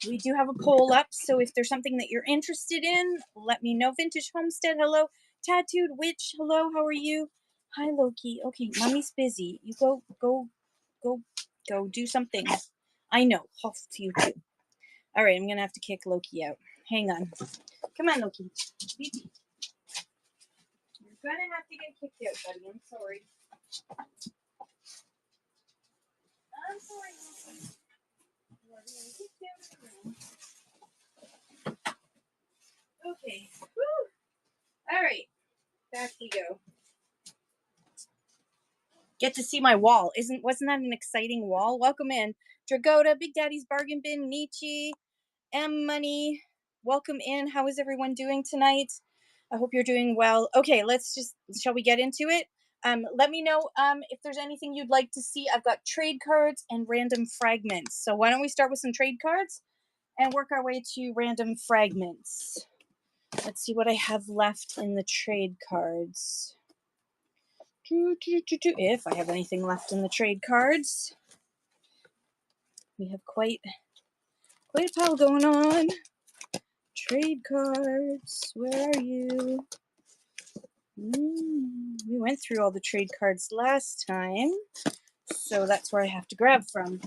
we do have a poll up, so if there's something that you're interested in, let me know. Vintage Homestead, hello. Tattooed Witch, hello, how are you? Hi, Loki. Okay, mommy's busy. You go do something. I know. Huff to you too. All right, I'm gonna have to kick Loki out. Hang on. Come on, Loki. You're gonna have to get kicked out, buddy. I'm sorry. I'm sorry, Loki. You are being kicked out of the room. Okay. Woo. All right. Back we go. Get to see my wall. Wasn't that an exciting wall? Welcome in. Dragoda, Big Daddy's Bargain Bin, Nietzsche, M Money. Welcome in. How is everyone doing tonight? I hope you're doing well. Okay, shall we get into it? Let me know if there's anything you'd like to see. I've got trade cards and random fragments. So why don't we start with some trade cards and work our way to random fragments. Let's see what I have left in the trade cards. If I have anything left in the trade cards. We have quite a pile going on. Trade cards, where are you? We went through all the trade cards last time, so that's where I have to grab from.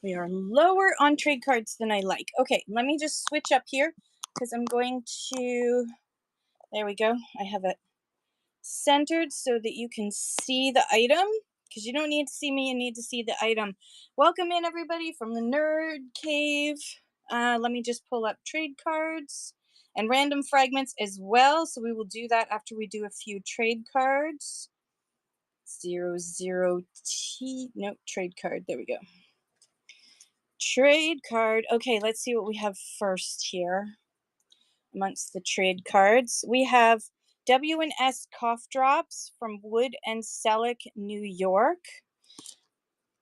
We are lower on trade cards than I like. Okay, let me just switch up here because I'm going to, there we go. I have it centered so that you can see the item, because you don't need to see me, you need to see the item. Welcome in, everybody, from the Nerd Cave. Let me just pull up trade cards and random fragments as well. So we will do that after we do a few trade cards. 00T, nope, trade card, there we go. Trade card. Okay, let's see what we have first here amongst the trade cards. We have W&S Cough Drops from Wood and Selleck, New York.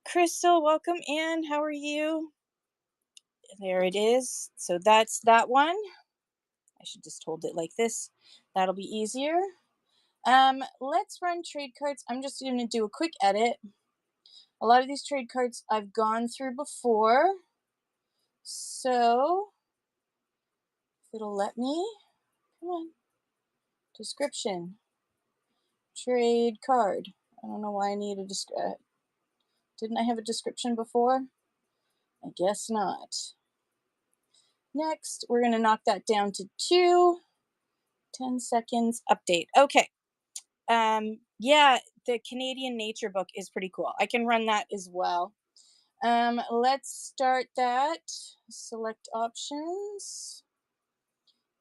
Crystal, welcome in. How are you? There it is. So that's that one. I should just hold it like this. That'll be easier. Let's run trade cards. I'm just going to do a quick edit. A lot of these trade cards I've gone through before. So, if it'll let me, come on. Description. Trade card. I don't know why I need a description. Didn't I have a description before? I guess not. Next, we're going to knock that down to 2. 10 seconds. Update. Okay. Yeah, the Canadian Nature book is pretty cool. I can run that as well. Let's start that. Select options.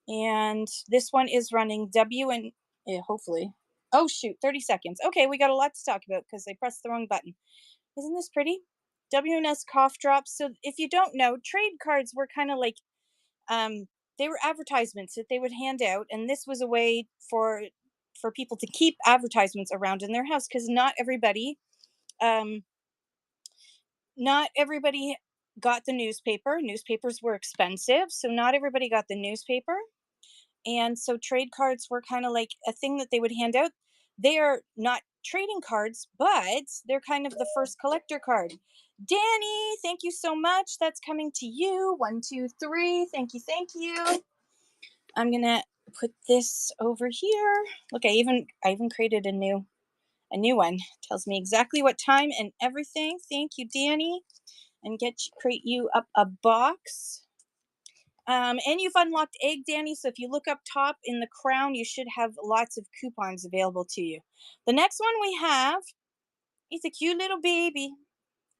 And this one is running W and hopefully. Oh shoot, 30 seconds. Okay, we got a lot to talk about because I pressed the wrong button. Isn't this pretty? W&S Cough Drops. So if you don't know, trade cards were kind of like, they were advertisements that they would hand out, and this was a way for people to keep advertisements around in their house, because not everybody got the newspaper. Newspapers were expensive, so not everybody got the newspaper. And so trade cards were kind of like a thing that they would hand out. They are not trading cards, but they're kind of the first collector card. Danny, thank you so much. That's coming to you. 1, 2, 3. Thank you. Thank you. I'm going to put this over here. Look, I even created a new one. It tells me exactly what time and everything. Thank you, Danny. And create you up a box. And you've unlocked Egg, Danny, so if you look up top in the crown, you should have lots of coupons available to you. The next one we have is a cute little baby,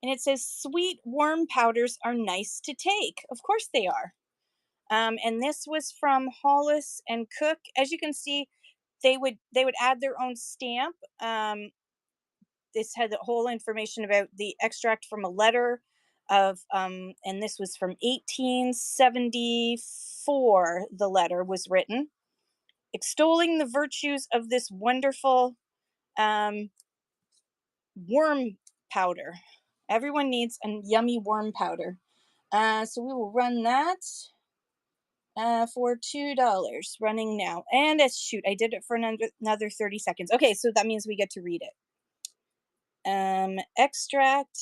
and it says, sweet worm powders are nice to take. Of course they are. And this was from Hollis and Cook. As you can see, they would add their own stamp. This had the whole information about the extract from a letter of, and this was from 1874. The letter was written, extolling the virtues of this wonderful worm powder. Everyone needs a yummy worm powder. So we will run that. For $2 running now. And shoot, I did it for another 30 seconds. Okay, so that means we get to read it. Extract.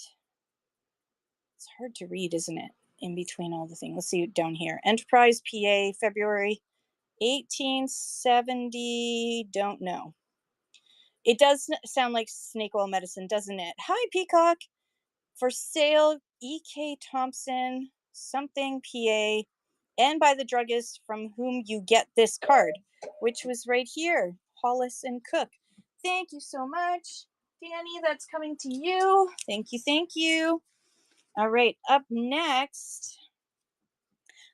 It's hard to read, isn't it? In between all the things. Let's see down here. Enterprise, PA, February 1870. Don't know. It does sound like snake oil medicine, doesn't it? Hi, Peacock. For sale, E.K. Thompson, something, PA, and by the druggist from whom you get this card, which was right here, Hollis and Cook. Thank you so much, Danny. That's coming to you. Thank you. Thank you. All right. Up next,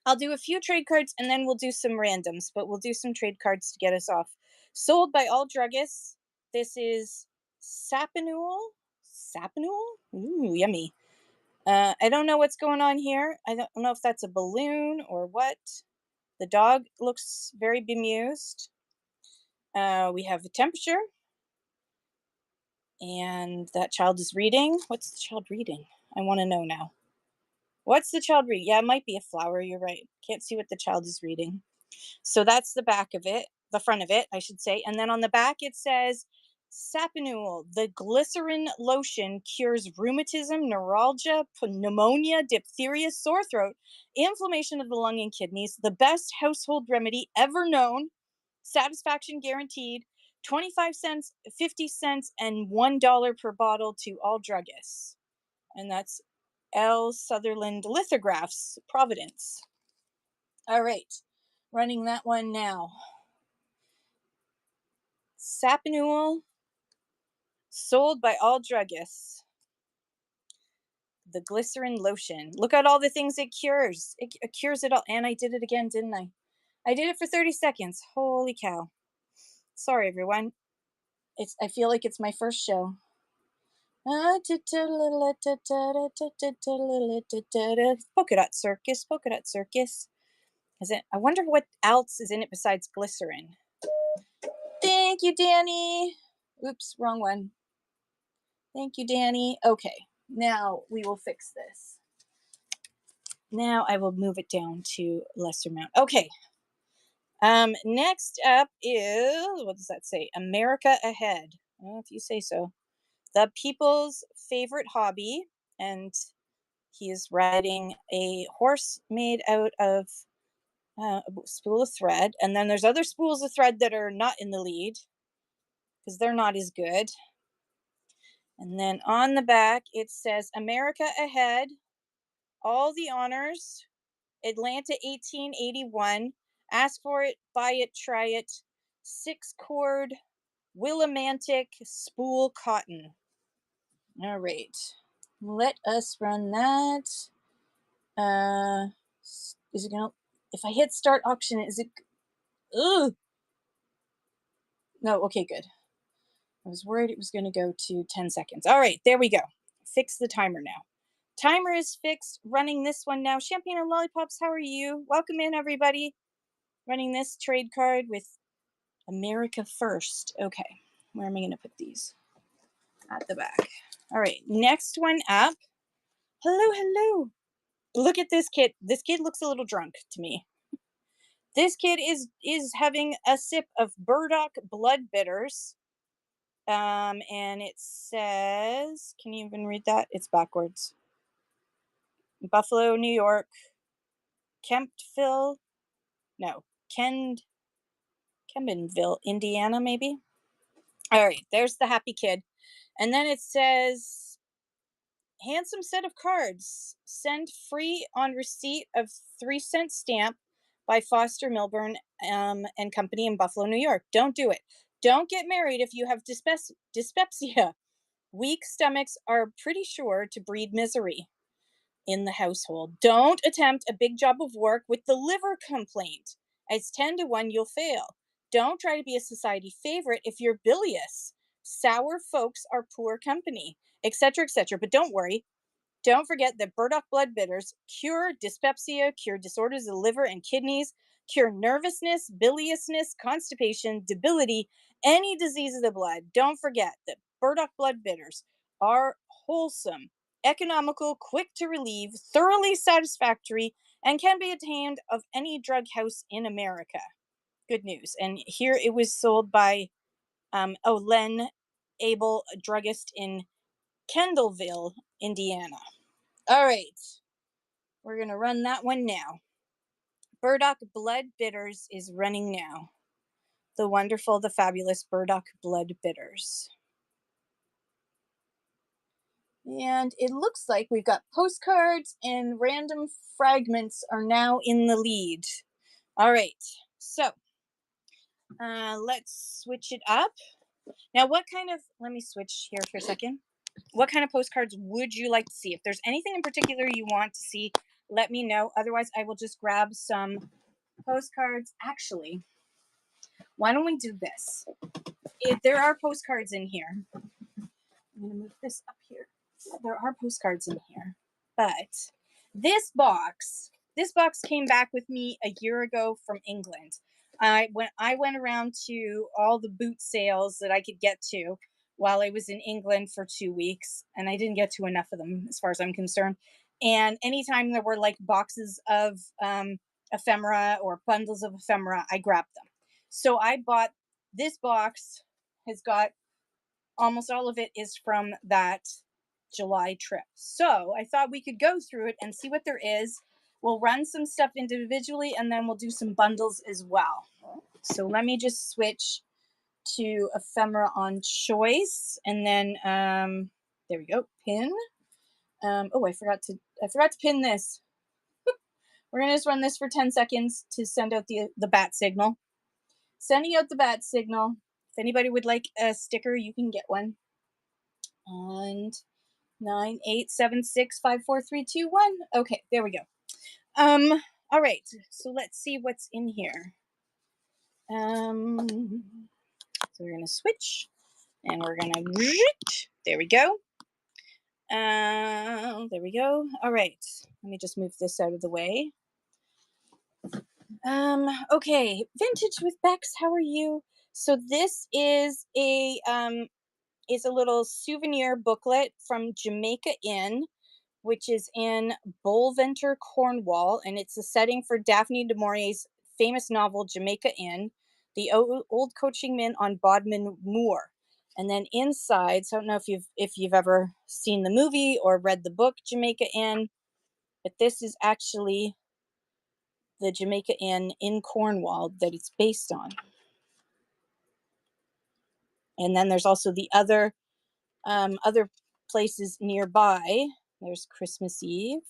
I'll do a few trade cards and then we'll do some randoms, but we'll do some trade cards to get us off. Sold by all druggists. This is Sapinul. Sapinul? Ooh, yummy. I don't know what's going on here. I don't know if that's a balloon or what. The dog looks very bemused. We have the temperature. And that child is reading. What's the child reading? I want to know now. What's the child reading? Yeah, it might be a flower. You're right. Can't see what the child is reading. So that's the back of it, the front of it, I should say. And then on the back, it says Sapinul, the glycerin lotion cures rheumatism, neuralgia, pneumonia, diphtheria, sore throat, inflammation of the lung and kidneys, the best household remedy ever known, satisfaction guaranteed, 25 cents, 50 cents, and $1 per bottle to all druggists. And that's L. Sutherland Lithographs, Providence. All right, running that one now. Sapinul, sold by all druggists. The glycerin lotion. Look at all the things it cures. It cures it all. And I did it again, didn't I? I did it for 30 seconds. Holy cow. Sorry, everyone. I feel like it's my first show. Polka dot circus, polka dot circus. Is it? I wonder what else is in it besides glycerin. Thank you, Danny. Oops, wrong one. Thank you, Danny. Okay, now we will fix this. Now I will move it down to lesser amount. Okay. Next up is, what does that say? America Ahead. Well, if you say so. The people's favorite hobby, and he is riding a horse made out of a spool of thread. And then there's other spools of thread that are not in the lead because they're not as good. And then on the back, it says America Ahead, all the honors, Atlanta 1881, ask for it, buy it, try it, 6-cord Willimantic spool cotton. All right, let us run that. Is it gonna, if I hit start auction, is it, ugh. No, okay, good. I was worried it was gonna go to 10 seconds. All right, there we go. Fix the timer now. Timer is fixed. Running this one now. Champagne and Lollipops, how are you? Welcome in, everybody. Running this trade card with America First. Okay, where am I going to put these? At the back. All right, next one up. Hello, hello. Look at this kid. This kid looks a little drunk to me. This kid is having a sip of Burdock Blood Bitters. And it says, can you even read that? It's backwards. Buffalo, New York, Kemptville, no, Kenbenville, Indiana, maybe. All right, there's the happy kid. And then it says, handsome set of cards. Send free on receipt of 3-cent stamp by Foster Milburn and Company in Buffalo, New York. Don't do it. Don't get married if you have dyspepsia. Weak stomachs are pretty sure to breed misery in the household. Don't attempt a big job of work with the liver complaint, as 10 to 1 you'll fail. Don't try to be a society favorite if you're bilious. Sour folks are poor company, etc., etc. But don't worry. Don't forget that burdock blood bitters cure dyspepsia, cure disorders of the liver and kidneys, cure nervousness, biliousness, constipation, debility, any disease of the blood. Don't forget that burdock blood bitters are wholesome, economical, quick to relieve, thoroughly satisfactory, and can be obtained of any drug house in America. Good news. And here it was sold by Len Abel, a druggist in Kendallville, Indiana. All right. We're going to run that one now. Burdock Blood Bitters is running now. The wonderful, the fabulous Burdock Blood Bitters. And it looks like we've got postcards and random fragments are now in the lead. All right. So let's switch it up. Now, let me switch here for a second. What kind of postcards would you like to see? If there's anything in particular you want to see, let me know. Otherwise, I will just grab some postcards. Actually, why don't we do this? If there are postcards in here, I'm going to move this up here. There are postcards in here, but this box came back with me a year ago from England. I went around to all the boot sales that I could get to while I was in England for 2 weeks, and I didn't get to enough of them as far as I'm concerned. And anytime there were like boxes of ephemera or bundles of ephemera, I grabbed them. So I bought this box. Has got almost all of it is from that July trip. So I thought we could go through it and see what there is. We'll run some stuff individually and then we'll do some bundles as well. So let me just switch to ephemera on choice, and then there we go, pin. Oh, I forgot to pin this. We're gonna just run this for 10 seconds to send out the bat signal. Sending out the bat signal. If anybody would like a sticker, you can get one. And 987654321. Okay, there we go. All right, so let's see what's in here. So we're gonna switch and we're gonna, there we go. There we go. All right, let me just move this out of the way. Okay, Vintage with Bex, how are you? So this is a little souvenir booklet from Jamaica Inn, which is in Bolventor, Cornwall, and it's a setting for Daphne du Maurier's famous novel Jamaica Inn, the old coaching inn on Bodmin Moor. And then inside, so I don't know if you've ever seen the movie or read the book Jamaica Inn, but this is actually the Jamaica Inn in Cornwall that it's based on. And then there's also the other places nearby. There's Christmas Eve,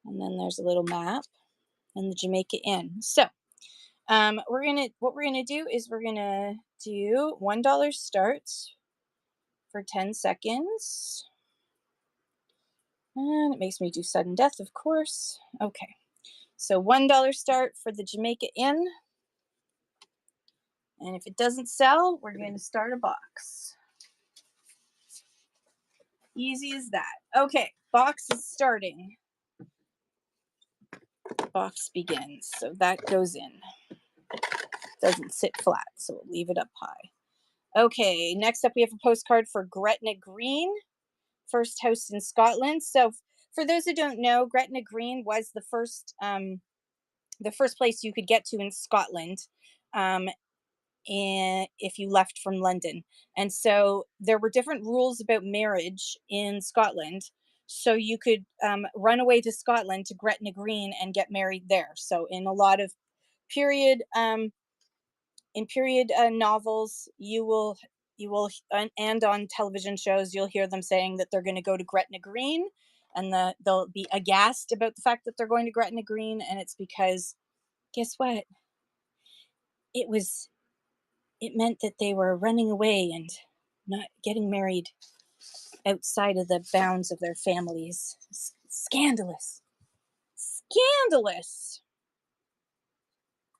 and then there's a little map and the Jamaica Inn. So what we're gonna do is we're gonna do $1 start for 10 seconds. And it makes me do sudden death, of course. Okay, so $1 start for the Jamaica Inn. And if it doesn't sell, we're going to start a box. Easy as that. Okay, box is starting. Box begins. So that goes in. Doesn't sit flat, so we'll leave it up high. Okay, next up we have a postcard for Gretna Green, first house in Scotland. So for those who don't know, Gretna Green was the first place you could get to in Scotland. And if you left from London. And so there were different rules about marriage in Scotland. So you could run away to Scotland to Gretna Green and get married there. So in a lot of period novels, you will and on television shows, you'll hear them saying that they're going to go to Gretna Green, and they'll be aghast about the fact that they're going to Gretna Green, and it's because guess what? It meant that they were running away and not getting married outside of the bounds of their families. Scandalous. Scandalous.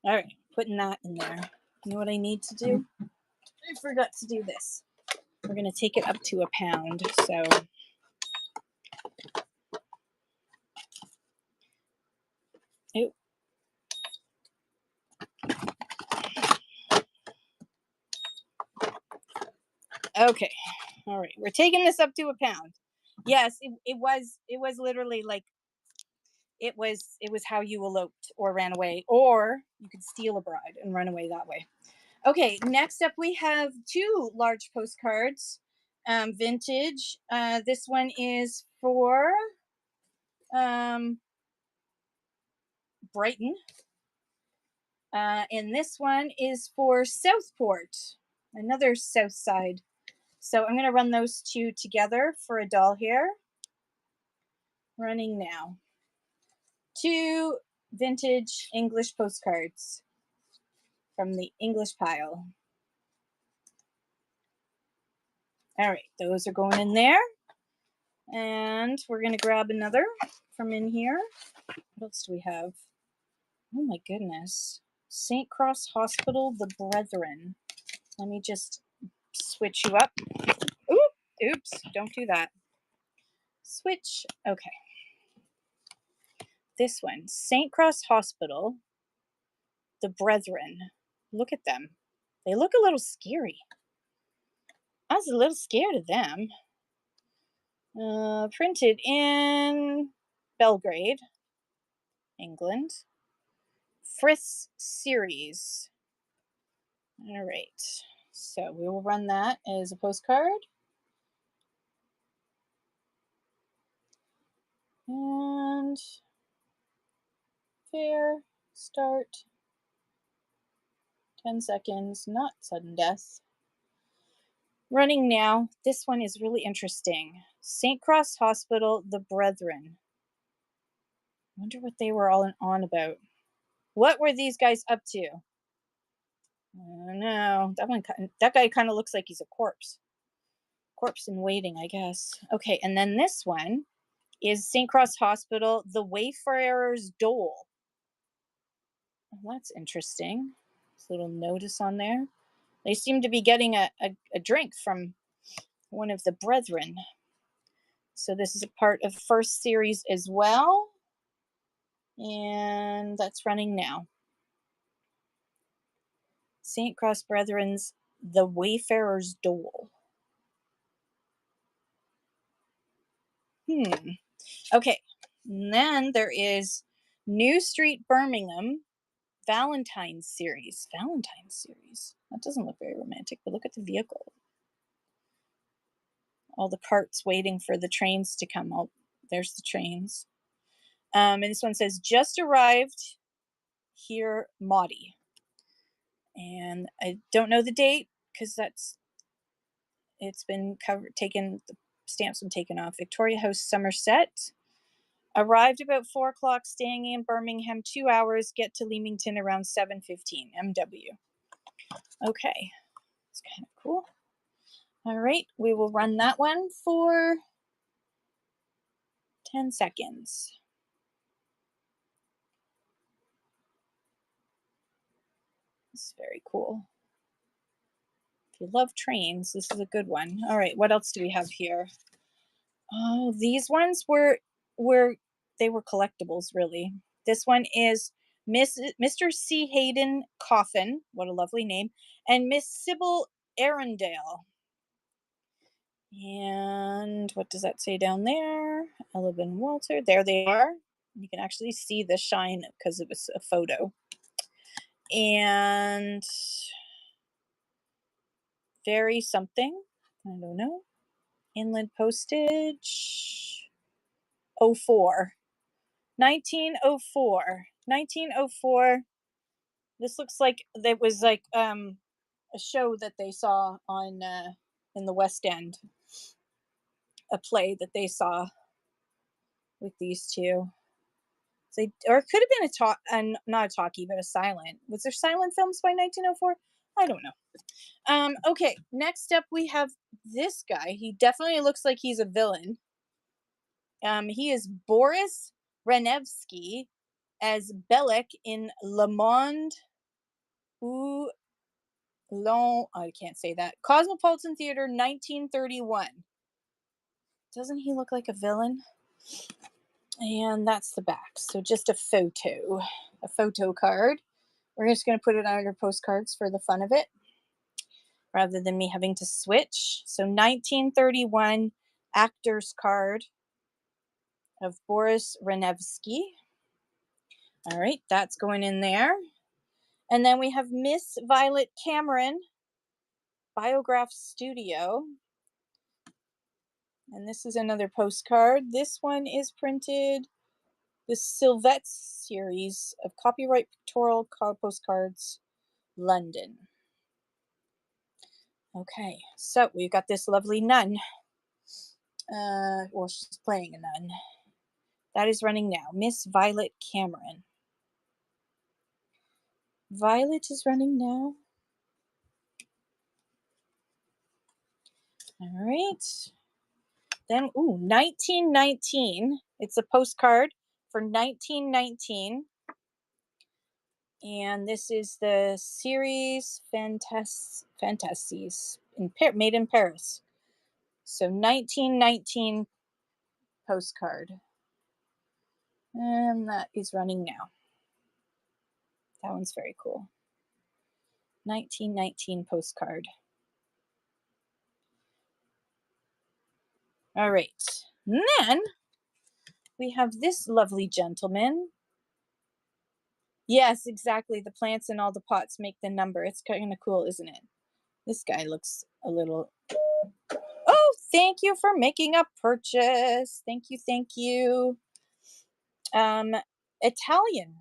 All right, putting that in there. You know what I need to do? I forgot to do this. We're going to take it up to £1. So okay. All right, we're taking this up to £1. Yes, it was literally like It was how you eloped or ran away, or you could steal a bride and run away that way. Okay, next up we have two large postcards, vintage. This one is for um, Brighton, and this one is for Southport, another South Side. So I'm going to run those two together for a doll here. Running now. Two vintage English postcards from the English pile. All right, those are going in there. And we're going to grab another from in here. What else do we have? Oh my goodness. St. Cross Hospital, the Brethren. Let me just switch you up. Ooh, oops, don't do that. Switch. Okay. This one, St. Cross Hospital, the Brethren. Look at them. They look a little scary. I was a little scared of them. Printed in Belgrade, England. Frith series. All right. So we will run that as a postcard. And fair start. 10 seconds, not sudden death. Running now. This one is really interesting. St. Cross Hospital, the Brethren. I wonder what they were all on about. What were these guys up to? I don't know. That guy kind of looks like he's a corpse. Corpse in waiting, I guess. Okay, and then this one is St. Cross Hospital, the Wayfarer's Dole. Well, that's interesting. This little notice on there. They seem to be getting a drink from one of the brethren. So this is a part of first series as well. And that's running now. St. Cross Brethren's The Wayfarer's Dole. Okay. And then there is New Street Birmingham Valentine's series. Valentine's series. That doesn't look very romantic, but look at the vehicle. All the carts waiting for the trains to come out. There's the trains. And this one says, just arrived here, Maudie. And I don't know the date because it's been taken, the stamps been taken off. Victoria House, Somerset. Arrived about 4 o'clock, staying in Birmingham 2 hours, get to Leamington around 7:15 MW. Okay, it's kind of cool. All right, we will run that one for 10 seconds. This is very cool. If you love trains, this is a good one. All right, what else do we have here? Oh, these ones were they were collectibles, really. This one is Mr. C. Hayden Coffin, what a lovely name, and Miss Sybil Arundel. And what does that say down there? Ella and Walter. There they are. You can actually see the shine because it was a photo. And very something. I don't know. Inland postage. 04. 1904. 1904. This looks like it was like a show that they saw on in the West End. A play that they saw with these two. Or it could have been a talk, not a talkie, but a silent. Was there silent films by 1904? I don't know. Okay, next up we have this guy. He definitely looks like he's a villain. He is Boris Renevsky as Belek in Le Monde ou L'on. I can't say that. Cosmopolitan Theater, 1931. Doesn't he look like a villain? And that's the back. So just a photo card. We're just going to put it on our postcards for the fun of it, rather than me having to switch. So 1931 actor's card of Boris Renevsky. All right, that's going in there. And then we have Miss Violet Cameron, Biograph Studio. And this is another postcard. This one is printed, the Sylvette series of copyright pictorial postcards, London. Okay, so we've got this lovely nun. Well, she's playing a nun. That is running now. Miss Violet Cameron. Violet is running now. All right. Then, 1919. It's a postcard for 1919. And this is the series Fantasies made in Paris. So 1919 postcard. And that is running now. That one's very cool. 1919 postcard. All right. And then we have this lovely gentleman. Yes, exactly. The plants in all the pots make the number. It's kind of cool, isn't it? This guy looks a little... Oh, thank you for making a purchase. Thank you, thank you. Italian.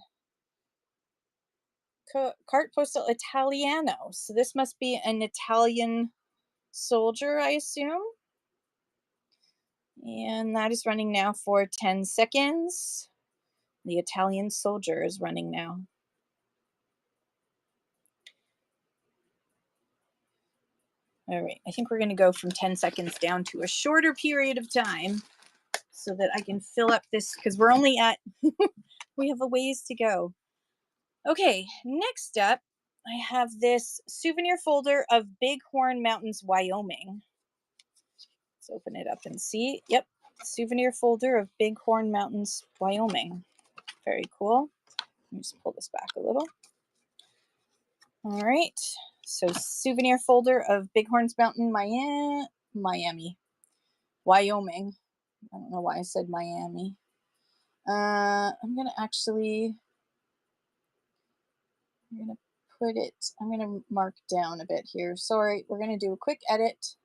Cart postal Italiano. So this must be an Italian soldier, I assume. And that is running now for 10 seconds. The Italian soldier is running now. All right, I think we're going to go from 10 seconds down to a shorter period of time so that I can fill up this, because we're only at, we have a ways to go. Okay, next up, I have this souvenir folder of Bighorn Mountains, Wyoming. Let's open it up and see. Yep, souvenir folder of Bighorn Mountains, Wyoming. Very cool. Let me just pull this back a little. All right, so souvenir folder of Bighorns Mountain, Miami, Wyoming. I don't know why I said Miami. I'm gonna put it, I'm gonna mark down a bit here. Sorry, we're gonna do a quick edit.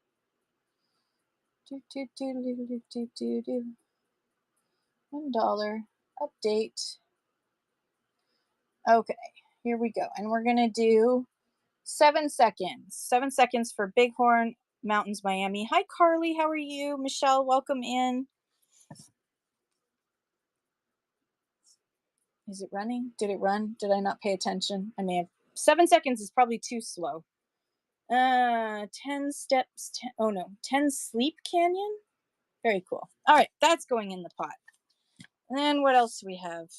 $1 update. Okay, here we go. And we're gonna do 7 seconds. 7 seconds for Bighorn Mountains, Miami. Hi, Carly. How are you? Michelle, welcome in. Is it running? Did it run? Did I not pay attention? I may have. 7 seconds is probably too slow. 10 steps. 10 Sleep Canyon. Very cool. All right, that's going in the pot. And then what else do we have?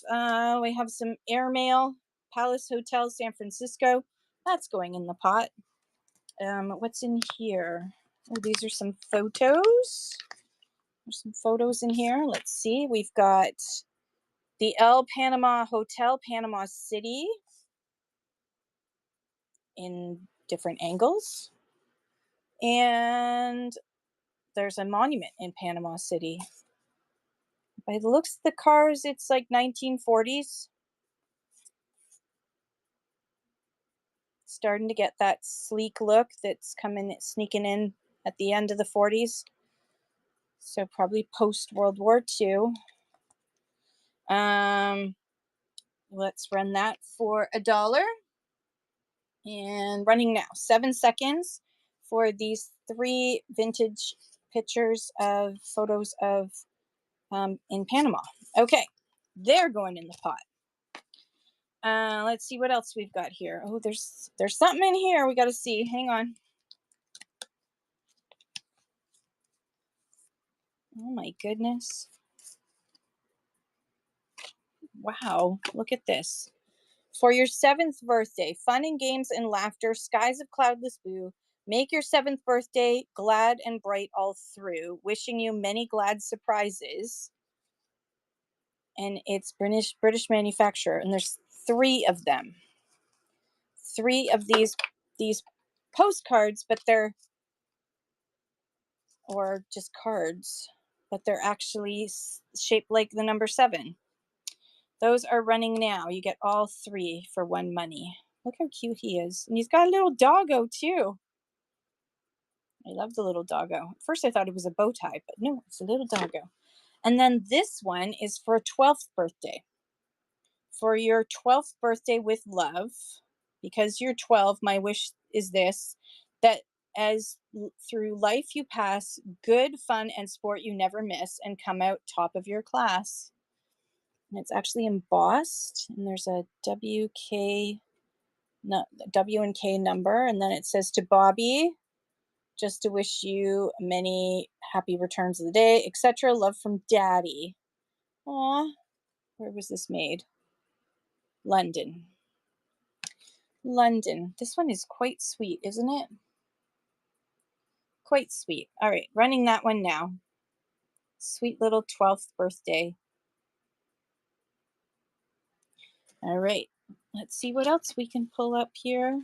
We have some airmail. Palace Hotel, San Francisco. That's going in the pot. What's in here? Oh, these are some photos. There's some photos in here. Let's see. We've got the El Panama Hotel, Panama City, in different angles. And there's a monument in Panama City. By the looks of the cars, it's like 1940s. Starting to get that sleek look that's sneaking in at the end of the 40s. So probably post World War II. Let's run that for $1. And running now, 7 seconds for these 3 vintage pictures of photos of in Panama. Okay, they're going in the pot. Let's see what else we've got here. Oh, there's something in here we got to see. Hang on. Oh my goodness. Wow, look at this. For your 7th birthday, fun and games and laughter, skies of cloudless blue. Make your 7th birthday glad and bright all through. Wishing you many glad surprises. And it's British manufacturer, and there's 3 of them. 3 of these postcards, but they're, or just cards, but they're actually shaped like the number 7. Those are running now. You get all 3 for 1 money. Look how cute he is. And he's got a little doggo too. I love the little doggo. At first I thought it was a bow tie, but no, it's a little doggo. And then this one is for a 12th birthday. For your 12th birthday with love, because you're 12, my wish is this, that through life you pass, good fun and sport you never miss, and come out top of your class. And it's actually embossed, and there's a W and K number, and then it says, to Bobby, just to wish you many happy returns of the day, etc. Love from Daddy. Aw, where was this made? London. London. This one is quite sweet, isn't it? Quite sweet. All right, running that one now. Sweet little 12th birthday. All right, let's see what else we can pull up here.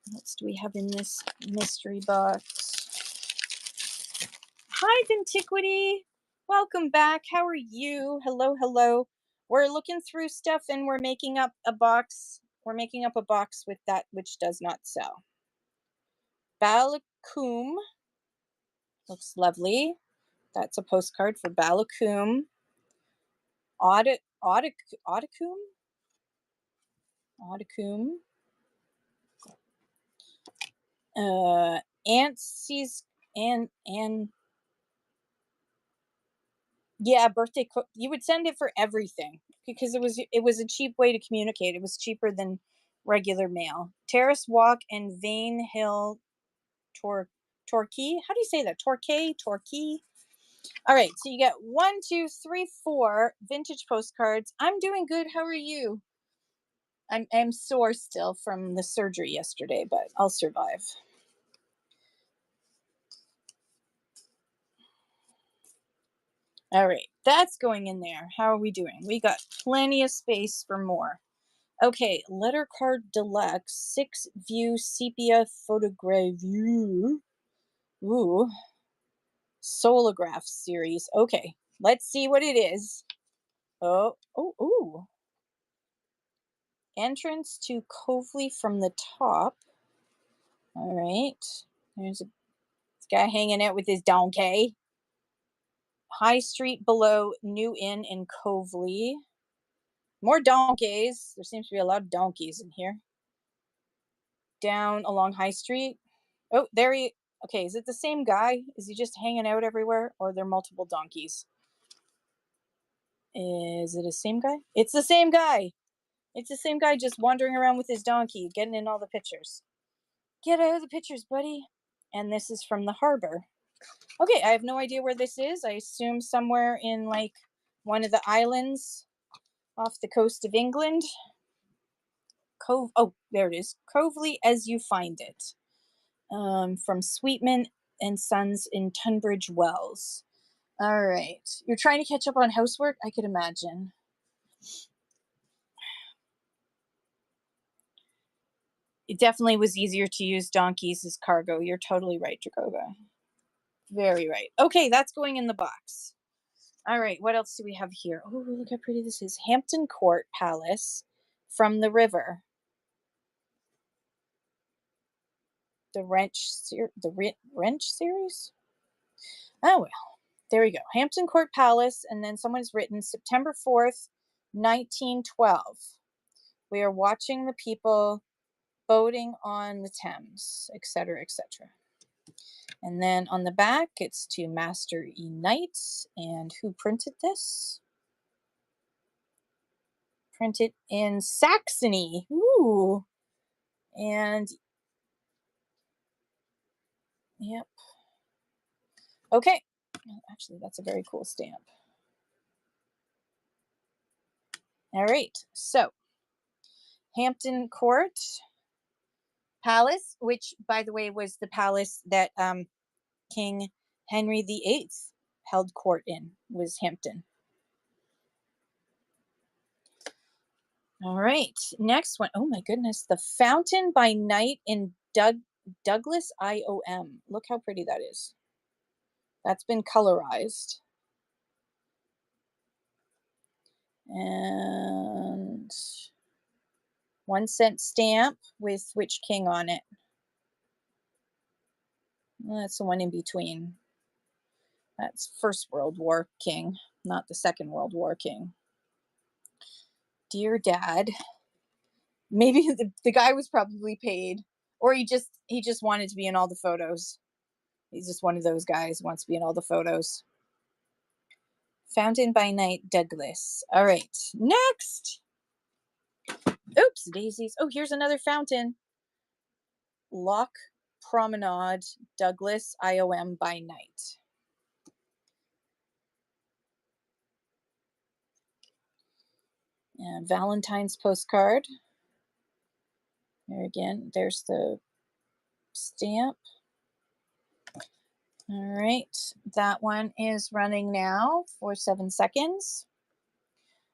What else do we have in this mystery box? Hi, Vintiquity. Welcome back. How are you? Hello, hello. We're looking through stuff and we're making up a box. We're making up a box with that which does not sell. Balacoom. Looks lovely. That's a postcard for Balacoom. Audicum? Audicum. Auntie's and yeah, birthday you would send it for everything because it was a cheap way to communicate. It was cheaper than regular mail. Terrace Walk and Vane Hill Torquay. How do you say that? Torquay? All right, so you get 1, 2, 3, 4 vintage postcards. I'm doing good. How are you? I'm sore still from the surgery yesterday, but I'll survive. All right, that's going in there. How are we doing? We got plenty of space for more. Okay, letter card deluxe, 6 view sepia photograph view. Ooh, solograph series. Okay, let's see what it is. Oh. Entrance to Coveley from the top. All right, there's a guy hanging out with his donkey. High Street below New Inn in Coveley. More donkeys. There seems to be a lot of donkeys in here. Down along High Street. Oh, there he. Okay, is it the same guy? Is he just hanging out everywhere, or are there multiple donkeys? Is it the same guy? It's the same guy. It's the same guy just wandering around with his donkey, getting in all the pictures. Get out of the pictures, buddy. And this is from the harbor. Okay, I have no idea where this is. I assume somewhere in like one of the islands off the coast of England. Oh, there it is. Coveley as you find it. From Sweetman and Sons in Tunbridge Wells. All right. You're trying to catch up on housework? I could imagine. It definitely was easier to use donkeys as cargo. You're totally right, Jacoba. Very right. Okay, that's going in the box. All right, what else do we have here? Oh, look how pretty this is. Hampton Court Palace from the river. The Wrench series? Oh well. There we go. Hampton Court Palace, and then someone's written September 4th, 1912. We are watching the people boating on the Thames, etc., etc. And then on the back, it's to Master E. Knight. And who printed this? Printed in Saxony. Ooh. And, yep. Okay. Actually, that's a very cool stamp. All right. So, Hampton Court Palace, which, by the way, was the palace that King Henry VIII held court in, was Hampton. All right, next one. Oh my goodness, The Fountain by Night in Douglas IOM. Look how pretty that is. That's been colorized. And 1 cent stamp with which king on it? That's the one in between. That's First World War king, not the Second World War king. Dear Dad. Maybe the guy was probably paid, or he just wanted to be in all the photos. He's just one of those guys who wants to be in all the photos. Fountain by Night, Douglas. All right, next. Oops, daisies. Oh, here's another fountain. Loch Promenade, Douglas, IOM by night. And Valentine's postcard. There again, there's the stamp. All right, that one is running now for 7 seconds.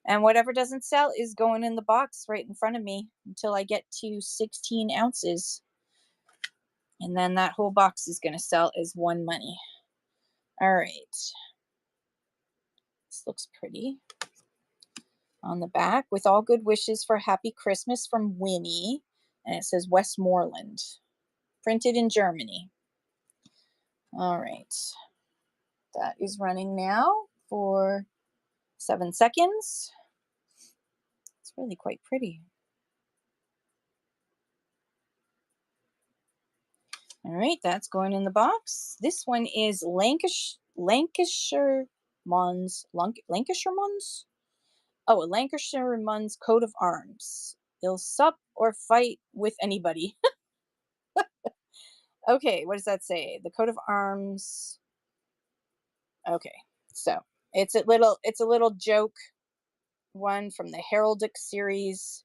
And whatever doesn't sell is going in the box right in front of me until I get to 16 ounces. And then that whole box is going to sell as one money. All right. This looks pretty. On the back, with all good wishes for happy Christmas from Winnie. And it says Westmoreland. Printed in Germany. All right. That is running now for 7 seconds. It's really quite pretty. All right, that's going in the box. This one is Lancashire Mons. Lancashire Mons? Oh, a Lancashire Mons coat of arms. He'll sup or fight with anybody. Okay, what does that say? The coat of arms. Okay, so it's a little joke one from the heraldic series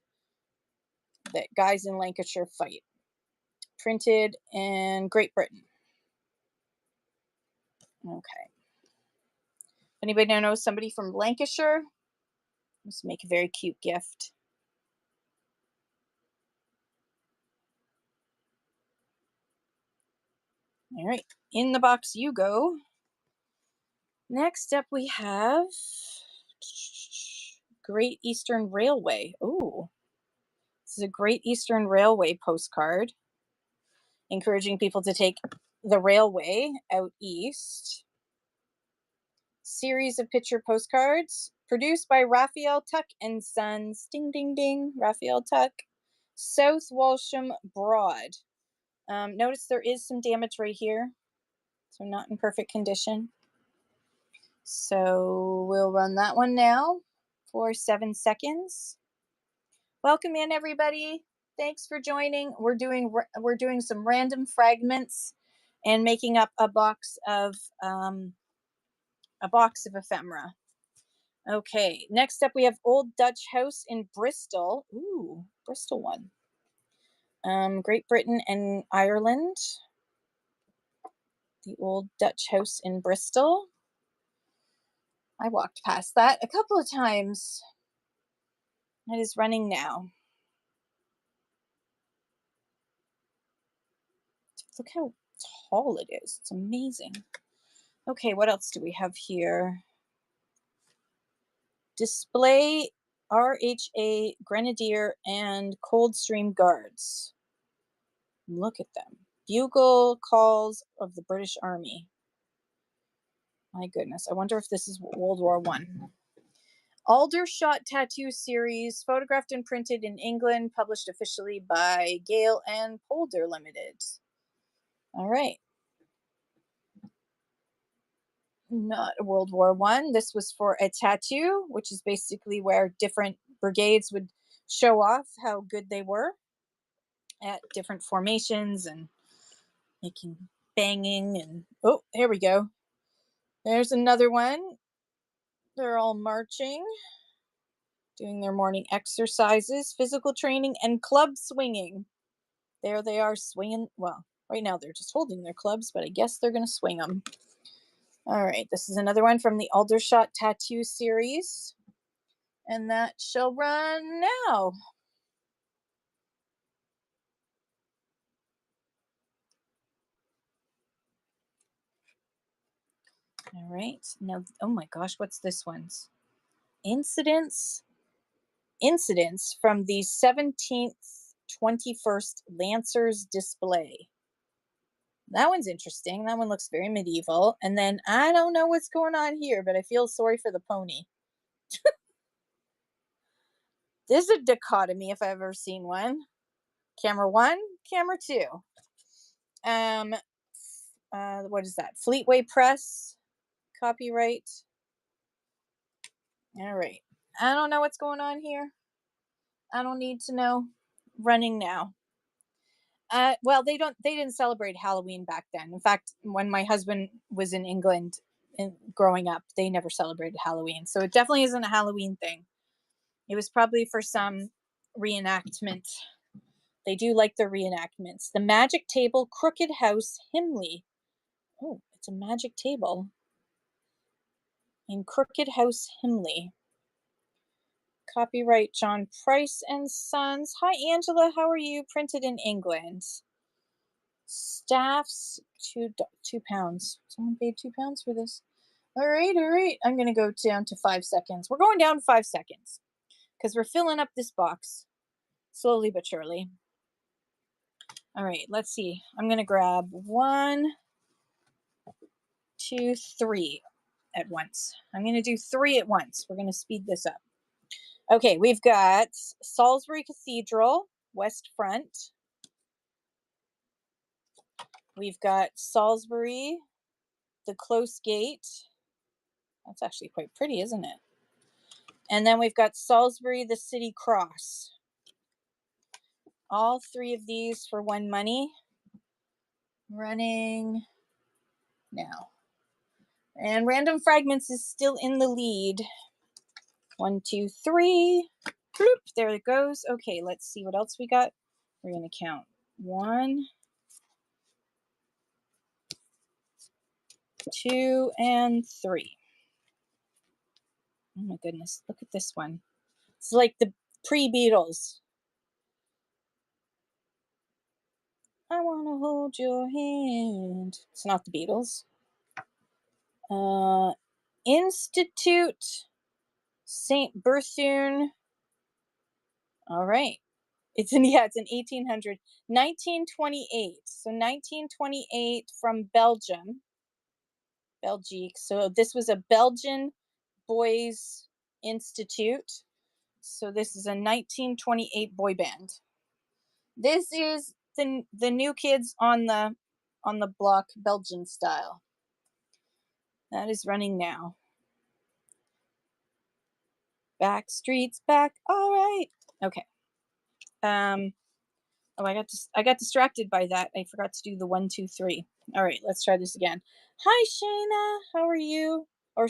that guys in Lancashire fight. Printed in Great Britain. Okay. Anybody know somebody from Lancashire? Let's make a very cute gift. All right, in the box you go. Next up we have Great Eastern Railway. Oh, this is a Great Eastern Railway postcard, encouraging people to take the railway out east. Series of picture postcards produced by Raphael Tuck and Sons. Ding, ding, ding. Raphael Tuck. South Walsham Broad. Notice there is some damage right here, so not in perfect condition. So we'll run that one now for 7 seconds. Welcome in, everybody. Thanks for joining. We're doing some random fragments and making up a box of ephemera. Okay, next up we have Old Dutch House in Bristol. Ooh, Bristol one. Great Britain and Ireland. The Old Dutch House in Bristol. I walked past that a couple of times. It is running now. Look how tall it is. It's amazing. Okay, what else do we have here? Display RHA Grenadier and Coldstream Guards. Look at them. Bugle calls of the British Army. My goodness, I wonder if this is World War One. Aldershot Tattoo Series, photographed and printed in England, published officially by Gale and Polder Limited. All right. Not World War One. This was for a tattoo, which is basically where different brigades would show off how good they were at different formations and making banging and oh, here we go. There's another one. They're all marching, doing their morning exercises, physical training, and club swinging. There they are swinging. Well, right now they're just holding their clubs, but I guess they're going to swing them. All right, this is another one from the Aldershot Tattoo Series. And that shall run now. All right. Now, oh my gosh, what's this one's? Incidents from the 17th 21st Lancers display. That one's interesting. That one looks very medieval. And then I don't know what's going on here, but I feel sorry for the pony. This is a dichotomy if I've ever seen one. Camera one, camera two. What is that? Fleetway Press, copyright. All right. I don't know what's going on here. I don't need to know. Running now. Well, they didn't celebrate Halloween back then. In fact, when my husband was in England and growing up, they never celebrated Halloween. So it definitely isn't a Halloween thing. It was probably for some reenactment. They do like the reenactments. The Magic Table, Crooked House, Himley. Oh, it's a magic table in Crooked House, Himley. Copyright John Price and Sons. Hi, Angela. How are you? Printed in England. Staffs, £2. Someone paid £2 for this. All right. I'm gonna go down to 5 seconds. We're going down to 5 seconds because we're filling up this box slowly but surely. All right, let's see. I'm gonna grab 1, 2, 3 at once. I'm gonna do 3 at once. We're gonna speed this up. Okay, we've got Salisbury Cathedral, West Front. We've got Salisbury, the Close Gate. That's actually quite pretty, isn't it? And then we've got Salisbury, the City Cross. All 3 of these for 1 money. Running now. And Random Fragments is still in the lead. 1, 2, 3. Bloop, there it goes. Okay, let's see what else we got. We're going to count 1, 2, and 3. Oh my goodness, look at this one. It's like the pre-Beatles. I want to hold your hand. It's not the Beatles. Institute St. Berthune. All right. It's in 1800. 1928. So 1928 from Belgium. Belgique. So this was a Belgian boys institute. So this is a 1928 boy band. This is the new kids on the block, Belgian style. That is running now. Back streets back. All right. Okay. Oh, I got distracted by that. I forgot to do the 1, 2, 3. All right, let's try this again. Hi, Shayna. How are you? Or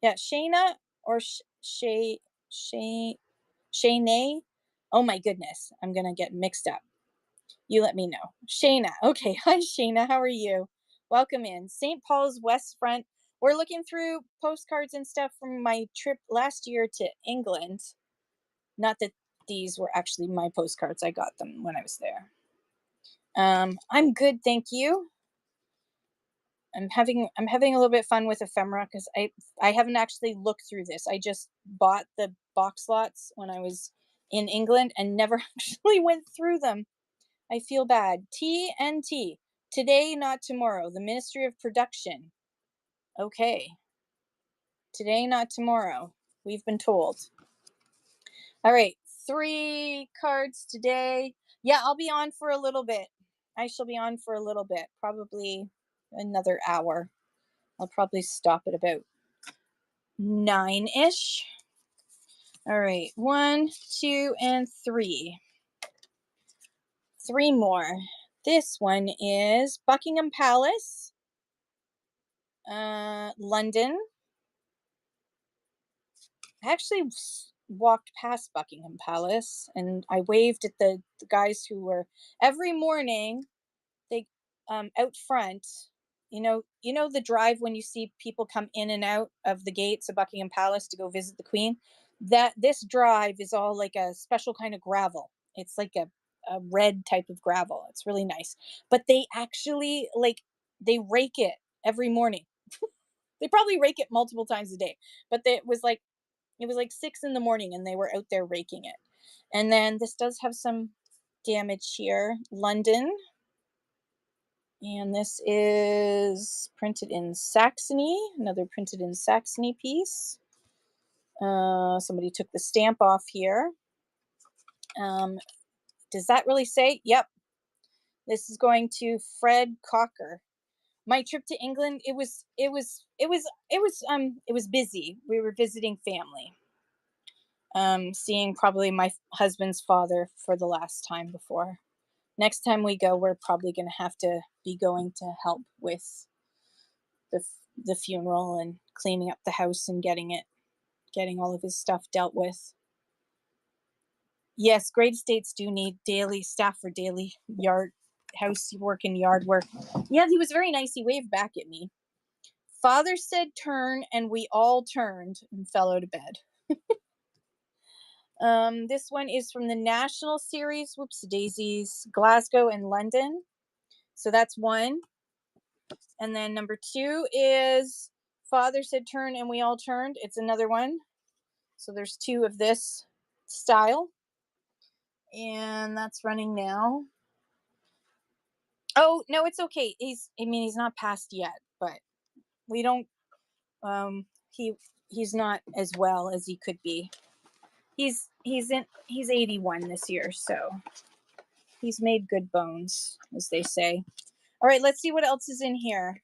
yeah, Shayna or Shayna. Oh my goodness, I'm gonna get mixed up. You let me know. Shayna. Okay. Hi, Shayna. How are you? Welcome in. St. Paul's West Front. We're looking through postcards and stuff from my trip last year to England. Not that these were actually my postcards. I got them when I was there. I'm good, thank you. I'm having a little bit of fun with ephemera because I haven't actually looked through this. I just bought the box lots when I was in England and never actually went through them. I feel bad. TNT. Today, not tomorrow. The Ministry of Production. Okay. Today, not tomorrow. We've been told. All right. 3 cards today. Yeah, I'll be on for a little bit. I shall be on for a little bit. Probably another hour. I'll probably stop at about 9-ish. All right. 1, 2, and 3. 3 more. This one is Buckingham Palace, London. I actually walked past Buckingham Palace and I waved at the guys who were every morning. They out front. You know the drive when you see people come in and out of the gates of Buckingham Palace to go visit the Queen. That this drive is all like a special kind of gravel. It's like a red type of gravel. It's really nice. But they actually they rake it every morning. They probably rake it multiple times a day. But it was like It was like 6 in the morning and they were out there raking it. And then this does have some damage here. London. And this is printed in Saxony, another printed in Saxony piece. Somebody took the stamp off here. Does that really say? Yep. This is going to Fred Cocker. My trip to England, it was busy. We were visiting family. Seeing probably my husband's father for the last time before. Next time we go, we're probably going to have to be going to help with the the funeral and cleaning up the house and getting all of his stuff dealt with. Yes, great estates do need daily staff for daily yard house work and yard work. Yeah, he was very nice. He waved back at me. Father said turn, and we all turned and fell out of bed. This one is from the National Series. Whoops, daisies, Glasgow and London. So that's one. And then number 2 is Father said turn, and we all turned. It's another one. So there's 2 of this style. And that's running now. Oh, no, it's okay. He's not passed yet, but we don't um he's not as well as he could be. He's 81 this year, so he's made good bones, as they say. All right, let's see what else is in here.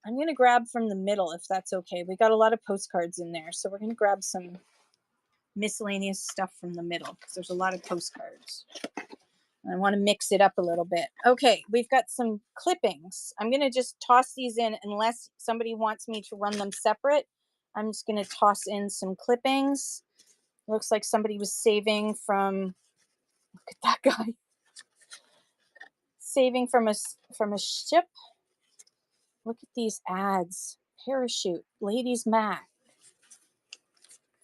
I'm going to grab from the middle if that's okay. We got a lot of postcards in there, so we're going to grab some miscellaneous stuff from the middle because there's a lot of postcards. I want to mix it up a little bit. Okay, we've got some clippings. I'm going to just toss these in unless somebody wants me to run them separate. I'm just going to toss in some clippings. Looks like somebody was saving from, look at that guy, saving from a ship. Look at these ads. Parachute, Ladies Mac,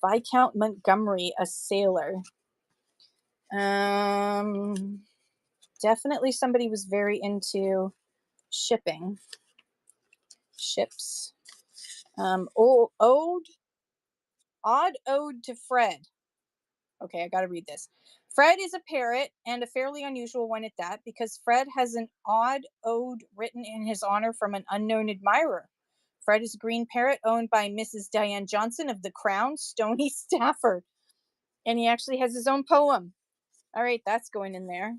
Viscount Montgomery, a sailor. Definitely somebody was very into shipping. Ships. Odd ode to Fred. Okay, I gotta read this. Fred is a parrot, and a fairly unusual one at that, because Fred has an odd ode written in his honor from an unknown admirer. Fred is a green parrot owned by Mrs. Diane Johnson of the Crown, Stony, Stafford. And he actually has his own poem. All right, that's going in there.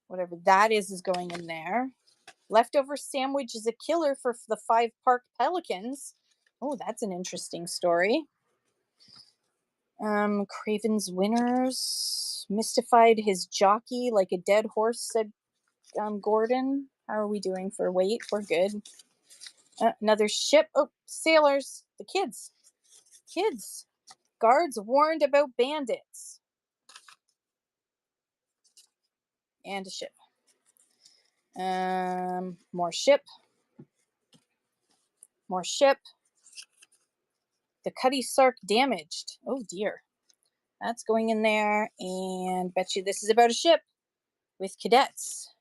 Whatever that is going in there. Leftover sandwich is a killer for the 5 Park Pelicans. Oh, that's an interesting story. Craven's winners mystified his jockey like a dead horse, said Gordon. How are we doing for weight? We're good. Another ship. Oh, sailors. The kids. Kids. Guards warned about bandits. And a ship. More ship. More ship. The Cutty Sark damaged. Oh dear. That's going in there. And bet you this is about a ship with cadets.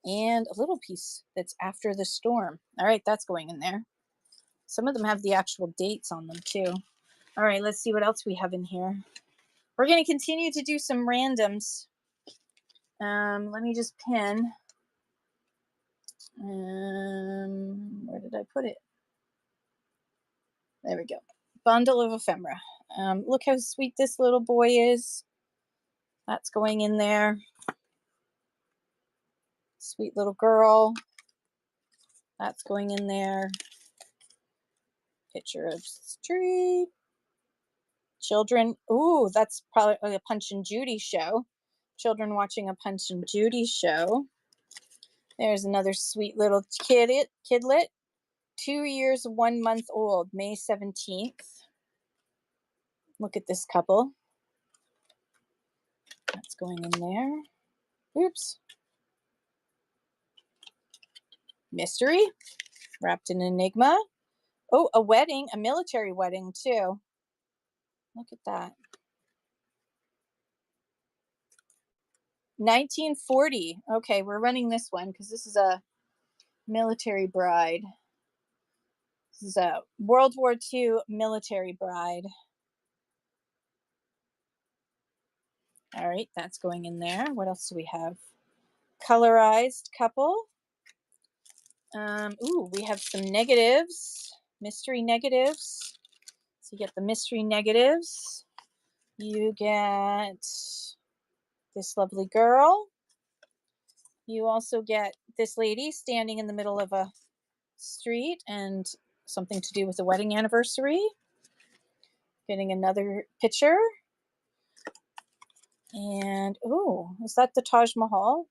And a little piece that's after the storm. All right, that's going in there. Some of them have the actual dates on them too. All right, let's see what else we have in here. We're going to continue to do some randoms. Let me just pin. Where did I put it? There we go. Bundle of ephemera. Look how sweet this little boy is. That's going in there. Sweet little girl. That's going in there. Picture of street. Children. Ooh, that's probably a Punch and Judy show. Children watching a Punch and Judy show. There's another sweet little kidlet. 2 years, 1 month old, May 17th. Look at this couple. That's going in there. Oops. Mystery. Wrapped in enigma. Oh, a wedding, a military wedding too. Look at that. 1940. Okay, we're running this one because this is a military bride. This is a World War II military bride. All right, that's going in there. What else do we have? Colorized couple. Ooh, we have some negatives, mystery negatives. So you get the mystery negatives. You get this lovely girl. You also get this lady standing in the middle of a street and something to do with the wedding anniversary. Getting another picture. And, oh, is that the Taj Mahal?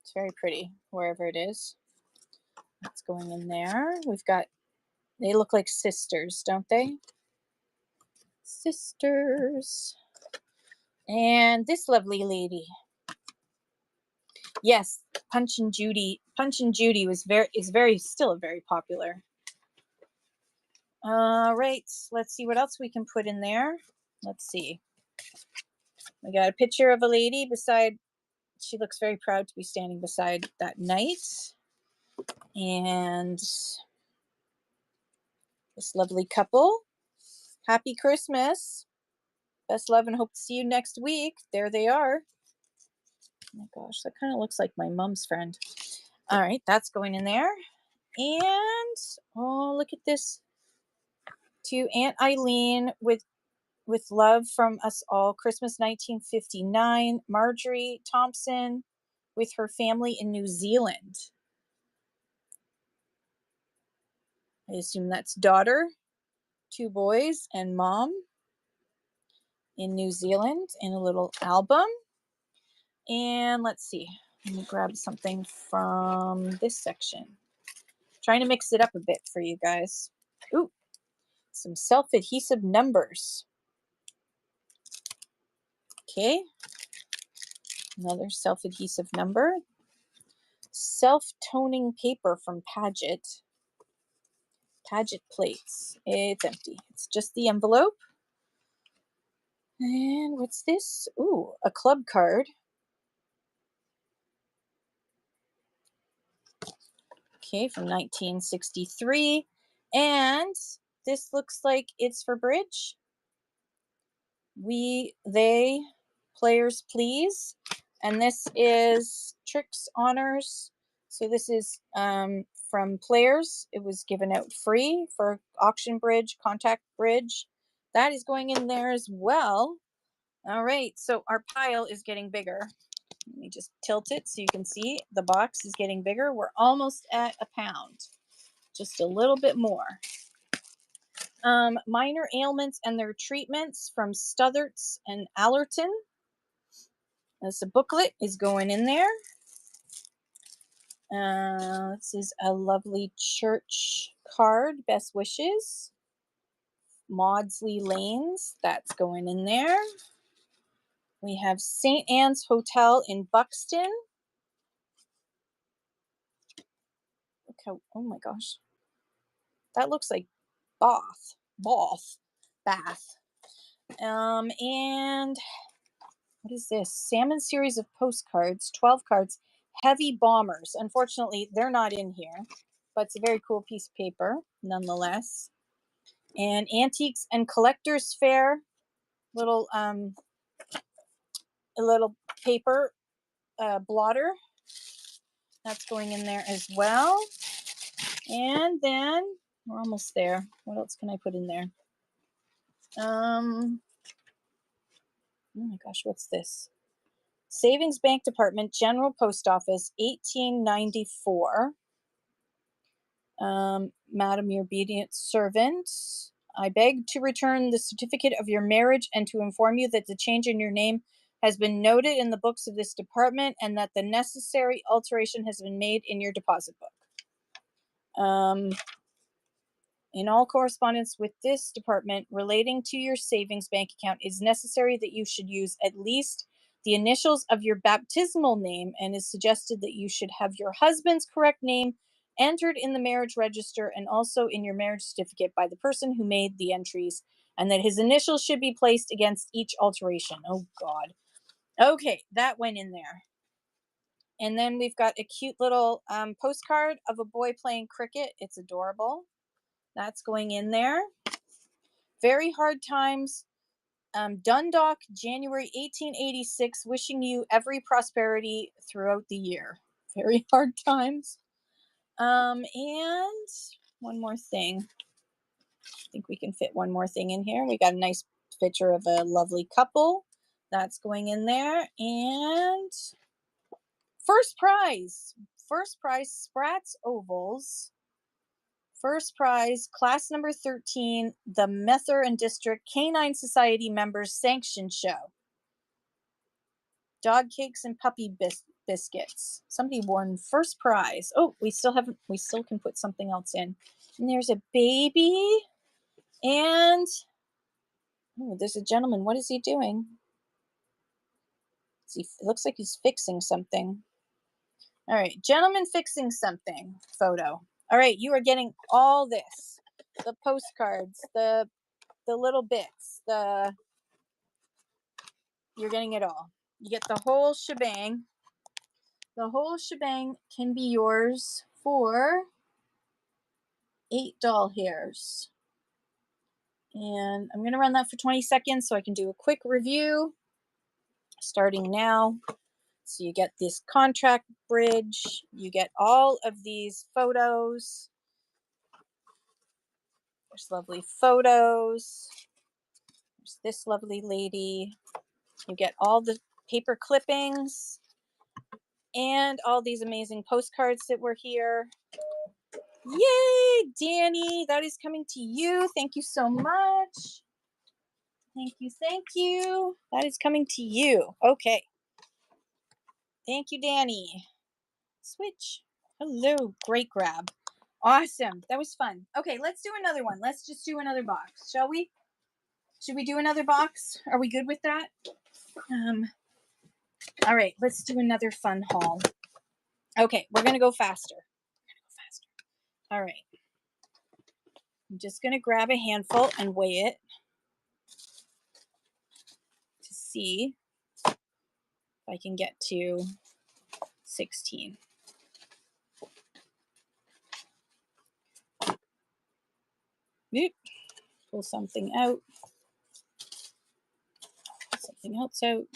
It's very pretty, wherever it is. That's going in there. We've got, they look like sisters, don't they? Sisters. And this lovely lady. Yes, Punch and Judy. Punch and Judy is still very popular. All right, let's see what else we can put in there. Let's see. We got a picture of a lady beside, she looks very proud to be standing beside that knight. And this lovely couple. Happy Christmas. Best love and hope to see you next week. There they are. Oh my gosh, that kind of looks like my mom's friend. All right, that's going in there. And, oh, look at this. To Aunt Eileen with love from us all. Christmas 1959. Marjorie Thompson with her family in New Zealand. I assume that's daughter, 2 boys, and mom in New Zealand in a little album. And let's see. Let me grab something from this section. Trying to mix it up a bit for you guys. Ooh, some self-adhesive numbers. Okay. Another self-adhesive number. Self-toning paper from Paget. Paget plates. It's empty. It's just the envelope. And what's this? Ooh, a club card. Okay, from 1963. And this looks like it's for bridge. We, they, players please. And this is Tricks Honors. So this is from players. It was given out free for auction bridge, contact bridge. That is going in there as well. All right, so our pile is getting bigger. Let me just tilt it so you can see the box is getting bigger. We're almost at a pound, just a little bit more. Minor ailments and their treatments from Stutharts and Allerton. This booklet is going in there. This is a lovely church card. Best wishes. Maudsley Lanes. That's going in there. We have St. Anne's Hotel in Buxton. Look how, oh my gosh. That looks like Bath. And what is this? Salmon series of postcards, 12 cards, heavy bombers. Unfortunately, they're not in here, but it's a very cool piece of paper nonetheless. And antiques and collectors fair, little a little paper blotter. That's going in there as well. And then we're almost there. What else can I put in there? Oh my gosh, what's this? Savings Bank Department, General Post Office, 1894. Madam, your obedient servant. I beg to return the certificate of your marriage and to inform you that the change in your name has been noted in the books of this department and that the necessary alteration has been made in your deposit book. In all correspondence with this department relating to your savings bank account, it is necessary that you should use at least the initials of your baptismal name, and is suggested that you should have your husband's correct name entered in the marriage register and also in your marriage certificate by the person who made the entries, and that his initials should be placed against each alteration. Oh God. Okay, that went in there. And then we've got a cute little postcard of a boy playing cricket. It's adorable. That's going in there. Very hard times. Dundalk, January 1886, wishing you every prosperity throughout the year. Very hard times. And one more thing. I think we can fit one more thing in here. We got a nice picture of a lovely couple. That's going in there. And first prize. First prize, Sprats Ovals. First prize, class number 13, the Mether and District Canine Society members sanction show. Dog cakes and puppy biscuits. Somebody won first prize. Oh, we still can put something else in. And there's a baby. And there's a gentleman. What is he doing? It looks like he's fixing something. All right, gentleman fixing something photo. All right, you are getting all this. The postcards, the little bits, you're getting it all. You get the whole shebang. The whole shebang can be yours for 8 doll hairs. And I'm going to run that for 20 seconds so I can do a quick review starting now. So you get this contract bridge. You get all of these photos. There's lovely photos. There's this lovely lady. You get all the paper clippings and all these amazing postcards that were here. Yay, Danny, that is coming to you. Thank you so much. Thank you, thank you. That is coming to you. Okay. Thank you, Danny. Switch. Hello, great grab. Awesome, that was fun. Okay, let's do another one. Let's just do another box, shall we? Should we do another box? Are we good with that? All right, let's do another fun haul. Okay, we're gonna go faster. All right. I'm just gonna grab a handful and weigh it to see if I can get to 16. Oop. Pull something out. Pull something else out.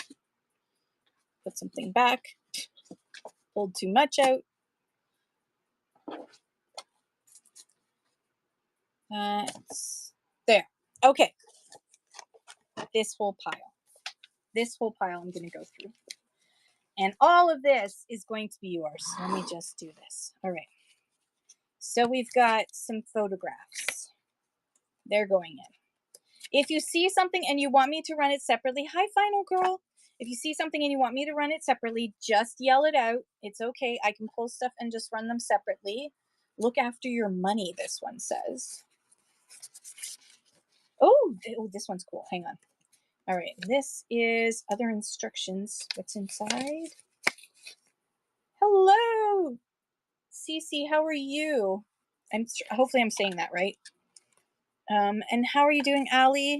Put something back. Pulled too much out. There. Okay. This whole pile. This whole pile I'm going to go through. And all of this is going to be yours. Let me just do this. All right. So we've got some photographs. They're going in. If you see something and you want me to run it separately, hi, Final Girl. If you see something and you want me to run it separately, just yell it out. It's okay. I can pull stuff and just run them separately. Look after your money, this one says. Oh, this one's cool. Hang on. All right. This is other instructions. What's inside? Hello, Cece. How are you? Hopefully I'm saying that right. And how are you doing, Allie?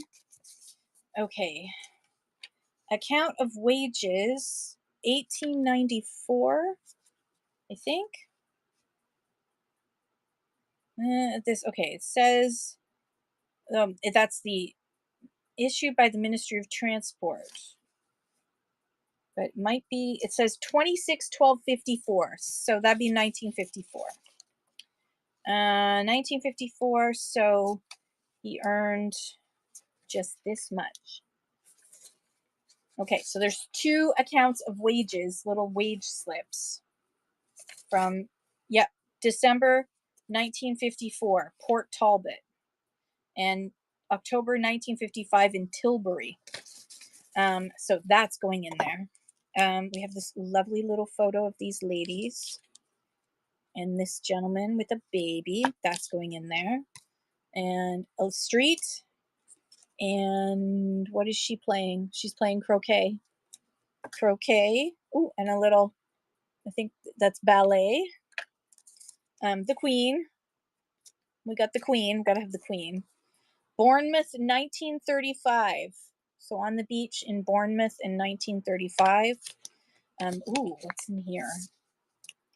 Okay. Account of wages, 1894, I think. It says that's the issued by the Ministry of Transport. But it might be, it says 26/12/54, so that'd be 1954. 1954, so he earned just this much. Okay, so there's 2 accounts of wages, little wage slips from, December 1954, Port Talbot, and October 1955 in Tilbury. So that's going in there. We have this lovely little photo of these ladies and this gentleman with a baby. That's going in there. And a street. And what is she playing? She's playing croquet. Croquet. Oh, and a little, I think that's ballet. The Queen. We got the Queen. Gotta have the Queen. Bournemouth, 1935. So on the beach in Bournemouth in 1935. Ooh, what's in here?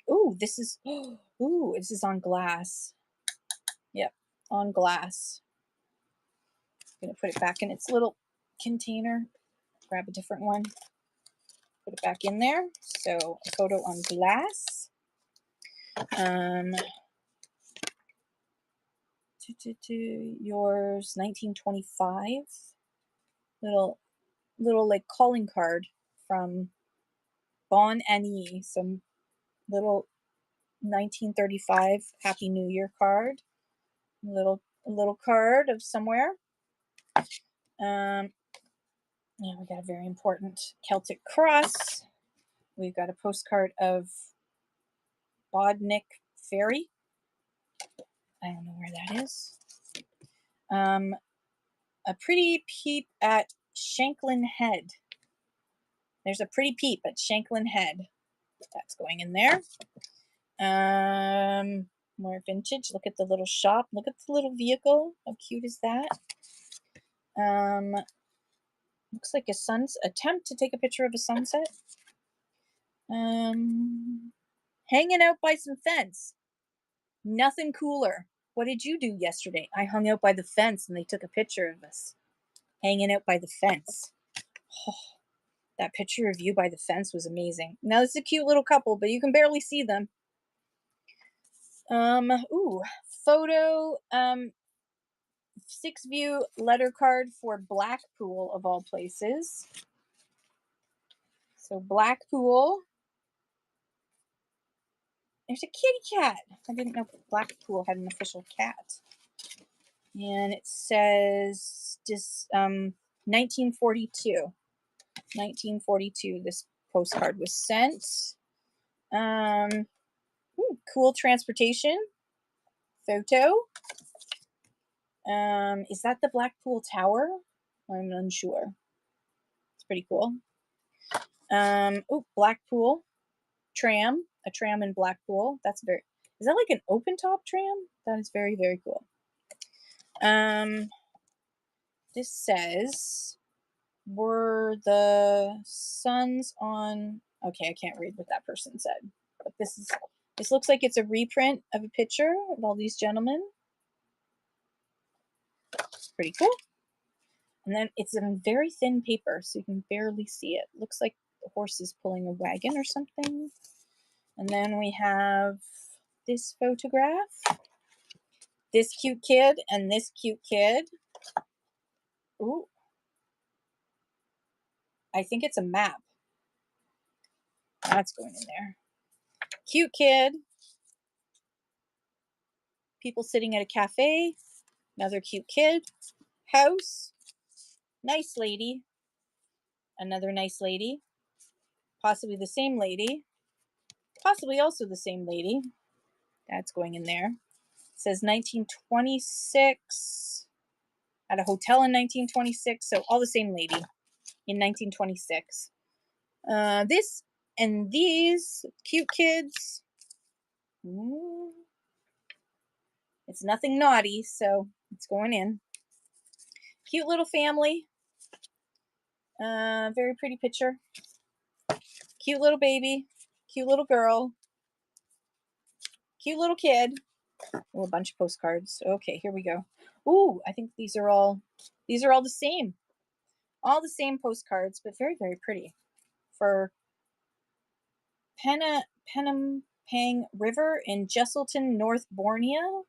Ooh, this is, ooh, this is on glass. Yep, on glass. I'm gonna put it back in its little container. Grab a different one. Put it back in there. So a photo on glass. Yours 1925. Little like calling card from Bon Annie. Some little 1935 Happy New Year card. A little card of somewhere. Yeah, we got a very important Celtic cross. We've got a postcard of Bodnick Ferry. I don't know where that is. A pretty peep at Shanklin Head. There's a pretty peep at Shanklin Head. That's going in there. More vintage. Look at the little shop. Look at the little vehicle. How cute is that? Looks like a attempt to take a picture of a sunset. Hanging out by some fence. Nothing cooler. What did you do yesterday? I hung out by the fence and they took a picture of us hanging out by the fence. Oh, that picture of you by the fence was amazing. Now, this is a cute little couple, but you can barely see them. Ooh, photo, 6-view letter card for Blackpool, of all places. So Blackpool. There's a kitty cat. I didn't know Blackpool had an official cat. And it says 1942. 1942, this postcard was sent. Cool transportation photo. Is that the Blackpool Tower? I'm unsure. It's pretty cool. Blackpool tram, a tram in Blackpool. Is that like an open top tram? That is very, very cool. This says, were the suns on, okay, I can't read what that person said, but this looks like it's a reprint of a picture of all these gentlemen. Pretty cool. And then it's in very thin paper, so you can barely see it. Looks like the horse is pulling a wagon or something. And then we have this photograph. This cute kid and this cute kid. Ooh. I think it's a map. That's going in there. Cute kid. People sitting at a cafe. Another cute kid. House. Nice lady. Another nice lady. Possibly the same lady. Possibly also the same lady. That's going in there. It says 1926. At a hotel in 1926. So all the same lady in 1926. This and these cute kids. It's nothing naughty, so it's going in. Cute little family. Very pretty picture. Cute little baby. Cute little girl. Cute little kid. Oh, a bunch of postcards. Okay, here we go. Ooh, I think these are all the same. All the same postcards, but very, very pretty. For Penampang River in Jesselton, North Borneo.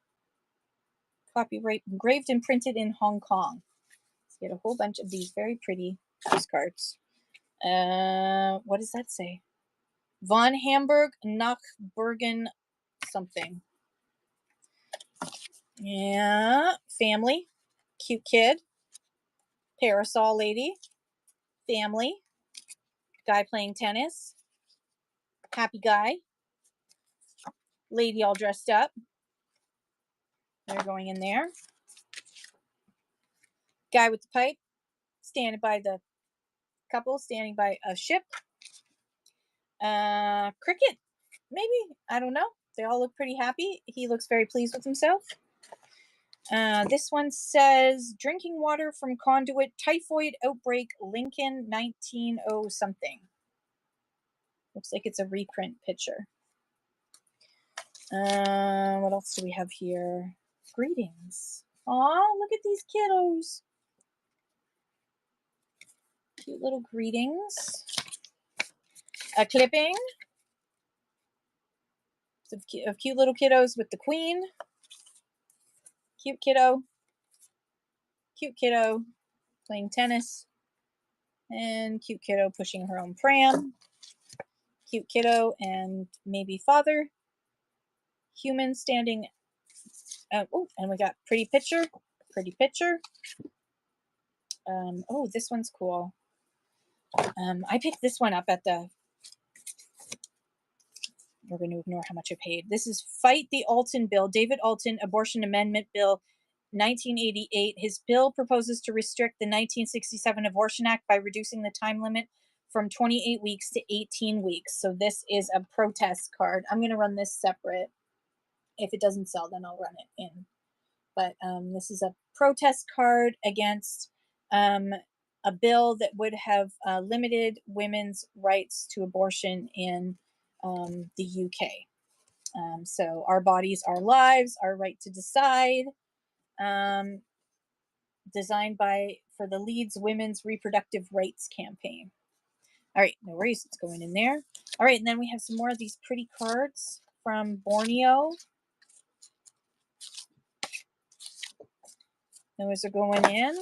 Copyright engraved and printed in Hong Kong. So you get a whole bunch of these very pretty postcards. What does that say? Von Hamburg nach Bergen something. Yeah, family, cute kid, parasol lady, family, guy playing tennis, happy guy, lady all dressed up. They're going in there. Guy with the pipe, standing by the couple, standing by a ship. Cricket, maybe, I don't know. They all look pretty happy. He looks very pleased with himself. This one says drinking water from conduit, typhoid outbreak, Lincoln, 1900 something. Looks like it's a reprint picture. What else do we have here? Greetings. Aw, look at these kiddos. Cute little greetings. A clipping of cute little kiddos with the queen. Cute kiddo. Cute kiddo playing tennis. And cute kiddo pushing her own pram. Cute kiddo and maybe father. Human standing. Oh, and we got pretty picture. Pretty picture. Oh, this one's cool. I picked this one up at the. We're going to ignore how much I paid. This is Fight the Alton Bill. David Alton, Abortion Amendment Bill 1988. His bill proposes to restrict the 1967 Abortion Act by reducing the time limit from 28 weeks to 18 weeks. So this is a protest card. I'm going to run this separate. If it doesn't sell, then I'll run it in. But this is a protest card against a bill that would have limited women's rights to abortion in the UK. So our bodies, our lives, our right to decide, designed for the Leeds Women's Reproductive Rights Campaign. All right, no worries, it's going in there. All right, and then we have some more of these pretty cards from Borneo. Those are going in.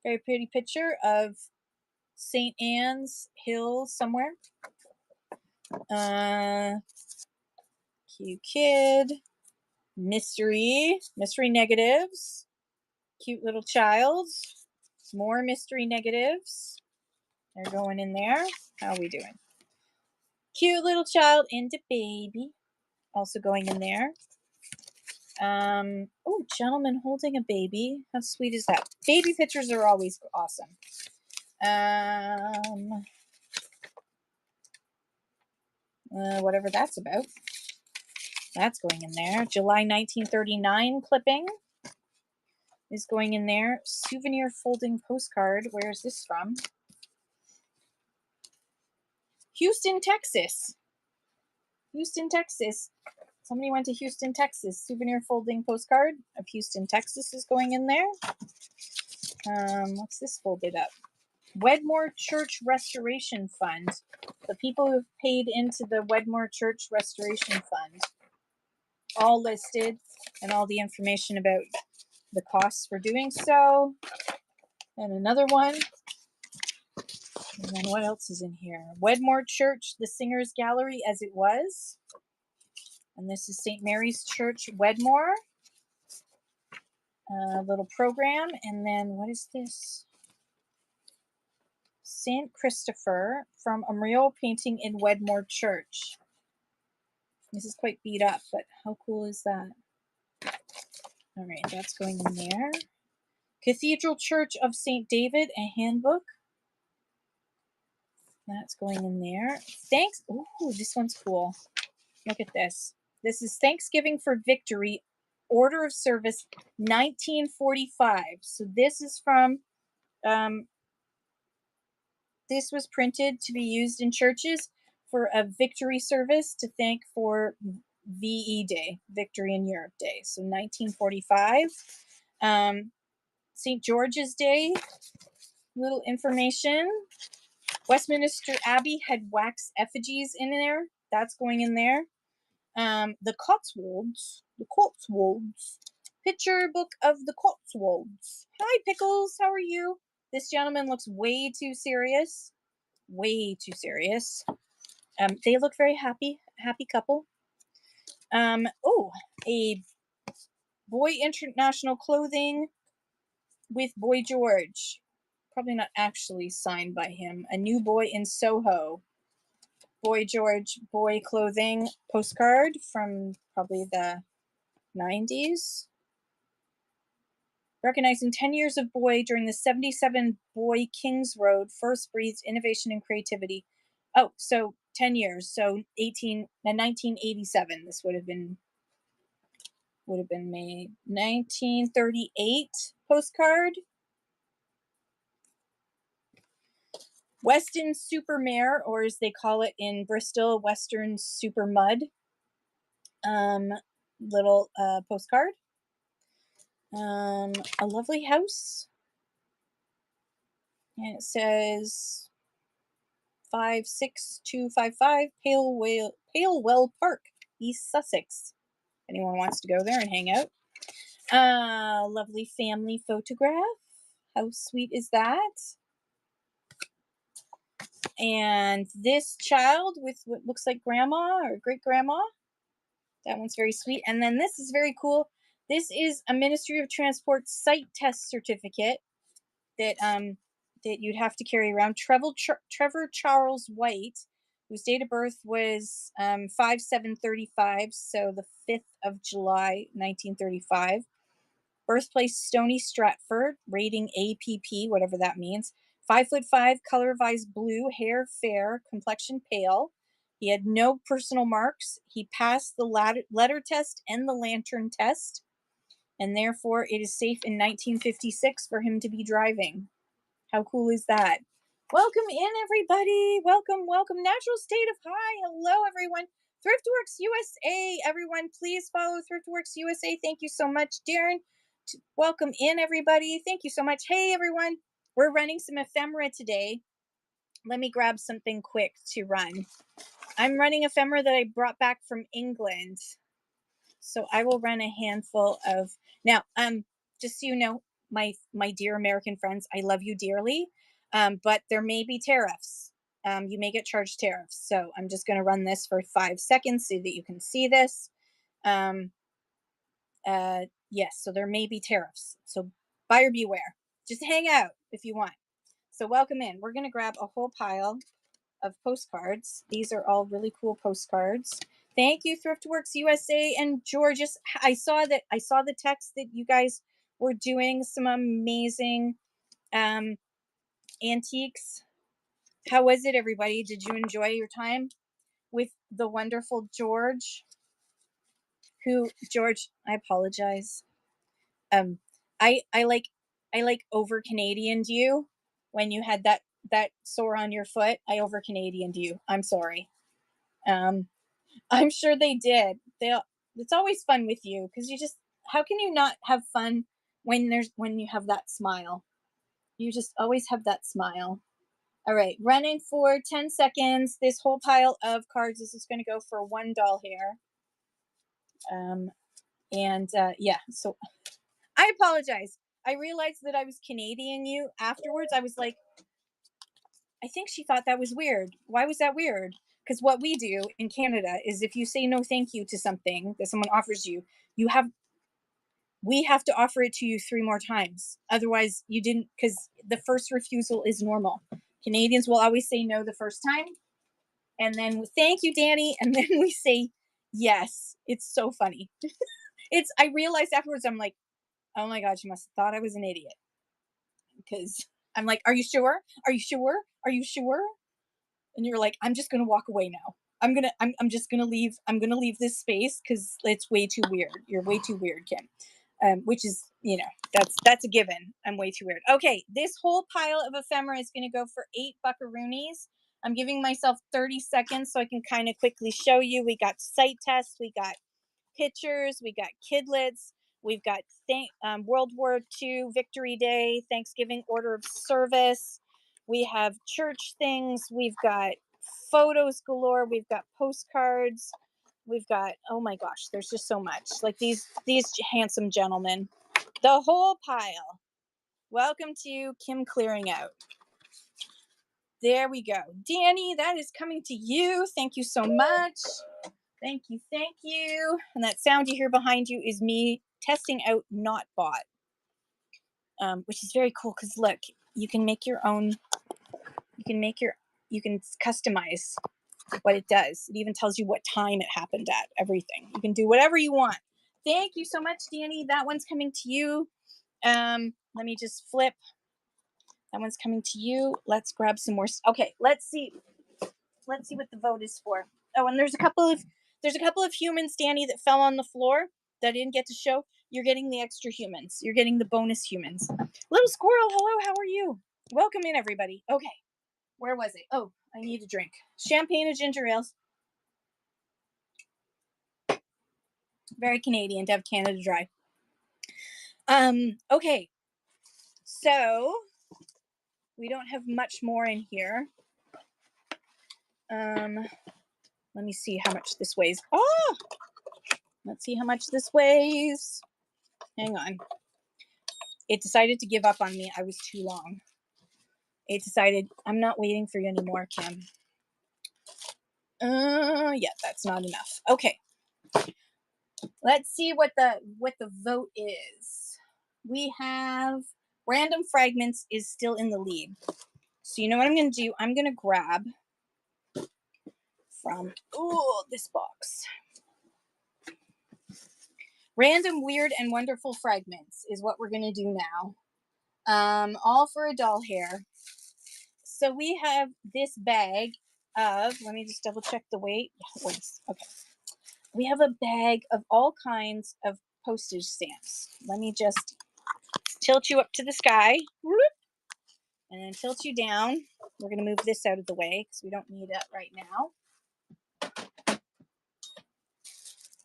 Very pretty picture of St. Anne's Hill somewhere. Cute kid. Mystery negatives. Cute little child. More mystery negatives. They're going in there. How are we doing? Cute little child and a baby. Also going in there. Oh, gentleman holding a baby. How sweet is that? Baby pictures are always awesome. Whatever that's about. That's going in there. July 1939 clipping is going in there. Souvenir folding postcard. Where is this from? Houston, Texas. Houston, Texas. Somebody went to Houston, Texas. Souvenir folding postcard of Houston, Texas is going in there. What's this folded up? Wedmore Church Restoration Fund. The people who've paid into the Wedmore Church Restoration Fund. All listed and all the information about the costs for doing so. And another one. And then what else is in here? Wedmore Church, the Singers Gallery as it was. And this is St. Mary's Church, Wedmore. Little program. And then what is this? St. Christopher from a mural painting in Wedmore Church. This is quite beat up, but how cool is that? All right, that's going in there. Cathedral Church of St. David, a handbook. That's going in there. Thanks. Ooh, this one's cool. Look at this. This is Thanksgiving for Victory, Order of Service, 1945. So this is from, this was printed to be used in churches for a victory service to thank for VE Day, Victory in Europe Day. So 1945. St. George's Day, little information. Westminster Abbey had wax effigies in there. That's going in there. The Cotswolds, picture book of the Cotswolds. Hi, Pickles, how are you? This gentleman looks way too serious. Way too serious. They look very happy couple. Oh, a Boy International Clothing with Boy George. Probably not actually signed by him. A New Boy in Soho. Boy George, boy clothing postcard from probably the 90s. Recognizing 10 years of Boy during the 77 Boy Kings Road first breathed innovation and creativity. Oh, so 10 years. So 1987. This would have been made. 1938 postcard. Weston Super Mare, or as they call it in Bristol, Western Super Mud. Um, Little postcard. A lovely house. And it says 56255 Palewell Park, East Sussex. Anyone wants to go there and hang out. Lovely family photograph. How sweet is that? And this child with what looks like grandma or great grandma. That one's very sweet. And then this is very cool. This is a Ministry of Transport site test certificate that that you'd have to carry around. Trevor Charles White, whose date of birth was 5/7/35, so the 5th of July 1935. Birthplace Stony Stratford, rating APP, whatever that means. 5'5", color of blue, hair fair, complexion pale. He had no personal marks. He passed the letter test and the lantern test, and therefore it is safe in 1956 for him to be driving. How cool is that? Welcome in, everybody. Welcome, welcome. Natural State of High. Hello, everyone. ThriftWorks USA. Everyone, please follow ThriftWorks USA. Thank you so much, Darren. Welcome in, everybody. Thank you so much. Hey, everyone. We're running some ephemera today. Let me grab something quick to run. I'm running ephemera that I brought back from England. So I will run a handful of now. Just so you know, my dear American friends, I love you dearly. But there may be tariffs. You may get charged tariffs. So I'm just going to run this for 5 seconds so that you can see this. Yes, so there may be tariffs. So buyer beware. Just hang out if you want. So welcome in. We're going to grab a whole pile of postcards. These are all really cool postcards. Thank you, ThriftWorks USA and Georges. I saw the text that you guys were doing some amazing antiques. How was it, everybody? Did you enjoy your time with the wonderful George? George, I apologize. I like over Canadianed you when you had that sore on your foot. I over Canadianed you. I'm sorry. I'm sure they did. It's always fun with you because how can you not have fun when you have that smile? You just always have that smile. All right, running for 10 seconds. This whole pile of cards, this is going to go for one doll here. Yeah, so I apologize. I realized that I was Canadian you afterwards. I was like, I think she thought that was weird. Why was that weird? Because what we do in Canada is if you say no thank you to something that someone offers you, we have to offer it to you 3 more times. Otherwise, you didn't, because the first refusal is normal. Canadians will always say no the first time. And then thank you, Danny. And then we say yes. It's so funny. I realized afterwards, I'm like, oh my God, she must have thought I was an idiot. Because I'm like, are you sure? Are you sure? Are you sure? And you're like, I'm just gonna walk away now. I'm just gonna leave. I'm gonna leave this space because it's way too weird. You're way too weird, Kim. Which is, that's a given. I'm way too weird. Okay, this whole pile of ephemera is gonna go for 8 buckaroonies. I'm giving myself 30 seconds so I can kind of quickly show you. We got site tests, we got pictures, we got kidlets, we've got World War II Victory Day, Thanksgiving Order of Service. We have church things. We've got photos galore. We've got postcards. We've got, oh my gosh, there's just so much. Like these handsome gentlemen. The whole pile. Welcome to Kim Clearing Out. There we go. Danny, that is coming to you. Thank you so much. Thank you, thank you. And that sound you hear behind you is me testing out Notbot, which is very cool because look, you can make your own. You can customize what it does. It even tells you what time it happened at. Everything. You can do whatever you want. Thank you so much, Danny. That one's coming to you. Let me just flip. That one's coming to you. Let's grab some more. Okay, let's see. Let's see what the vote is for. Oh, and there's a couple of humans, Danny, that fell on the floor that I didn't get to show. You're getting the extra humans. You're getting the bonus humans. Little squirrel, hello, how are you? Welcome in, everybody. Okay, Where was it? Oh, I need a drink. Champagne and ginger ales. Very Canadian to have Canada Dry. Okay. So we don't have much more in here. Let me see how much this weighs. Oh, let's see how much this weighs. Hang on. It decided to give up on me. I was too long. It decided, I'm not waiting for you anymore, Kim. Yeah, that's not enough. Okay. Let's see what the vote is. We have Random Fragments is still in the lead. So you know what I'm going to do? I'm going to grab from this box. Random Weird and Wonderful Fragments is what we're going to do now. All for a doll hair. So we have this bag of, let me just double check the weight. Okay. We have a bag of all kinds of postage stamps. Let me just tilt you up to the sky. And then tilt you down. We're going to move this out of the way because we don't need it right now.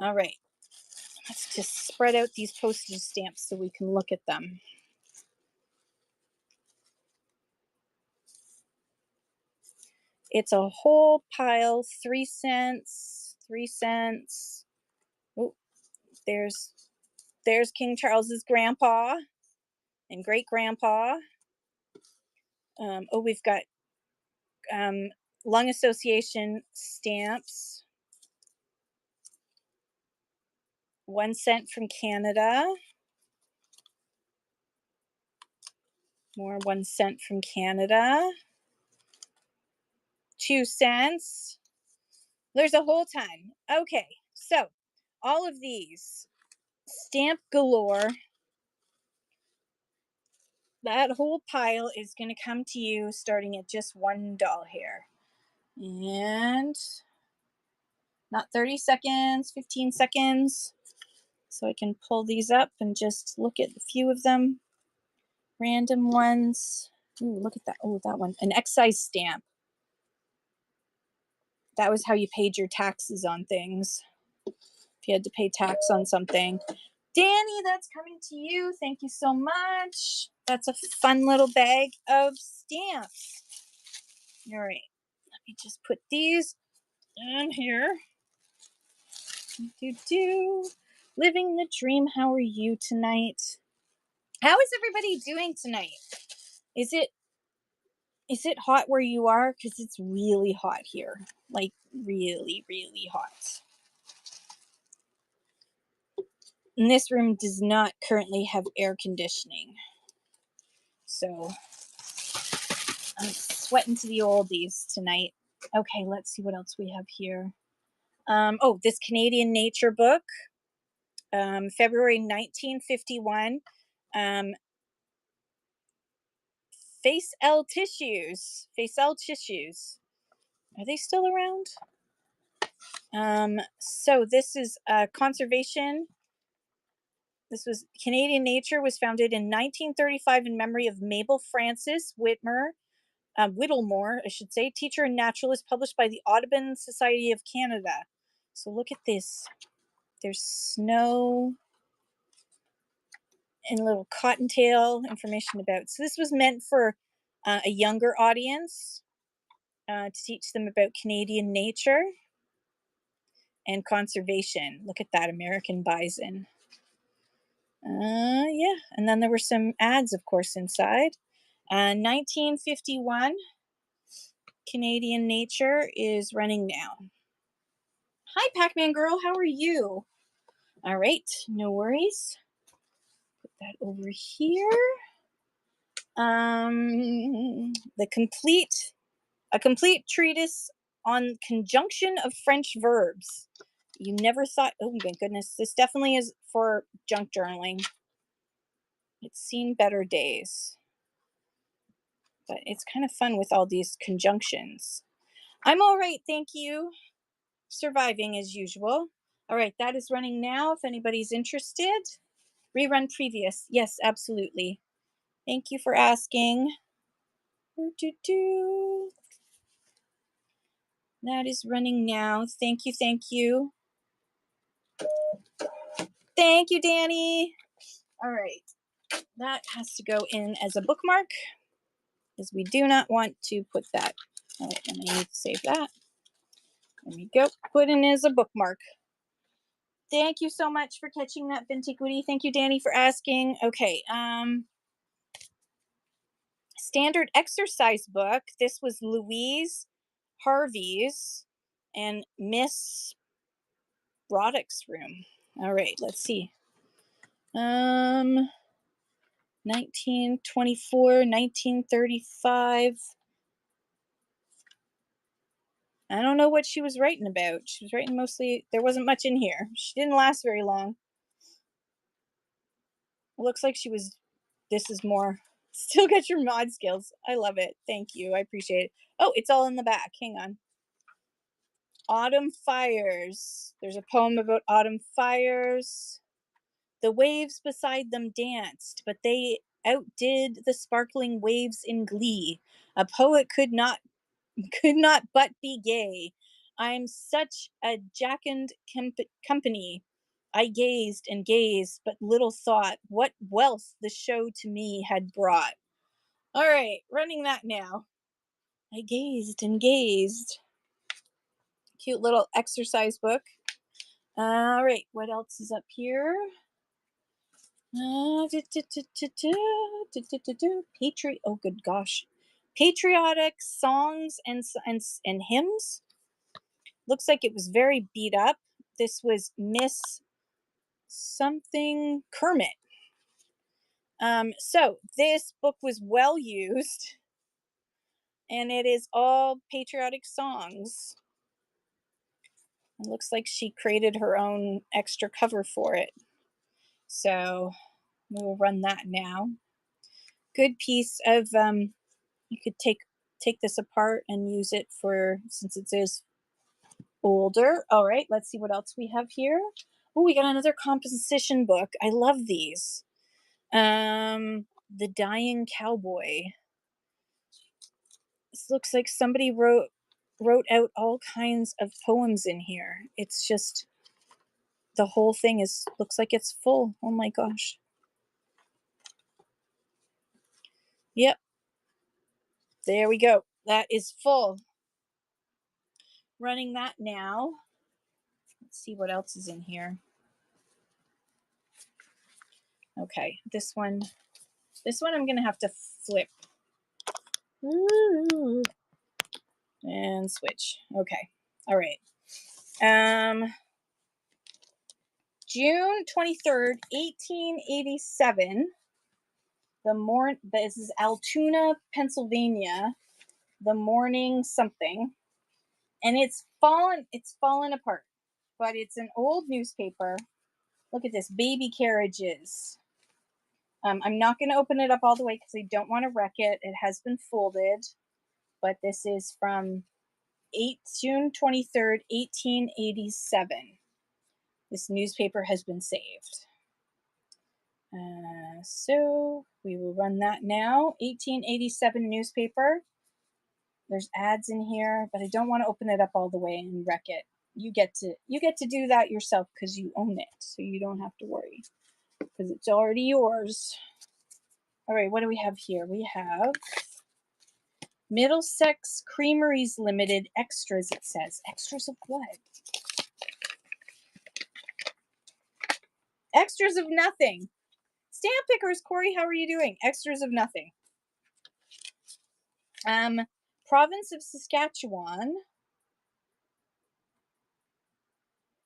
All right. Let's just spread out these postage stamps so we can look at them. It's a whole pile, 3 cents, 3 cents. Oh, there's King Charles's grandpa and great grandpa. We've got Lung Association stamps. 1 cent from Canada. More 1 cent from Canada. 2 cents. There's a whole ton. Okay, so all of these stamp galore. That whole pile is going to come to you starting at just $1 here. And not 30 seconds, 15 seconds. So I can pull these up and just look at a few of them. Random ones. Ooh, look at that. Oh, that one. An excise stamp. That was how you paid your taxes on things. If you had to pay tax on something. Danny, that's coming to you. Thank you so much. That's a fun little bag of stamps. All right. Let me just put these in here. Living the dream. How are you tonight? How is everybody doing tonight? Is it hot where you are? Because it's really hot here. Like really, really hot. And this room does not currently have air conditioning. So I'm sweating to the oldies tonight. Okay, let's see what else we have here. This Canadian nature book. February 1951. Face-L tissues. Are they still around? So this is conservation. This was Canadian Nature was founded in 1935 in memory of Mabel Frances Whittemore, I should say, teacher and naturalist, published by the Audubon Society of Canada. So look at this. There's snow and a little cottontail information about. So this was meant for a younger audience to teach them about Canadian nature and conservation. Look at that American bison. Yeah, and then there were some ads, of course, inside. 1951, Canadian Nature is running now. Hi, Pac-Man girl, how are you? All right, no worries. Put that over here. A complete treatise on conjunction of French verbs. You never thought, oh my goodness, this definitely is for junk journaling. It's seen better days. But it's kind of fun with all these conjunctions. I'm all right, thank you. Surviving as usual. All right, that is running now if anybody's interested. Rerun previous. Yes, absolutely. Thank you for asking. That is running now. Thank you, thank you. Thank you, Danny. All right. That has to go in as a bookmark because we do not want to put that. All right, and I need to save that. There we go. Put in as a bookmark. Thank you so much for catching that, Vintiquity. Thank you, Danny, for asking. Okay. Standard exercise book. This was Louise Harvey's and Miss Roddick's room. All right, let's see. 1924, 1935. I don't know what she was writing about. She was writing mostly, there wasn't much in here. She didn't last very long. It looks like she was, this is more, still got your mod skills. I love it. Thank you. I appreciate it. Oh, it's all in the back. Hang on. Autumn fires. There's a poem about autumn fires. The waves beside them danced, but they outdid the sparkling waves in glee. A poet could not but be gay. I'm such a jocund company. I gazed and gazed, but little thought what wealth the show to me had brought. All right, running that now. I gazed and gazed. Cute little exercise book. All right, what else is up here? Oh, good gosh. Patriotic songs and hymns. Looks like it was very beat up. This was Miss something Kermit. So this book was well used, and it is all patriotic songs. It looks like she created her own extra cover for it. So we will run that now. Good piece of you could take this apart and use it for, since it is older. All right, let's see what else we have here. Oh, we got another composition book. I love these. The Dying Cowboy. This looks like somebody wrote out all kinds of poems in here. It's just, the whole thing is, looks like it's full. Oh my gosh. Yep. There we go. That is full. Running that now. Let's see what else is in here. Okay, this one I'm gonna have to flip. Ooh. And switch. Okay. All right. June 23rd, 1887. This is Altoona, Pennsylvania. The morning something. And it's fallen apart. But it's an old newspaper. Look at this, baby carriages. I'm not going to open it up all the way because I don't want to wreck it. It has been folded. But this is from June 23rd, 1887. This newspaper has been saved. So we will run that now. 1887 newspaper. There's ads in here, but I don't want to open it up all the way and wreck it. You get to do that yourself because you own it, so you don't have to worry because it's already yours. All right, what do we have here? We have Middlesex Creameries Limited extras. It says extras of what? Extras of nothing. Stamp pickers, Corey, how are you doing? Extras of nothing. Province of Saskatchewan.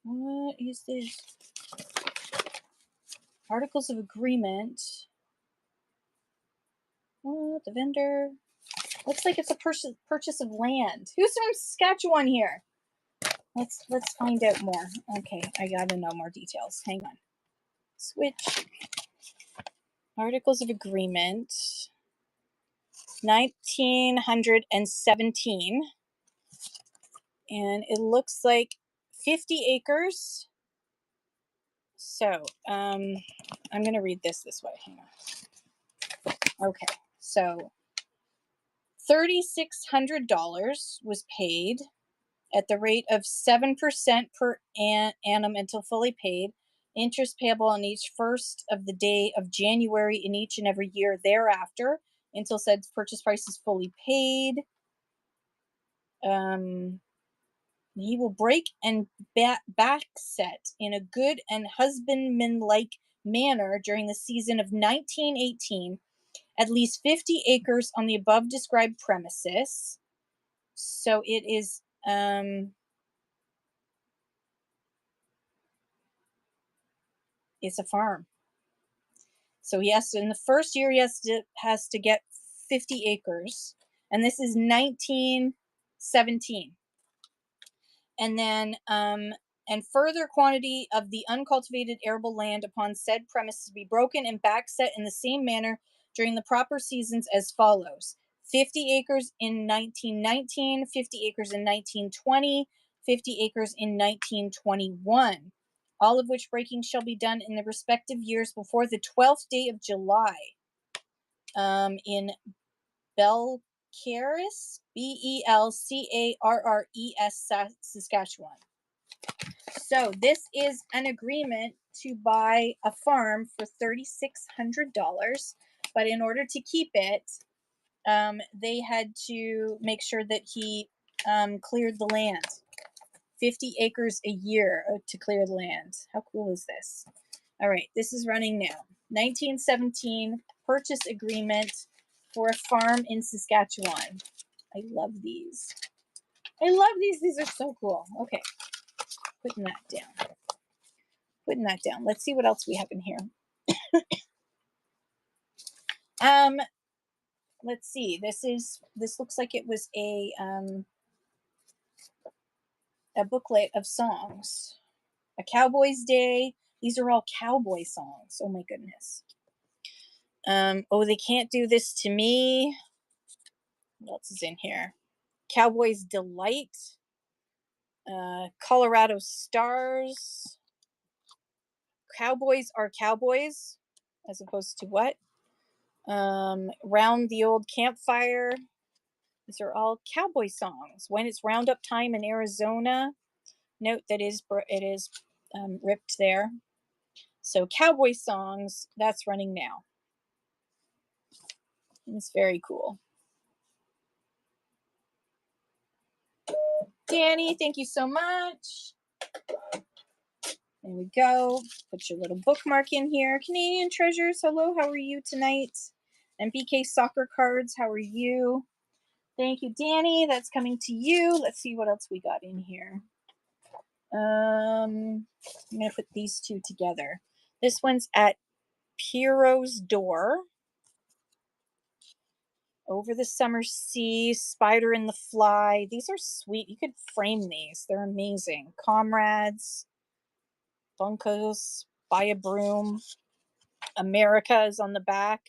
What is this? Articles of agreement. What, the vendor? Looks like it's a purchase of land. Who's from Saskatchewan here? Let's find out more. Okay, I gotta know more details. Hang on. Switch. Articles of agreement. 1917. And it looks like 50 acres. So, I'm going to read this way. Hang on. Okay, so $3,600 was paid at the rate of 7% per annum until fully paid. Interest payable on each first of the day of January in each and every year thereafter until said purchase price is fully paid. He will break and backset in a good and husbandman-like manner during the season of 1918 at least 50 acres on the above described premises. So it is it's a farm. So he has to, in the first year, he has to get 50 acres, and this is 1917. And then and further quantity of the uncultivated arable land upon said premises to be broken and backset in the same manner during the proper seasons as follows: 50 acres in 1919, 50 acres in 1920, 50 acres in 1921. All of which breaking shall be done in the respective years before the 12th day of July in Belcarres, Belcarres, Saskatchewan. So this is an agreement to buy a farm for $3,600, but in order to keep it, they had to make sure that he cleared the land. 50 acres a year to clear the land. How cool is this? All right, this is running now. 1917 purchase agreement for a farm in Saskatchewan. I love these. I love these. These are so cool. Okay, putting that down. Putting that down. Let's see what else we have in here. Let's see. This looks like it was a booklet of songs. A Cowboy's Day. These are all cowboy songs. Oh my goodness. Oh, they can't do this to me. What else is in here? Cowboy's Delight. Colorado Stars. Cowboys Are Cowboys, as opposed to what? Round the Old Campfire. These are all cowboy songs. When it's roundup time in Arizona. Note that it is ripped there. So cowboy songs, that's running now. It's very cool. Danny, thank you so much. There we go. Put your little bookmark in here. Canadian Treasures, hello, how are you tonight? And BK Soccer Cards, how are you? Thank you, Danny. That's coming to you. Let's see what else we got in here. I'm going to put these two together. This one's at Piero's Door. Over the Summer Sea, Spider and the Fly. These are sweet. You could frame these. They're amazing. Comrades. Bunkos. Buy a Broom. America is on the back.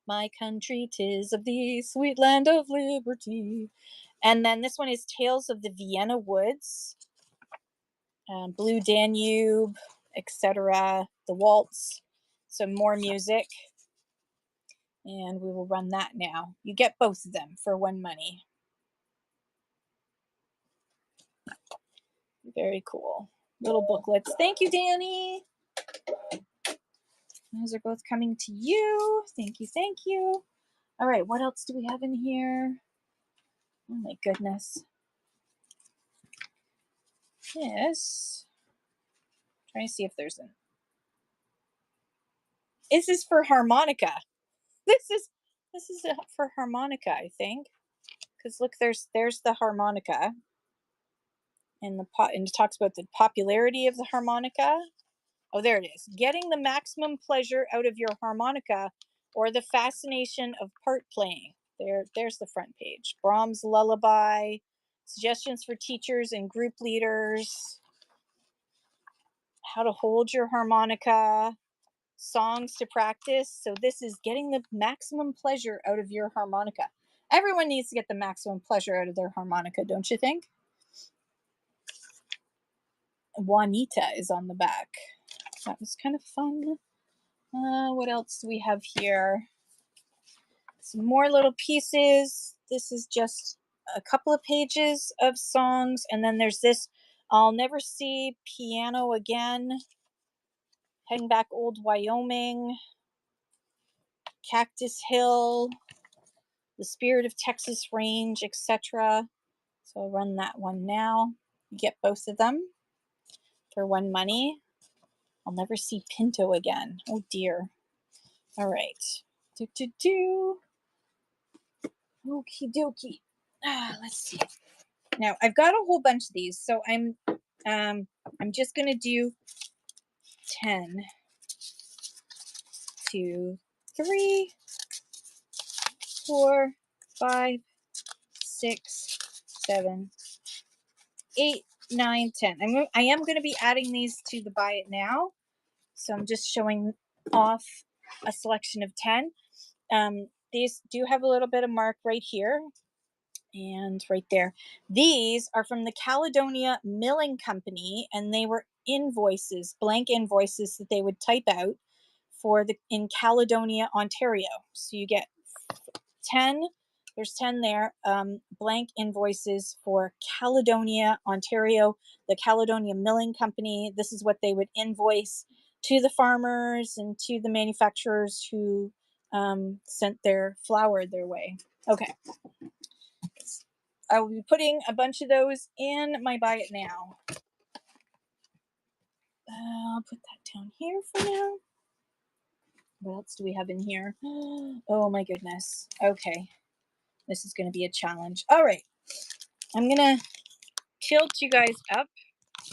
My country, 'tis of thee, sweet land of liberty. And then this one is Tales of the Vienna Woods. Blue Danube, etc. The Waltz. Some more music. And we will run that now. You get both of them for one money. Very cool. Little booklets. Thank you, Danny. Those are both coming to you. Thank you, thank you. All right, what else do we have in here? Oh my goodness. Yes. Trying to see if there's an. This is for harmonica. This is for harmonica, I think. Because look, there's the harmonica. And it talks about the popularity of the harmonica. Oh, there it is. Getting the maximum pleasure out of your harmonica or the fascination of part playing. There's the front page. Brahms Lullaby, suggestions for teachers and group leaders, how to hold your harmonica, songs to practice. So this is getting the maximum pleasure out of your harmonica. Everyone needs to get the maximum pleasure out of their harmonica, don't you think? Juanita is on the back. That was kind of fun. What else do we have here? Some more little pieces. This is just a couple of pages of songs, and then there's this I'll Never See Piano Again, Heading Back Old Wyoming, Cactus Hill, The Spirit of Texas Range, etc. So I'll run that one now. You get both of them for one money. I'll Never See Pinto Again. Oh dear. All right. Do do do. Okie dokie. Let's see. Now I've got a whole bunch of these, so I'm just gonna do 10, 2, 3, 4, 5, 6, 7, 8, 9, 10. I am going to be adding these to the buy it now, so I'm just showing off a selection of 10. These do have a little bit of mark right here and right there. These are from the Caledonia Milling Company, and they were invoices, blank invoices that they would type out for the in Caledonia, Ontario. So you get 10, there's 10 there, blank invoices for Caledonia, Ontario, the Caledonia Milling Company. This is what they would invoice to the farmers and to the manufacturers who sent their flour their way. Okay. I will be putting a bunch of those in my buy it now. I'll put that down here for now. What else do we have in here? Oh my goodness. Okay. This is going to be a challenge. All right. I'm going to tilt you guys up.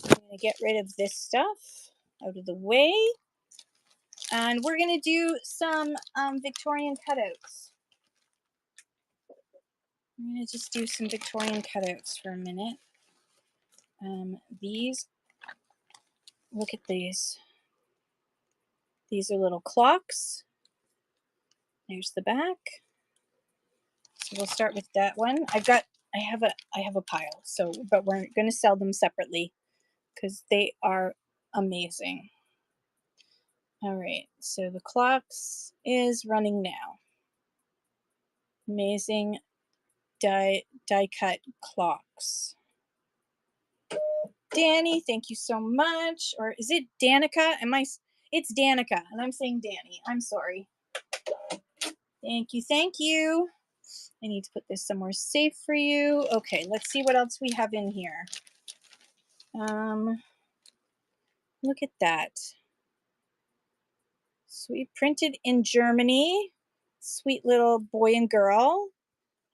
I'm going to get rid of this stuff out of the way. And we're going to do some Victorian cutouts. I'm going to just do some Victorian cutouts for a minute. These, look at these. These are little clocks. There's the back. So we'll start with that one. I have a pile. So, but we're going to sell them separately because they are amazing. All right. So the clocks is running now. Amazing die cut clocks. Danny, thank you so much. Or is it Danica? It's Danica, and I'm saying Danny. I'm sorry. Thank you, thank you. I need to put this somewhere safe for you. Okay, let's see what else we have in here. Look at that. Sweet, printed in Germany. Sweet little boy and girl.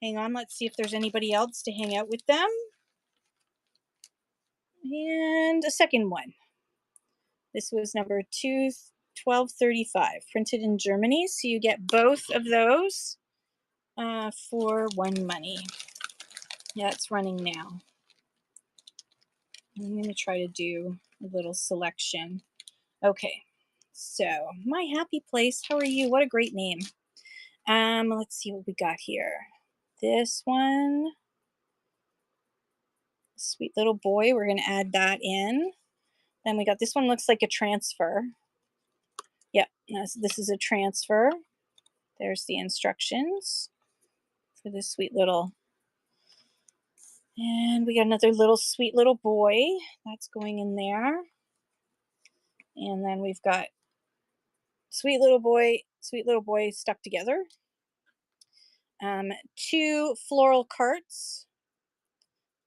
Hang on, let's see if there's anybody else to hang out with them. And a second one. This was number 1235, printed in Germany. So you get both of those for one money. Yeah, it's running now. I'm going to try to do a little selection. Okay, so My Happy Place. How are you? What a great name. Let's see what we got here. This one, sweet little boy. We're going to add that in. Then we got this one. Looks like a transfer. Yep, this is a transfer. There's the instructions for this sweet little. And we got another little sweet little boy that's going in there. And then we've got sweet little boy stuck together. 2 floral carts,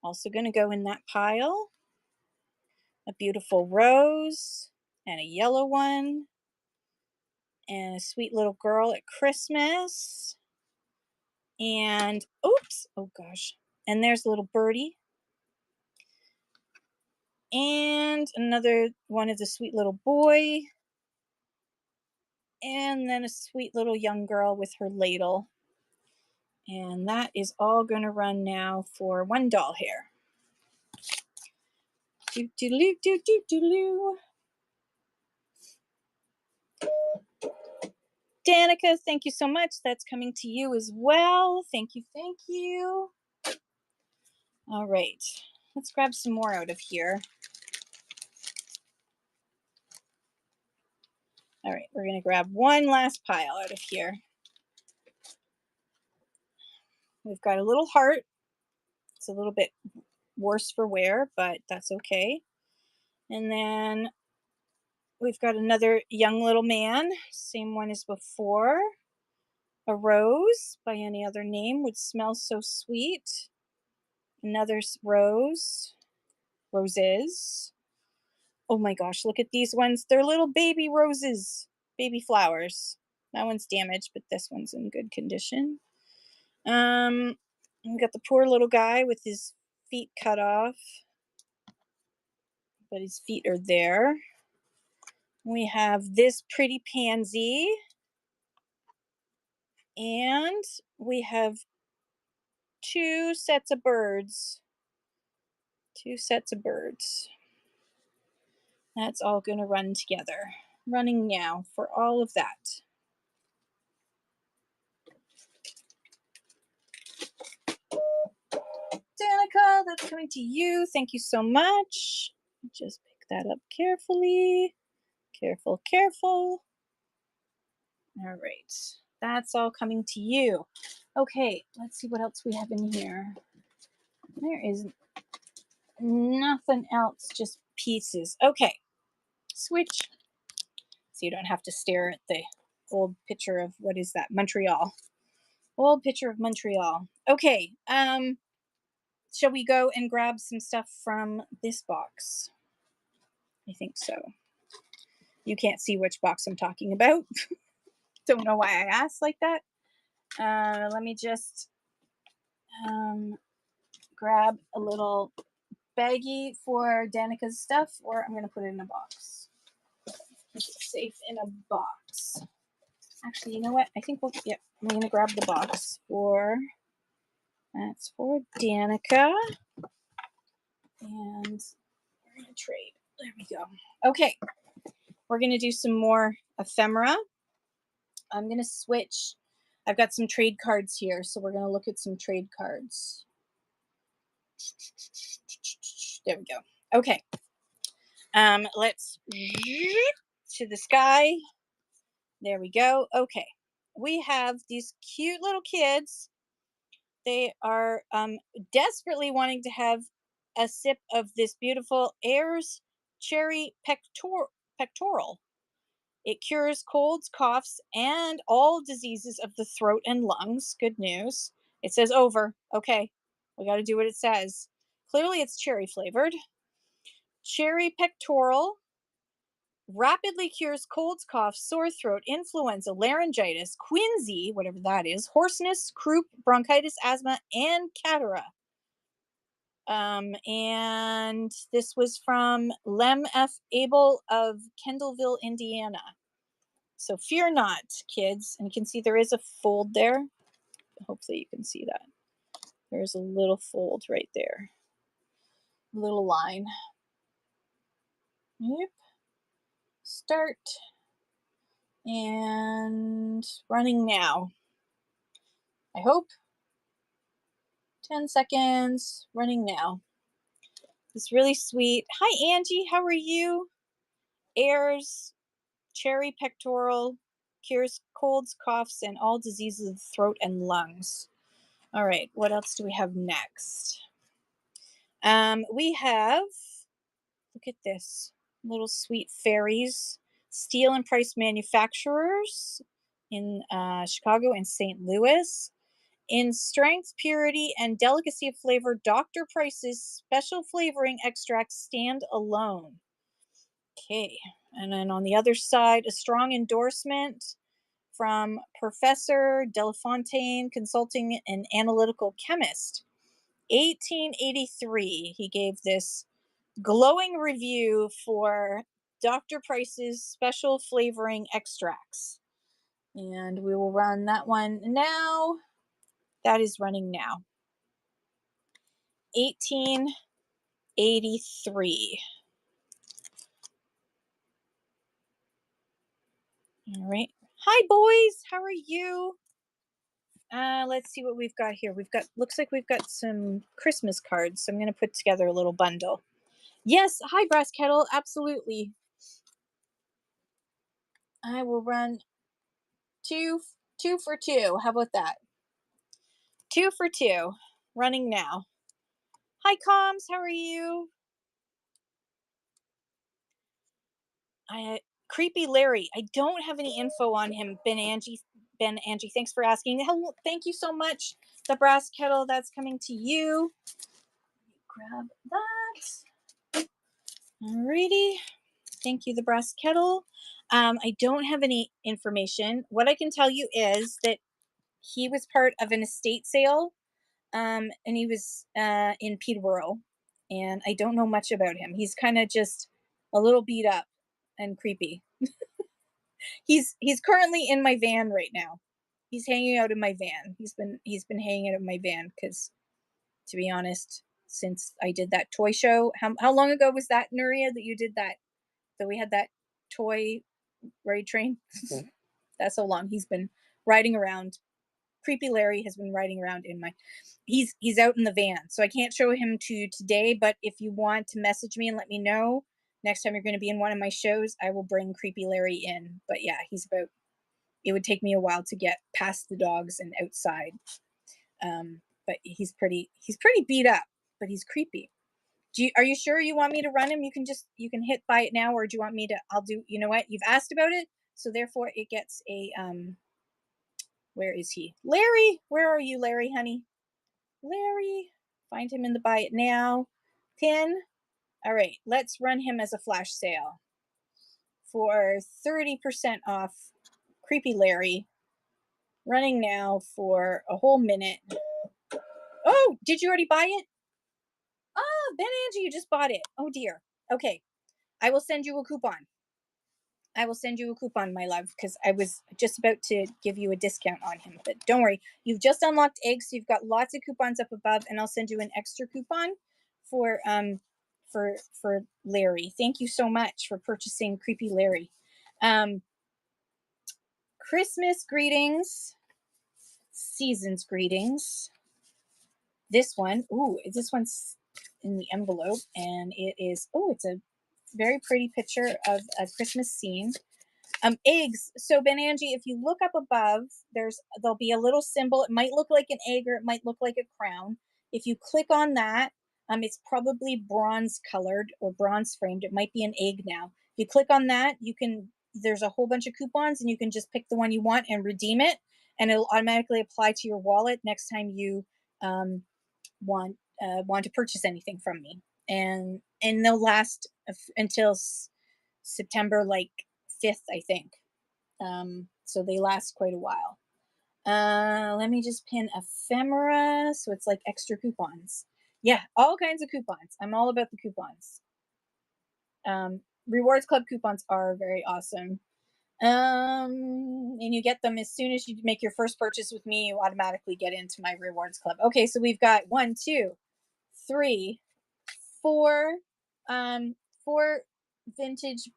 also going to go in that pile. A beautiful rose and a yellow one. And a sweet little girl at Christmas. And oops, oh gosh. And there's a little birdie. And another one is a sweet little boy. And then a sweet little young girl with her ladle. And that is all going to run now for one doll hair. Do do do do do do. Danica, thank you so much. That's coming to you as well. Thank you, thank you. All right, let's grab some more out of here. All right, we're going to grab one last pile out of here. We've got a little heart It's a little bit worse for wear, but that's okay. And then we've got another young little man, same one as before. A rose by any other name would smell so sweet. Another rose, roses. Oh my gosh, look at these ones. They're little baby roses, baby flowers. That one's damaged, but this one's in good condition. We got the poor little guy with his feet cut off, but his feet are there. We have this pretty pansy, and we have two sets of birds. Two sets of birds. That's all going to run together. Running now for all of that. Danica, that's coming to you. Thank you so much. Just pick that up carefully. Careful, careful. All right. That's all coming to you. Okay, let's see what else we have in here. There is nothing else, just pieces. Okay, switch. So you don't have to stare at the old picture of, what is that? Montreal. Old picture of Montreal. Okay, shall we go and grab some stuff from this box? I think so. You can't see which box I'm talking about. Don't know why I asked like that. Let me just grab a little baggie for Danica's stuff, or I'm going to put it in a box. Keep it safe in a box. Actually, you know what? I think I'm going to grab the box that's for Danica. And we're going to trade. There we go. Okay. We're going to do some more ephemera. I'm going to switch. I've got some trade cards here, so we're going to look at some trade cards. There we go. Okay. Let's to the sky. There we go. Okay. We have these cute little kids. They are desperately wanting to have a sip of this beautiful Ayers cherry pectoral. It cures colds, coughs, and all diseases of the throat and lungs. Good news. It says over. Okay. We got to do what it says. Clearly, it's cherry flavored. Cherry pectoral rapidly cures colds, coughs, sore throat, influenza, laryngitis, quinsy, whatever that is, hoarseness, croup, bronchitis, asthma, and catarrh. And this was from Lem F. Abel of Kendallville, Indiana. So fear not, kids. And you can see there is a fold there. Hopefully you can see that. There's a little fold right there. A little line. Yep. Start. And running now. I hope. 10 seconds. Running now. It's really sweet. Hi, Angie. How are you? Ayers cherry pectoral cures colds, coughs, and all diseases of the throat and lungs. All right. What else do we have next? We have, look at this, little sweet fairies, Steel and Price manufacturers in Chicago and St. Louis. In strength, purity, and delicacy of flavor, Dr. Price's special flavoring extracts stand alone. Okay, and then on the other side, a strong endorsement from Professor Delafontaine, consulting and analytical chemist. 1883, he gave this glowing review for Dr. Price's special flavoring extracts. And we will run that one now. That is running now. 1883. All right. Hi, boys. How are you? Let's see what we've got here. Looks like we've got some Christmas cards. So I'm going to put together a little bundle. Yes. Hi, Brass Kettle. Absolutely. I will run two for two. How about that? 2 for 2. Running now. Hi, Coms. How are you? I Creepy Larry. I don't have any info on him. Ben Angie. Thanks for asking. Hello. Thank you so much. The brass kettle. That's coming to you. Grab that. Alrighty. Thank you, the brass kettle. I don't have any information. What I can tell you is that he was part of an estate sale, and he was in Peterborough, and I don't know much about him. He's kind of just a little beat up and creepy. He's currently in my van right now. He's hanging out in my van. He's been hanging out in my van because, to be honest, since I did that toy show, how long ago was that, Nuria, that you did that we had that toy ride train? That's so long. He's been riding around. Creepy Larry has been riding around in my. He's out in the van, so I can't show him to you today. But if you want to message me and let me know next time you're going to be in one of my shows, I will bring Creepy Larry in. But yeah, he's about. It would take me a while to get past the dogs and outside. But he's pretty beat up, but he's creepy. Are you sure you want me to run him? You can hit buy it now, or do you want me to? I'll do. You know what? You've asked about it, so therefore it gets a Where is he? Larry, where are you, Larry, honey? Larry, find him in the buy it now pin. All right, let's run him as a flash sale for 30% off. Creepy Larry, running now for a whole minute. Oh, did you already buy it? Oh, Ben Angie, you just bought it. Oh dear. Okay, I will send you a coupon. I will send you a coupon, my love, because I was just about to give you a discount on him. But don't worry, you've just unlocked eggs, so you've got lots of coupons up above, and I'll send you an extra coupon for for Larry. Thank you so much for purchasing Creepy Larry. Christmas greetings, seasons greetings. This one's in the envelope, and it's a very pretty picture of a Christmas scene. Eggs. So Ben Angie, if you look up above, there'll be a little symbol. It might look like an egg or it might look like a crown. If you click on that, it's probably bronze colored or bronze framed. It might be an egg now. If you click on that, there's a whole bunch of coupons and you can just pick the one you want and redeem it, and it'll automatically apply to your wallet next time you want to purchase anything from me. And they'll last until September like 5th, I think. So they last quite a while. Let me just pin ephemera, so it's like extra coupons. Yeah, all kinds of coupons. I'm all about the coupons. Rewards Club coupons are very awesome. And you get them as soon as you make your first purchase with me. You automatically get into my Rewards Club. Okay, so we've got 1, 2, 3, 4, 4 vintage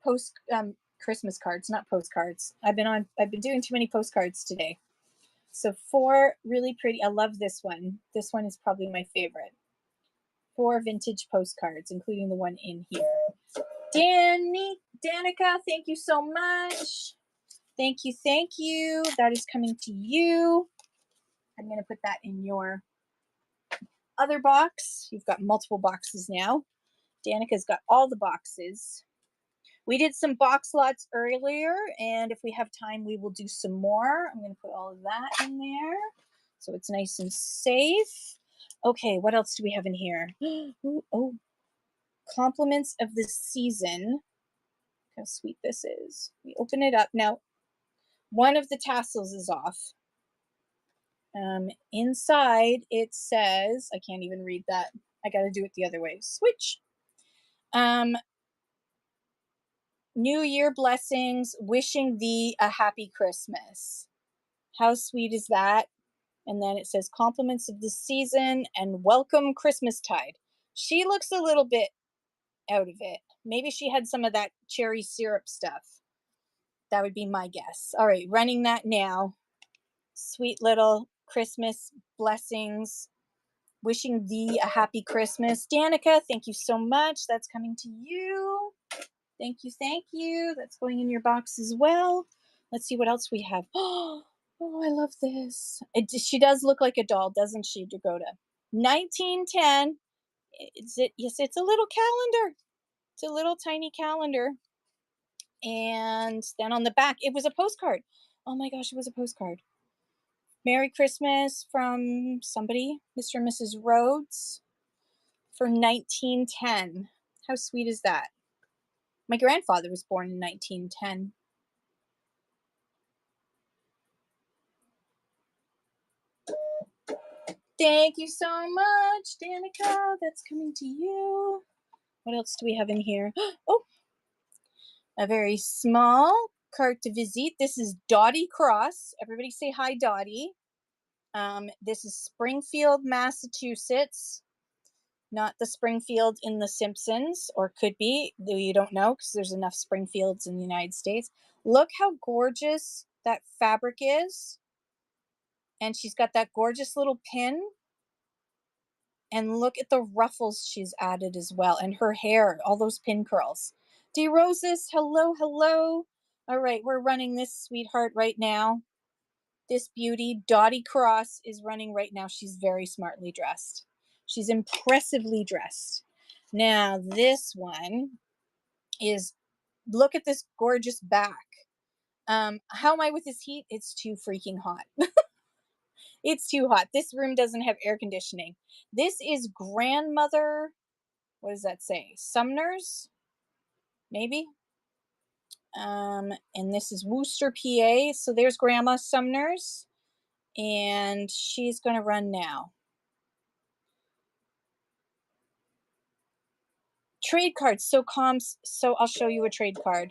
Christmas cards, not postcards. I've been doing too many postcards today. So 4 really pretty. I love this one. This one is probably my favorite. 4 vintage postcards, including the one in here. Danica, thank you so much. Thank you. That is coming to you. I'm going to put that in your other box. You've got multiple boxes now. Danica's got all the boxes. We did some box lots earlier, and if we have time, we will do some more. I'm going to put all of that in there so it's nice and safe. Okay, what else do we have in here? Oh, compliments of the season. Look how sweet this is. We open it up. Now, one of the tassels is off. Inside, it says, I can't even read that. I got to do it the other way. Switch. New Year blessings, wishing thee a happy Christmas. How sweet is that? And then it says compliments of the season and welcome Christmastide. She looks a little bit out of it. Maybe she had some of that cherry syrup stuff. That would be my guess. All right, running that now. Sweet little Christmas blessings. Wishing thee a happy Christmas. Danica, thank you so much. That's coming to you. Thank you. That's going in your box as well. Let's see what else we have. Oh, I love this. She does look like a doll, doesn't she, Dakota? 1910. Is it? Yes, it's a little calendar. It's a little tiny calendar. And then on the back, it was a postcard. Oh my gosh, it was a postcard. Merry Christmas from somebody, Mr. and Mrs. Rhodes, for 1910. How sweet is that? My grandfather was born in 1910. Thank you so much, Danica. That's coming to you. What else do we have in here? Oh, a very small carte de visite. This is Dottie Cross. Everybody say hi, Dottie. This is Springfield, Massachusetts. Not the Springfield in The Simpsons, or could be, though you don't know because there's enough Springfields in the United States. Look how gorgeous that fabric is. And she's got that gorgeous little pin. And look at the ruffles she's added as well. And her hair, all those pin curls. D Roses, hello, hello. All right, we're running this sweetheart right now. This beauty, Dottie Cross, is running right now. She's very smartly dressed. She's impressively dressed. Now, this one is, look at this gorgeous back. How am I with this heat? It's too freaking hot. It's too hot. This room doesn't have air conditioning. This is grandmother, what does that say? Sumner's, maybe? And this is Worcester, PA. So there's Grandma Sumner's. And she's going to run now. Trade cards. So comms. So I'll show you a trade card.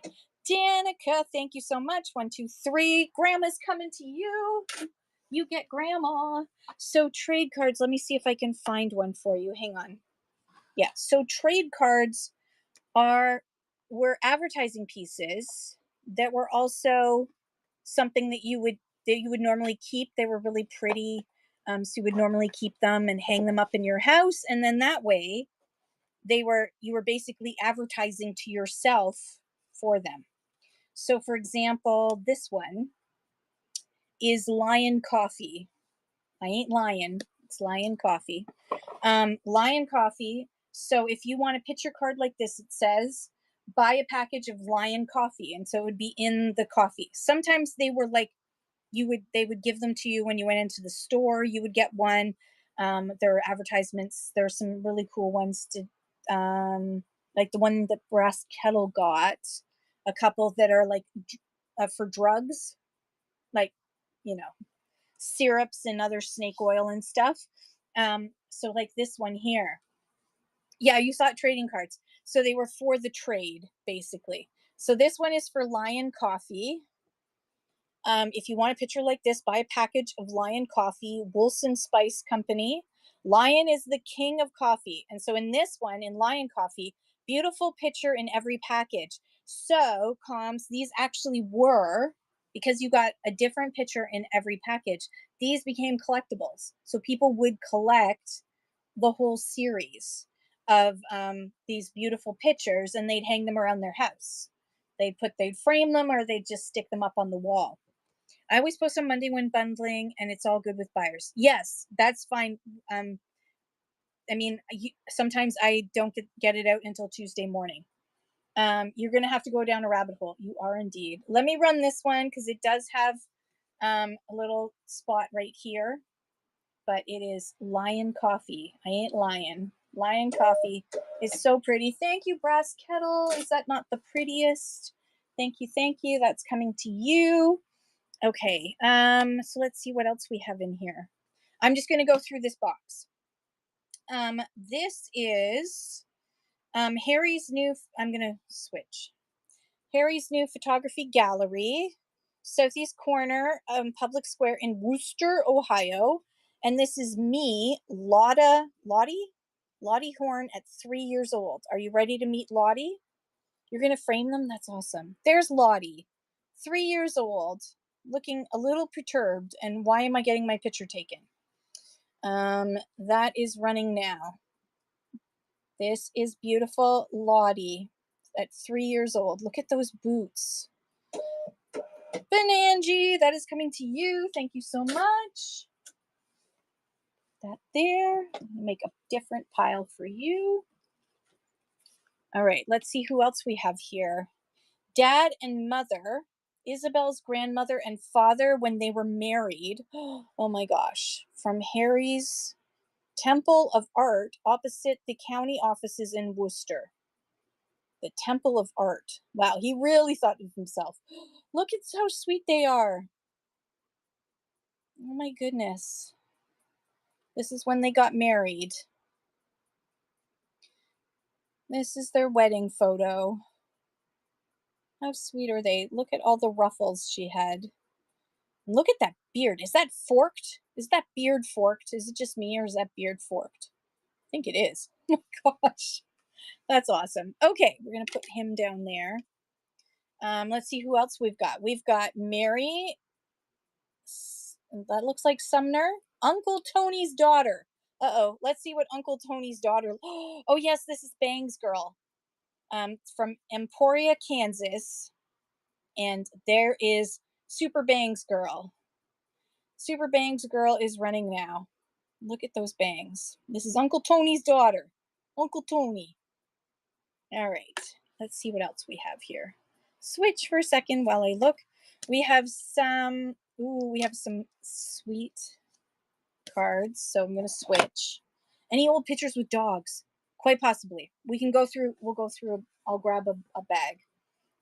Danica, thank you so much. 1, 2, 3. Grandma's coming to you. You get Grandma. So trade cards. Let me see if I can find one for you. Hang on. Yeah. So trade cards were advertising pieces that were also something that you would normally keep. They were really pretty. So you would normally keep them and hang them up in your house, and then that way you were basically advertising to yourself for them. So for example, this one is Lion Coffee. I ain't lying. It's Lion Coffee. Lion Coffee. So if you want a picture card like this, it says buy a package of Lion Coffee, and so it would be in the coffee. Sometimes they were like they would give them to you when you went into the store. You would get one. There are advertisements. There are some really cool ones to like the one that Brass Kettle got. A couple that are like for drugs, like, you know, syrups and other snake oil and stuff. So like this one here. Yeah, you saw it, trading cards. So they were for the trade, basically. So this one is for Lion Coffee. If you want a picture like this, buy a package of Lion Coffee, Wilson Spice Company. Lion is the king of coffee. And so in this one, in Lion Coffee, beautiful picture in every package. So, comms, these actually were, because you got a different picture in every package, these became collectibles. So people would collect the whole series of these beautiful pictures, and they'd hang them around their house. They'd frame them, or they'd just stick them up on the wall. I always post on Monday when bundling, and it's all good with buyers. Yes, that's fine. I mean, sometimes I don't get it out until Tuesday morning. You're going to have to go down a rabbit hole. You are indeed. Let me run this one because it does have a little spot right here, but it is Lion Coffee. I ain't lying. Lion Coffee is so pretty. Thank you, Brass Kettle. Is that not the prettiest? Thank you. Thank you. That's coming to you. Okay, so let's see what else we have in here. I'm just going to go through this box. This is Harry's new, I'm going to switch. Harry's new photography gallery, Southeast Corner, Public Square in Worcester, Ohio. And this is me, Lottie Horn at 3 years old. Are you ready to meet Lottie? You're going to frame them? That's awesome. There's Lottie, 3 years old, looking a little perturbed. And why am I getting my picture taken? That is running now. This is beautiful Lottie at 3 years old. Look at those boots. Benangie, that is coming to you. Thank you so much. that there. Make a different pile for you. All right, let's see who else we have here. Dad and mother, Isabel's grandmother and father when they were married. Oh my gosh. From Harry's Temple of Art opposite the county offices in Worcester. The Temple of Art. Wow, he really thought of himself. Look at how sweet they are. Oh my goodness. This is when they got married. This is their wedding photo. How sweet are they? Look at all the ruffles she had. Look at that beard. Is that forked? Is that beard forked? Is it just me or is that beard forked? I think it is. Oh my gosh. That's awesome. Okay, we're going to put him down there. Let's see who else we've got. We've got Mary. That looks like Sumner. Uncle Tony's daughter. Uh-oh. Let's see what Uncle Tony's daughter. Oh, yes, this is Bangs Girl. From Emporia, Kansas. And there is Super Bangs Girl. Super Bangs Girl is running now. Look at those bangs. This is Uncle Tony's daughter. Uncle Tony. All right. Let's see what else we have here. Switch for a second while I look. We have some, we have some sweet cards. So I'm going to switch. Any old pictures with dogs? Quite possibly. We'll go through, I'll grab a bag.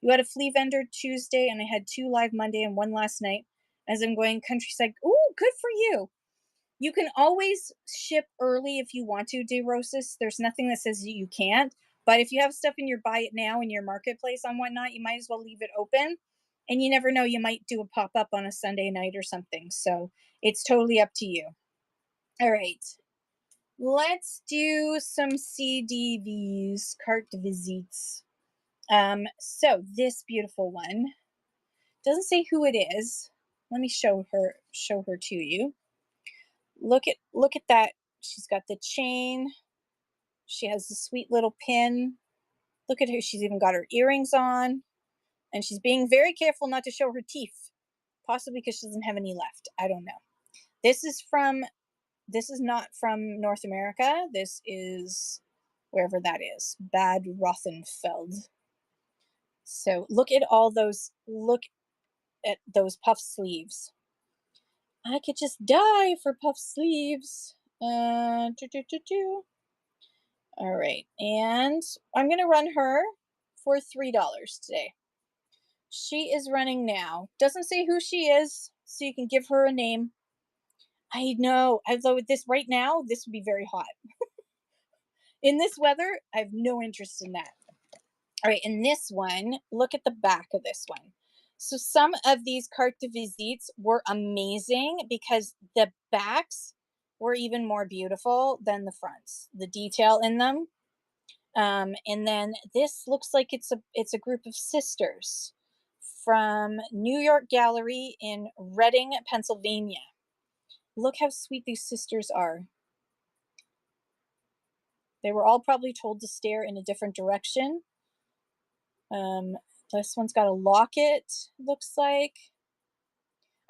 You had a flea vendor Tuesday, and I had 2 live Monday and 1 last night. As I'm going countryside. Ooh, good for you. You can always ship early if you want to, DeRosis. There's nothing that says you can't. But if you have stuff in your buy it now in your marketplace on whatnot, you might as well leave it open. And you never know, you might do a pop up on a Sunday night or something. So it's totally up to you. All right. Let's do some CDVs, carte de visites. So this beautiful one doesn't say who it is. Let me show her to you. Look at that. She's got the chain. She has the sweet little pin. Look at her. She's even got her earrings on. And she's being very careful not to show her teeth. Possibly because she doesn't have any left. I don't know. This is not from North America. This is wherever that is. Bad Rothenfeld. So look at puff sleeves. I could just die for puff sleeves. All right, and I'm gonna run her for $3 today. She is running now. Doesn't say who she is, so you can give her a name. I know, although with this right now, this would be very hot. In this weather, I have no interest in that. All right, in this one, look at the back of this one. So some of these carte de visites were amazing because the backs were even more beautiful than the fronts. The detail in them. And then this looks like it's a group of sisters from New York Gallery in Reading, Pennsylvania. Look how sweet these sisters are. They were all probably told to stare in a different direction. This one's got a locket, looks like.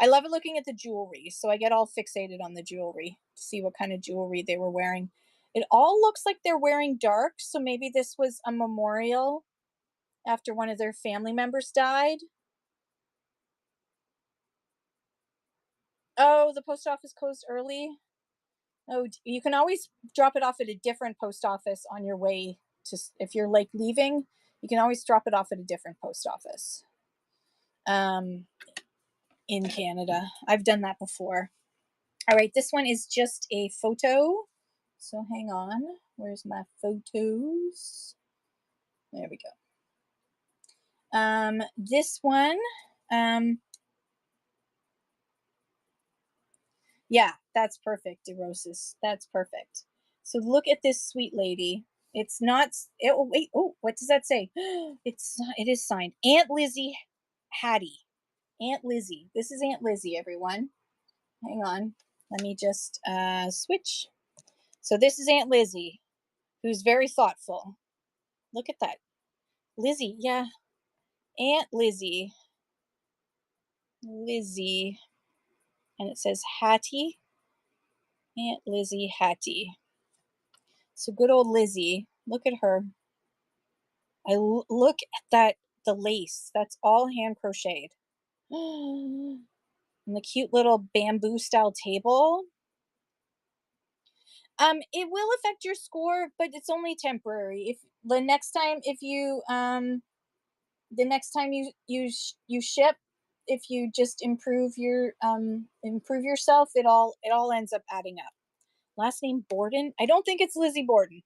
I love looking at the jewelry, so I get all fixated on the jewelry to see what kind of jewelry they were wearing. It all looks like they're wearing dark, so maybe this was a memorial after one of their family members died. Oh, the post office closed early. Oh, you can always drop it off at a different post office on your way to, if you're like leaving, you can always drop it off at a different post office. In Canada. I've done that before. All right, this one is just a photo. So hang on. Where's my photos? There we go. This one, yeah, that's perfect, DeRosis. That's perfect. So look at this sweet lady. It's not, oh, wait, oh, what does that say? It is signed. Aunt Lizzie Hattie. Aunt Lizzie. This is Aunt Lizzie, everyone. Hang on. Let me just switch. So this is Aunt Lizzie, who's very thoughtful. Look at that. Lizzie, yeah. Aunt Lizzie. Lizzie. And it says Hattie. Aunt Lizzie Hattie. So good old Lizzie. Look at her. Look at that, the lace. That's all hand crocheted. And the cute little bamboo style table. It will affect your score, but it's only temporary. If the next time, if you the next time you ship, if you just improve yourself, it all ends up adding up. Last name Borden? I don't think it's Lizzie Borden.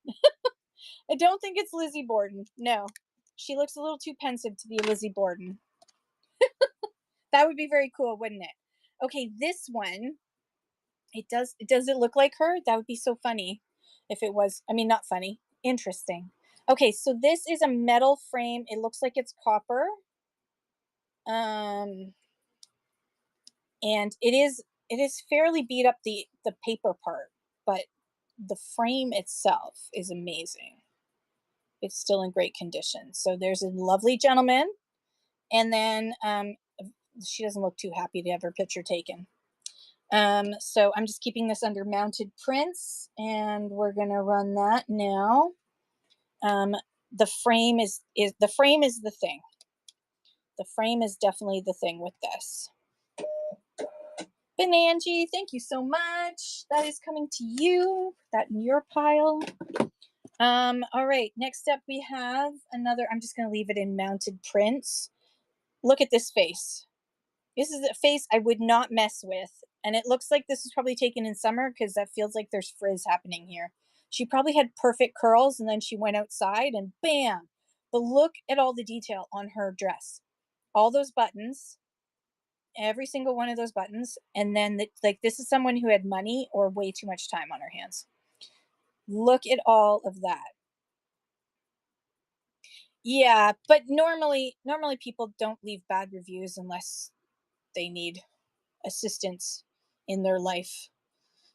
I don't think it's Lizzie Borden. No. She looks a little too pensive to be Lizzie Borden. That would be very cool, wouldn't it? Okay, this one, does it look like her? That would be so funny if it was. I mean, not funny, interesting. Okay, so this is a metal frame. It looks like it's copper. Um and it is fairly beat up, the paper part, but the frame itself is amazing. It's still in great condition. So there's a lovely gentleman, and then she doesn't look too happy to have her picture taken. So I'm just keeping this under mounted prints, and we're gonna run that now. Um, the frame is the frame is the thing. The frame is definitely the thing with this. Angie, thank you so much. That is coming to you. Put that in your pile. All right. Next up, we have another. I'm just going to leave it in mounted prints. Look at this face. This is a face I would not mess with, and it looks like this was probably taken in summer because that feels like there's frizz happening here. She probably had perfect curls, and then she went outside, and bam! But look at all the detail on her dress. All those buttons, every single one of those buttons, and then like this is someone who had money or way too much time on her hands. Look at all of that. Yeah, but normally people don't leave bad reviews unless they need assistance in their life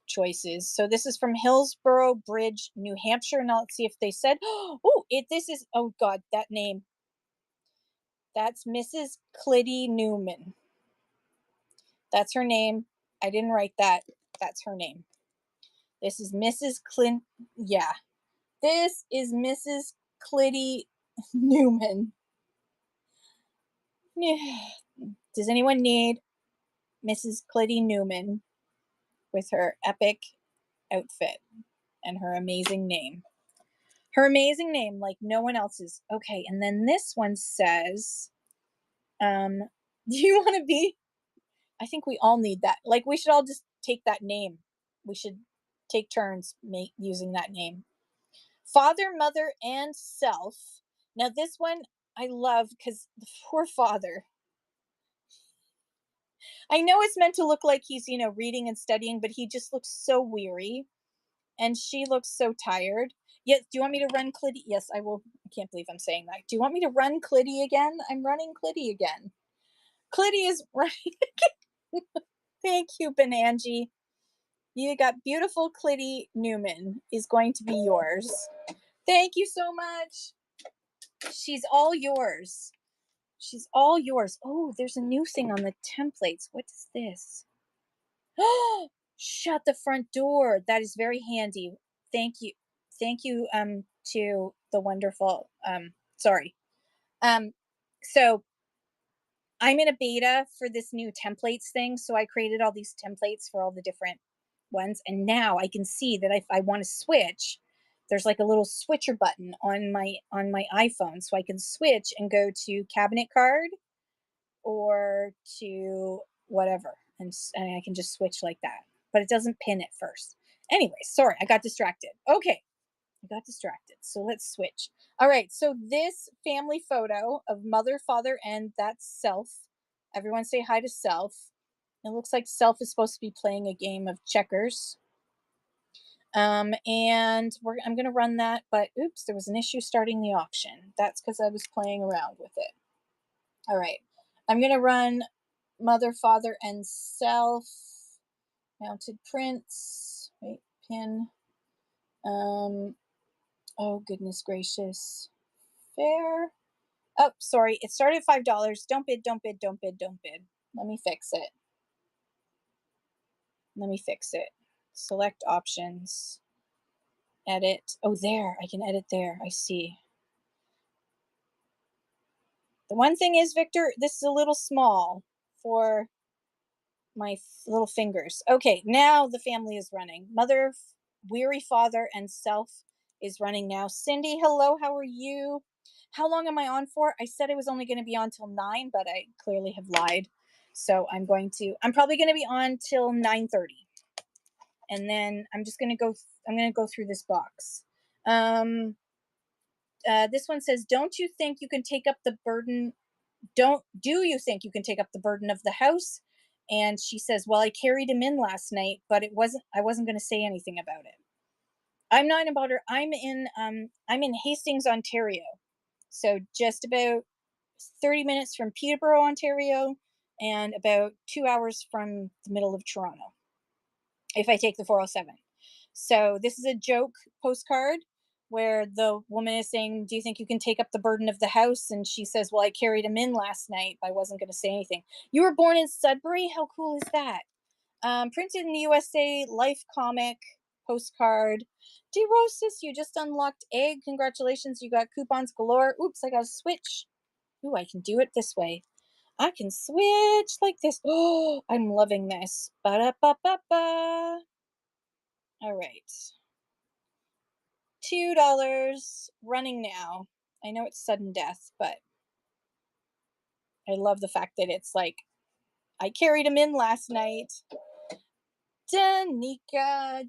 choices. So this is from Hillsborough Bridge, New Hampshire. Now let's see if they said, oh, this is, oh God, that name. That's Mrs. Clitty Newman. That's her name. I didn't write that. That's her name. This is Mrs. Clint. Yeah. This is Mrs. Clitty Newman. Does anyone need Mrs. Clitty Newman with her epic outfit and her amazing name? Her amazing name, like no one else's. Okay, and then this one says, do you want to be? I think we all need that. Like we should all just take that name. We should take turns using that name. Father, mother, and self. Now this one I love because the poor father. I know it's meant to look like he's, reading and studying, but he just looks so weary. And she looks so tired. Yes, do you want me to run Clitty? Yes, I will. I can't believe I'm saying that. Do you want me to run Clitty again? I'm running Clitty again. Clitty is running. Thank you, Benangie. You got beautiful Clitty Newman is going to be yours. Thank you so much. She's all yours. She's all yours. Oh, there's a new thing on the templates. What is this? Oh, shut the front door. That is very handy. Thank you. Thank you to the wonderful sorry. So I'm in a beta for this new templates thing, so I created all these templates for all the different ones, and now I can see that if I want to switch, there's like a little switcher button on my iPhone, so I can switch and go to cabinet card or to whatever, and I can just switch like that. But it doesn't pin it first. Anyway, sorry, I got distracted. Okay, I got distracted. So let's switch. All right, so this family photo of mother, father, and that's self. Everyone say hi to self. It looks like self is supposed to be playing a game of checkers. And I'm going to run that, but oops, there was an issue starting the auction. That's because I was playing around with it. All right, I'm going to run mother, father, and self. Mounted prints. Wait, pin. Oh, goodness gracious. Fair. Oh, sorry. It started at $5. Don't bid, don't bid, don't bid, don't bid. Let me fix it. Let me fix it. Select options. Edit. Oh, there. I can edit there. I see. The one thing is, Victor, this is a little small for my little fingers. Okay, now the family is running. Mother, weary father, and self is running now. Cindy, hello. How are you? How long am I on for? I said I was only going to be on till 9, but I clearly have lied. So I'm probably going to be on till 9:30. And then I'm going to go through this box. This one says, don't you think you can take up the burden? Do you think you can take up the burden of the house? And she says, well, I carried him in last night, but I wasn't going to say anything about it. I'm not about her. I'm in Hastings, Ontario. So just about 30 minutes from Peterborough, Ontario, and about 2 hours from the middle of Toronto if I take the 407. So this is a joke postcard where the woman is saying, do you think you can take up the burden of the house? And she says, well, I carried him in last night, but I wasn't going to say anything. You were born in Sudbury? How cool is that? Printed in the USA, Life comic postcard. DeRosis, you just unlocked egg. Congratulations, you got coupons galore. Oops, I got to switch. Ooh, I can do it this way. I can switch like this. Oh, I'm loving this. Ba-da-ba-ba-ba. All right. $2 running now. I know it's sudden death, but I love the fact that it's like I carried him in last night. Danica.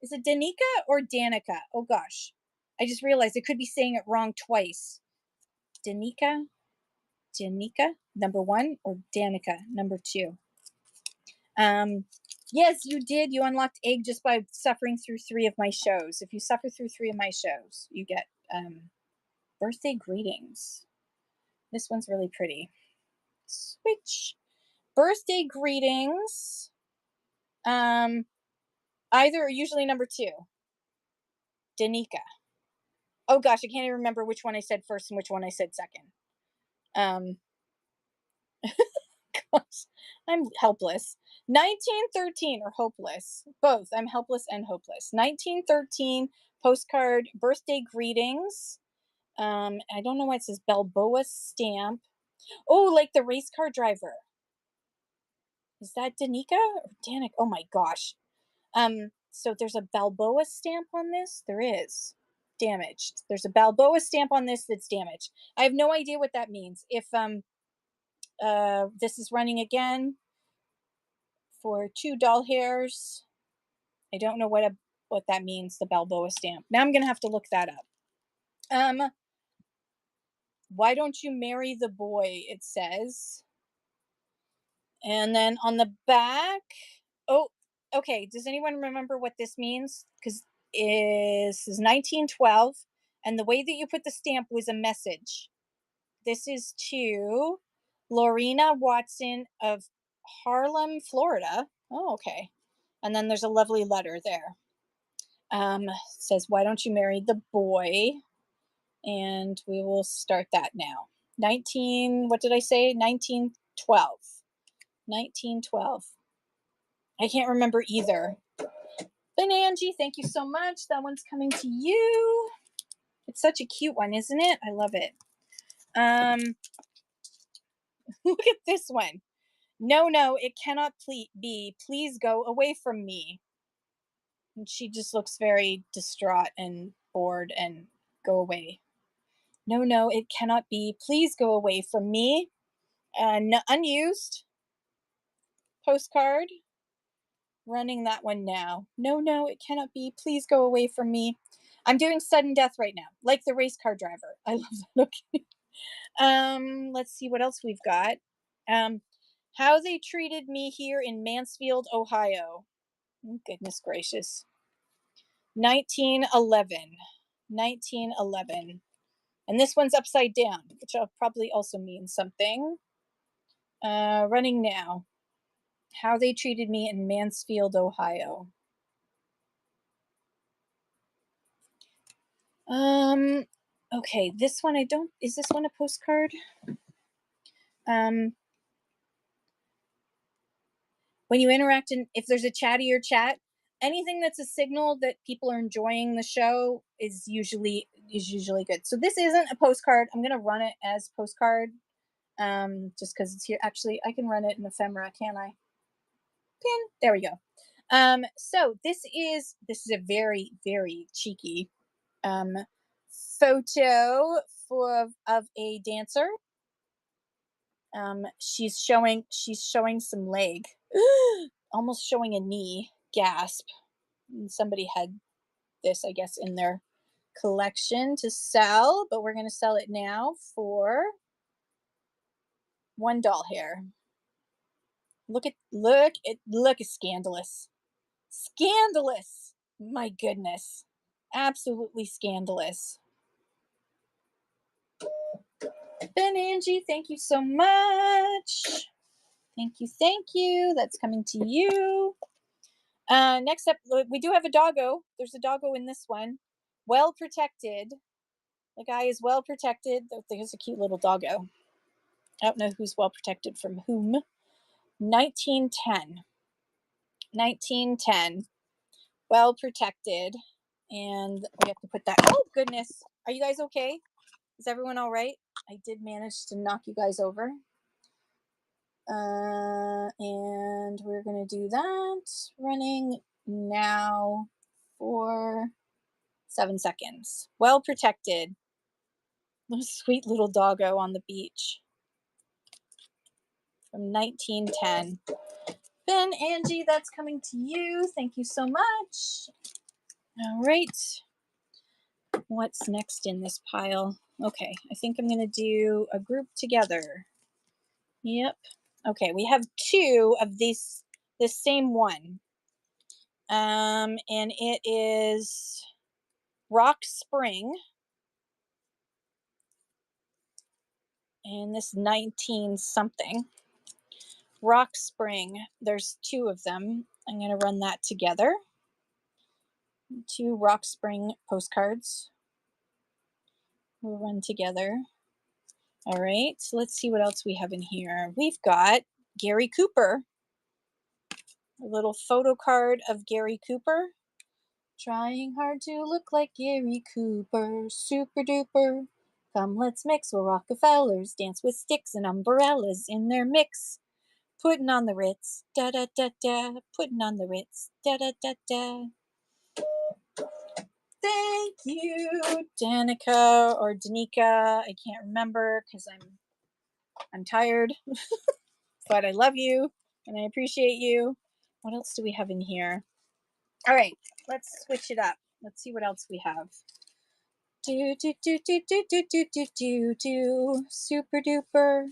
Is it Danica or Danica? Oh gosh. I just realized I could be saying it wrong twice. Danica, number 1, or Danica, number 2. Yes, you did. You unlocked egg just by suffering through 3 of my shows. If you suffer through 3 of my shows, you get birthday greetings. This one's really pretty. Switch. Birthday greetings. Either or usually number 2. Danica. Oh gosh, I can't even remember which one I said first and which one I said second. Gosh, I'm helpless. 1913 or hopeless. Both. I'm helpless and hopeless. 1913 postcard birthday greetings. I don't know why it says Balboa stamp. Oh, like the race car driver. Is that Danica or Danica? Oh my gosh. So there's a Balboa stamp on this. There is. Damaged. There's a Balboa stamp on this that's damaged. I have no idea what that means. If this is running again for 2 doll hairs. I don't know what that means, the Balboa stamp. Now I'm gonna have to look that up. Why don't you marry the boy? It says. And then on the back, oh, okay. Does anyone remember what this means? Because this is 1912, and the way that you put the stamp was a message. This is to Lorena Watson of Harlem, Florida. Oh, okay. And then there's a lovely letter there. Says, why don't you marry the boy? And we will start that now. What did I say? 1912. 1912. I can't remember either. But Angie, thank you so much. That one's coming to you. It's such a cute one, isn't it? I love it. Look at this one. No, it cannot be. Please go away from me. And she just looks very distraught and bored and go away. No, it cannot be. Please go away from me. Unused postcard. Running that one now. No, it cannot be. Please go away from me. I'm doing sudden death right now, like the race car driver. I love that. Okay. Let's see what else we've got. How they treated me here in Mansfield, Ohio. Oh, goodness gracious. 1911. 1911. And this one's upside down, which will probably also mean something. Running now. How they treated me in Mansfield, Ohio. Okay, this one is this one a postcard? When you interact if there's a chattier chat, anything that's a signal that people are enjoying the show is usually good. So this isn't a postcard. I'm gonna run it as postcard, just because it's here. Actually, I can run it in ephemera, can I? Pin. There we go. So this is a very very cheeky um photo of a dancer. She's showing some leg, almost showing a knee. Gasp. And somebody had this, I guess, in their collection to sell, but we're going to sell it now for one doll hair. Look at scandalous. Scandalous. My goodness. Absolutely scandalous. Ben Angie, thank you so much. Thank you, thank you. That's coming to you. Next up, we do have a doggo. There's a doggo in this one. Well protected. The guy is well protected. There's a cute little doggo. I don't know who's well protected from whom. 1910. 1910. Well protected. And we have to put that. Oh, goodness. Are you guys okay? Is everyone all right? I did manage to knock you guys over. And we're going to do that. Running now for 7 seconds. Well protected. Little sweet little doggo on the beach from 1910. Ben, Angie, that's coming to you. Thank you so much. All right. What's next in this pile? Okay, I think I'm going to do a group together. Yep. Okay, we have two of this same one. And it is Rock Spring. And this 19 something. Rock Spring. There's two of them. I'm going to run that together. Two Rock Spring postcards. We'll run together. All right, so let's see what else we have in here. We've got Gary Cooper. A little photo card of Gary Cooper. Trying hard to look like Gary Cooper. Super duper. Come, let's mix. We're Rockefellers. Dance with sticks and umbrellas in their mix. Putting on the Ritz. Da da da da. Putting on the Ritz. Da da da da. Thank you, Danica or Danica. I can't remember because I'm tired, but I love you and I appreciate you. What else do we have in here? All right, let's switch it up. Let's see what else we have. Do do do do do do do do do do. Super duper.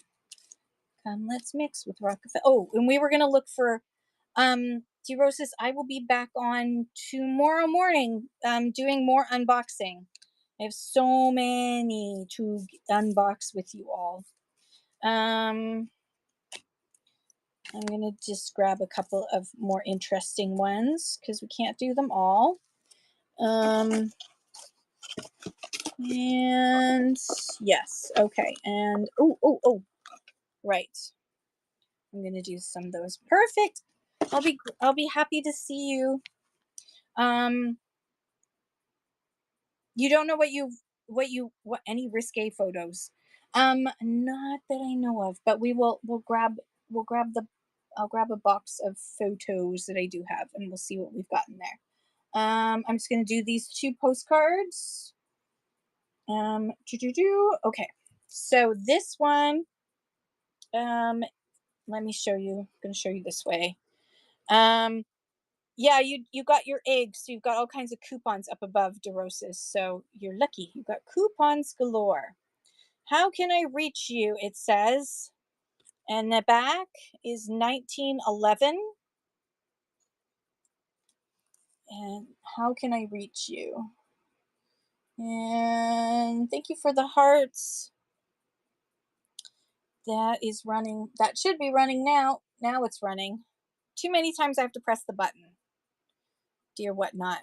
Come, let's mix with Rockefeller. Oh, and we were gonna look for DeRosis. I will be back on tomorrow morning doing more unboxing. I have so many to unbox with you all. I'm gonna just grab a couple of more interesting ones because we can't do them all. And yes, okay. And oh, right. I'm gonna do some of those. Perfect. I'll be happy to see you. You don't know what any risque photos. Not that I know of, but we'll grab the I'll grab a box of photos that I do have and we'll see what we've got in there. I'm just gonna do these two postcards. Okay. So this one, let me show you. I'm gonna show you this way. Yeah, you got your eggs, so you've got all kinds of coupons up above, DeRosis. So you're lucky. You've got coupons galore. How can I reach you? It says, and the back is 1911. And how can I reach you? And thank you for the hearts. That is running. That should be running now. Now it's running. Too many times I have to press the button. Dear whatnot.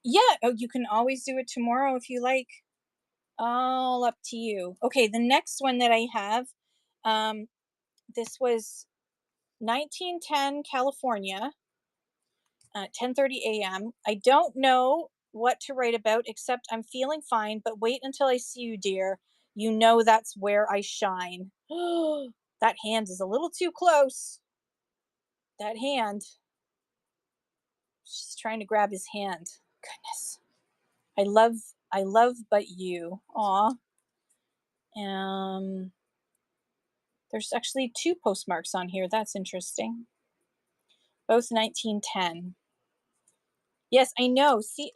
Yeah, oh, you can always do it tomorrow if you like. All up to you. Okay, the next one that I have, This was 1910 California, 10:30 a.m. I don't know what to write about except I'm feeling fine, but wait until I see you, dear. You know that's where I shine. That hand is a little too close. That hand. She's trying to grab his hand. Goodness. I love but you. Aw. Um there's actually two postmarks on here. That's interesting. Both 1910. Yes, I know. See?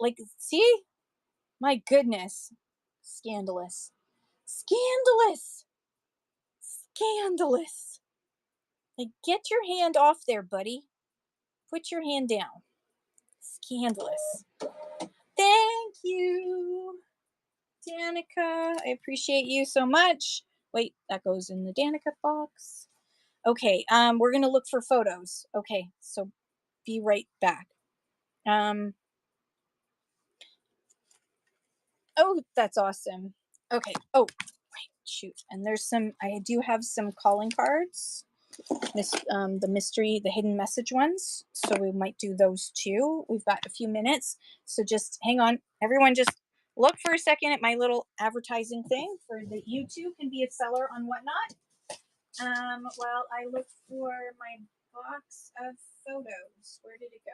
My goodness. Scandalous. Scandalous. Scandalous. Like, get your hand off there, buddy. Put your hand down. Scandalous. Thank you, Danica. I appreciate you so much. Wait, that goes in the Danica box. Okay, we're gonna look for photos. Okay, so be right back. Um, oh, that's awesome. Okay. Oh, right, shoot. And I do have some calling cards. The mystery, the hidden message ones. So we might do those too. We've got a few minutes. So just hang on. Everyone just look for a second at my little advertising thing for that you too can be a seller on Whatnot. While I look for my box of photos. Where did it go?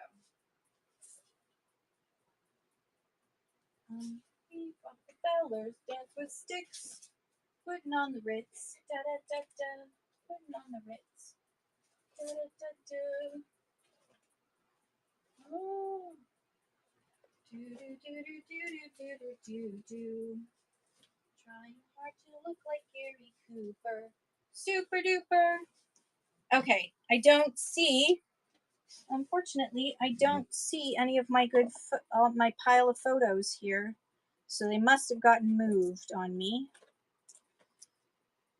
We bought the Bellers, dance with sticks, putting on the Ritz, da da da da, putting on the Ritz, da da da da. Oh, do do do do do do do do do. Trying hard to look like Gary Cooper, super duper. Okay, unfortunately, I don't see any of my my pile of photos here. So they must have gotten moved on me.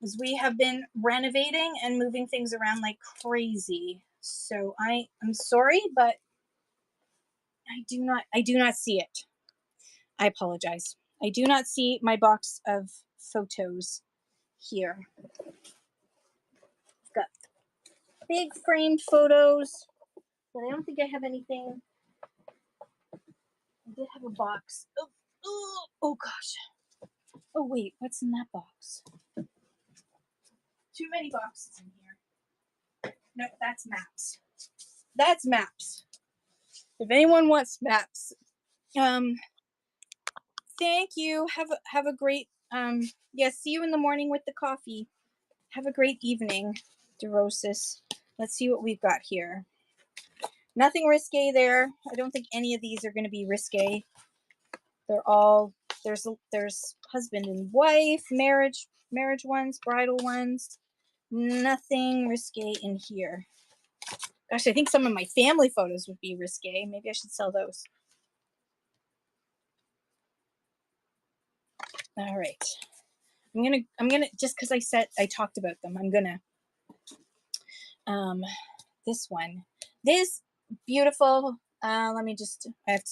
Because we have been renovating and moving things around like crazy. So I'm sorry, but I do not see it. I apologize. I do not see my box of photos here. I've got big framed photos, but I don't think I have anything. I did have a box. Oh gosh. Oh wait, what's in that box? Too many boxes in here. No, that's maps. That's maps. If anyone wants maps, thank you. Have a great see you in the morning with the coffee. Have a great evening, DeRosis. Let's see what we've got here. Nothing risque there. I don't think any of these are going to be risque. They're all there's husband and wife, marriage ones, bridal ones. Nothing risque in here. Gosh, I think some of my family photos would be risque. Maybe I should sell those. All right. I'm gonna just because I talked about them, I'm gonna this one. This beautiful let me just I have to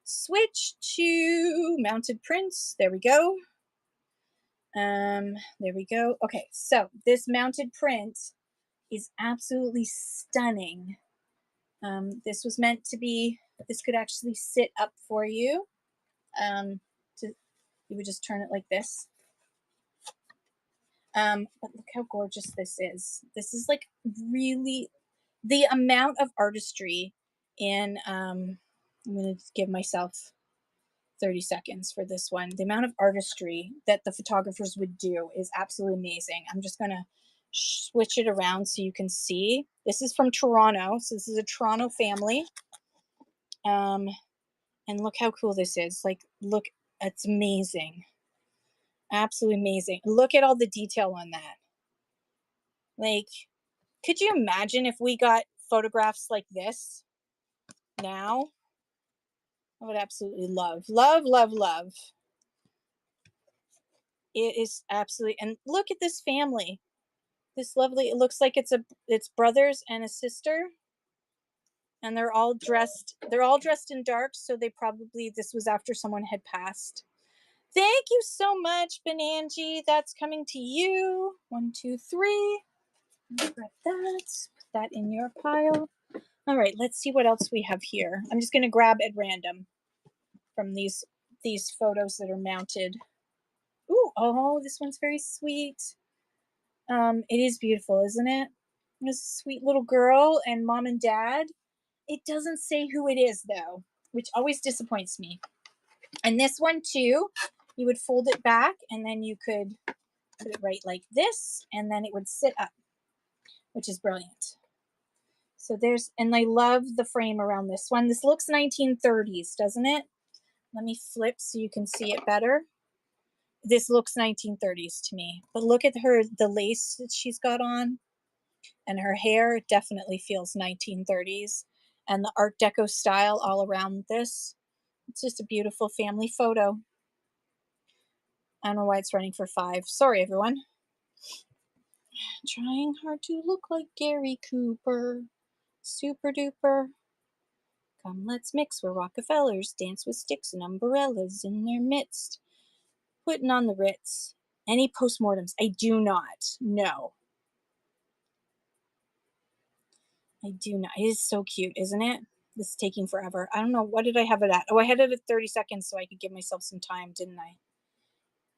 switch to mounted prints. There we go. There we go. Okay, so this mounted print is absolutely stunning. This was meant to be, this could actually sit up for you. You would just turn it like this. But look how gorgeous this is. This is like really the amount of artistry in, I'm going to give myself 30 seconds for this one. The amount of artistry that the photographers would do is absolutely amazing. I'm just going to switch it around so you can see. This is from Toronto. So this is a Toronto family. And look how cool this is. Like, look, it's amazing. Absolutely amazing. Look at all the detail on that. Like, could you imagine if we got photographs like this now? I would absolutely love, love, love, love. It is absolutely, and look at this family. This lovely, it looks like it's brothers and a sister. And they're all dressed in dark, so this was after someone had passed. Thank you so much, Benanji. That's coming to you. 1, 2, 3. Grab that, put that in your pile. All right, let's see what else we have here. I'm just going to grab at random from these photos that are mounted. Ooh, oh, this one's very sweet. It is beautiful, isn't it? This sweet little girl and mom and dad. It doesn't say who it is though, which always disappoints me. And this one too, you would fold it back and then you could put it right like this, and then it would sit up, which is brilliant. So there's, and I love the frame around this one. This looks 1930s, doesn't it? Let me flip so you can see it better. This looks 1930s to me, but look at her, the lace that she's got on, and her hair definitely feels 1930s, and the Art Deco style all around this. It's just a beautiful family photo. I don't know why it's running for 5. Sorry, everyone. Trying hard to look like Gary Cooper. Super duper. Come, let's mix where Rockefellers dance with sticks and umbrellas in their midst. Putting on the Ritz. Any postmortems? I do not. No. I do not. It is so cute, isn't it? This is taking forever. I don't know. What did I have it at? Oh, I had it at 30 seconds so I could give myself some time, didn't I?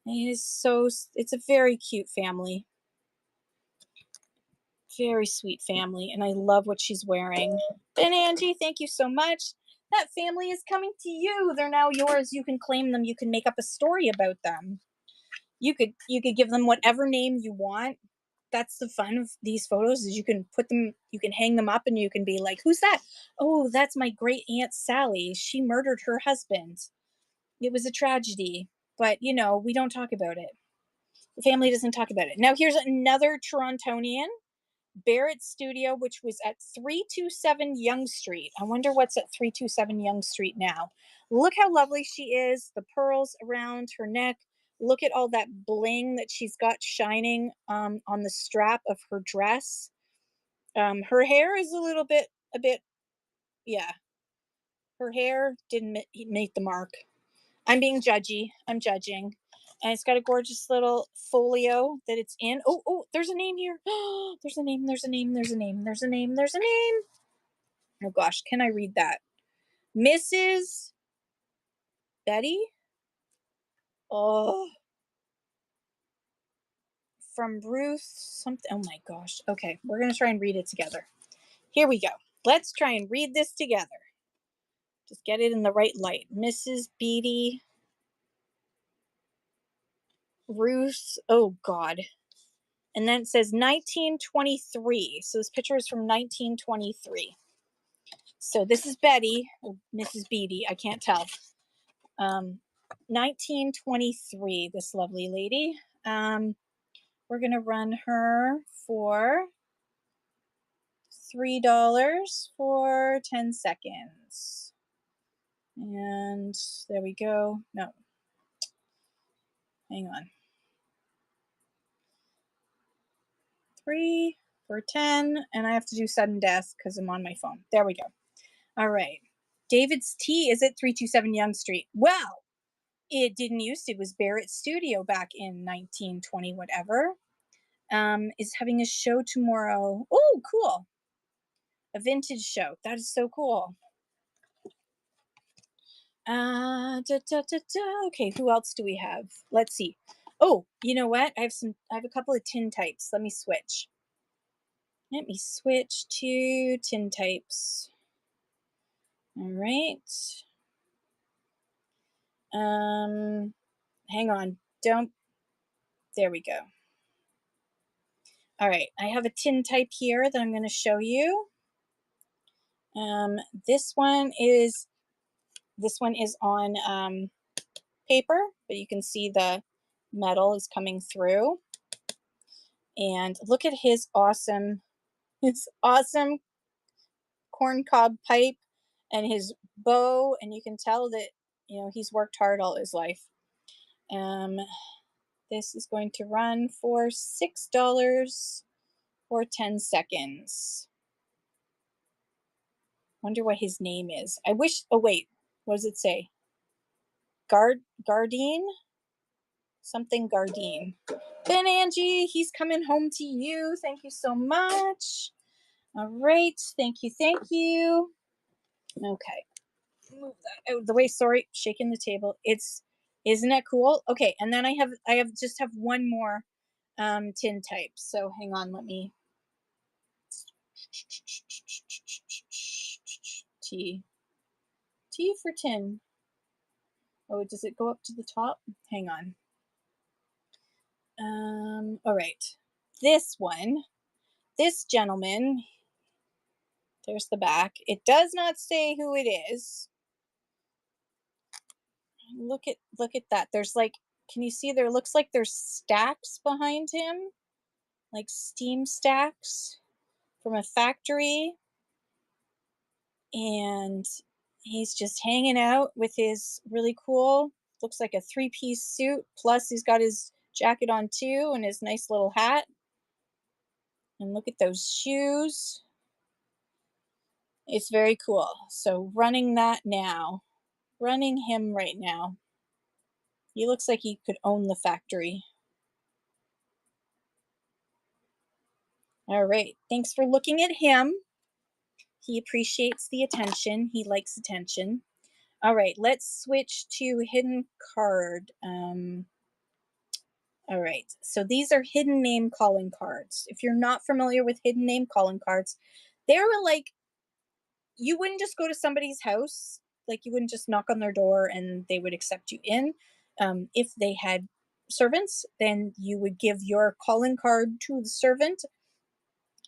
It is so, it's a very cute family. Very sweet family. And I love what she's wearing. And Angie, thank you so much. That family is coming to you. They're now yours. You can claim them. You can make up a story about them. You could give them whatever name you want. That's the fun of these photos, is you can put them, you can hang them up and you can be like, who's that? Oh, that's my great aunt Sally. She murdered her husband. It was a tragedy, but you know, we don't talk about it. The family doesn't talk about it. Now here's another Torontonian, Barrett Studio, which was at 327 Yonge Street. I wonder what's at 327 Yonge Street now. Look how lovely she is. The pearls around her neck. Look at all that bling that she's got shining on the strap of her dress. Her hair is a bit, yeah. Her hair didn't make the mark. I'm being judgy. I'm judging. And it's got a gorgeous little folio that it's in. Oh, oh, there's a name here. There's a name, there's a name, there's a name, there's a name, there's a name. Oh gosh, can I read that? Mrs. Betty? Oh, from Ruth something. Oh my gosh. Okay, we're going to try and read it together. Here we go. Let's try and read this together. Just get it in the right light. Mrs. Beatty. Ruth. Oh God. And then it says 1923. So this picture is from 1923. So this is Betty, or Mrs. Beatty, I can't tell. 1923, this lovely lady. We're going to run her for $3 for 10 seconds. And there we go. No. Hang on. 3 for 10, and I have to do sudden death because I'm on my phone. There we go. All right. David's Tea is at 327 Yonge Street. Well, it didn't used to. It was Barrett Studio back in 1920 whatever. Is having a show tomorrow. Oh, cool. A vintage show. That is so cool. Okay, who else do we have? Let's see. Oh, you know what? I have a couple of tintypes. Let me switch. Let me switch to tintypes. All right. Hang on. Don't. There we go. All right. I have a tintype here that I'm going to show you. This one is on paper, but you can see the metal is coming through. And look at his awesome corncob pipe and his bow, and you can tell that he's worked hard all his life. This is going to run for $6 for 10 seconds. Wonder what his name is. I wish. Oh wait, what does it say? Gardine something Gardein. Ben Angie, he's coming home to you. Thank you so much. All right. Thank you. Thank you. Okay. Move that out of the way. Sorry, shaking the table. Isn't it cool? Okay, and then I just have one more tin type. So hang on, let me T. T for tin. Oh, does it go up to the top? Hang on. All right. This one, this gentleman, there's the back. It does not say who it is. Look at that. There's like, can you see there looks like there's stacks behind him? Like steam stacks from a factory. And he's just hanging out with his really cool, looks like a three-piece suit. Plus he's got his jacket on too and his nice little hat. And look at those shoes. It's very cool. So running that now, running him right now. He looks like he could own the factory. All right. Thanks for looking at him. He appreciates the attention. He likes attention. All right. Let's switch to hidden card. All right. So these are hidden name calling cards. If you're not familiar with hidden name calling cards, they're like, you wouldn't just go to somebody's house, like you wouldn't just knock on their door and they would accept you in. If they had servants, then you would give your calling card to the servant.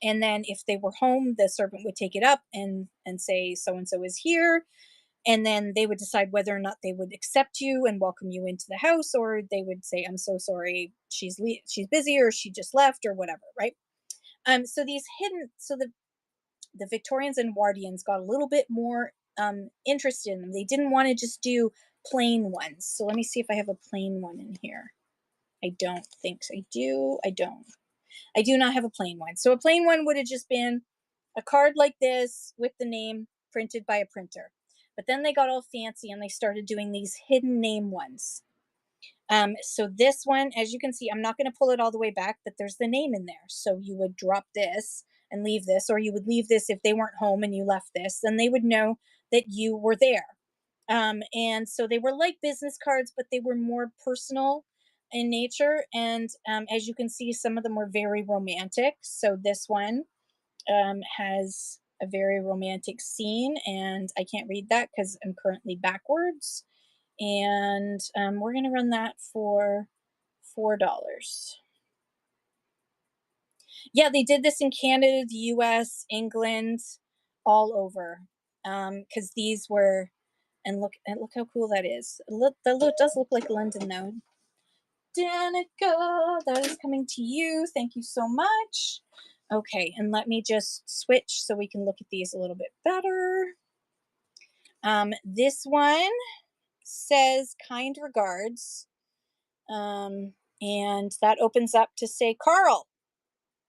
And then if they were home, the servant would take it up and say, so and so is here. And then they would decide whether or not they would accept you and welcome you into the house, or they would say, I'm so sorry, she's busy, or she just left, or whatever, right? So these hidden, so the Victorians and Wardians got a little bit more interested in them. They didn't want to just do plain ones. So let me see if I have a plain one in here. I don't think so. I do not have a plain one. So a plain one would have just been a card like this with the name printed by a printer. But then they got all fancy and they started doing these hidden name ones. So this one, as you can see, I'm not going to pull it all the way back, but there's the name in there. So you would drop this and leave this, or you would leave this if they weren't home and you left this, then they would know that you were there. And so they were like business cards, but they were more personal in nature. And as you can see, some of them were very romantic. So this one has a very romantic scene, and I can't read that because I'm currently backwards. And we're going to run that for $4. Yeah, they did this in Canada, the US, England, all over. Because these were, and look how cool that is. That does look like London though. Danica, that is coming to you. Thank you so much. Okay, and let me just switch so we can look at these a little bit better. This one says kind regards. And that opens up to say Carl,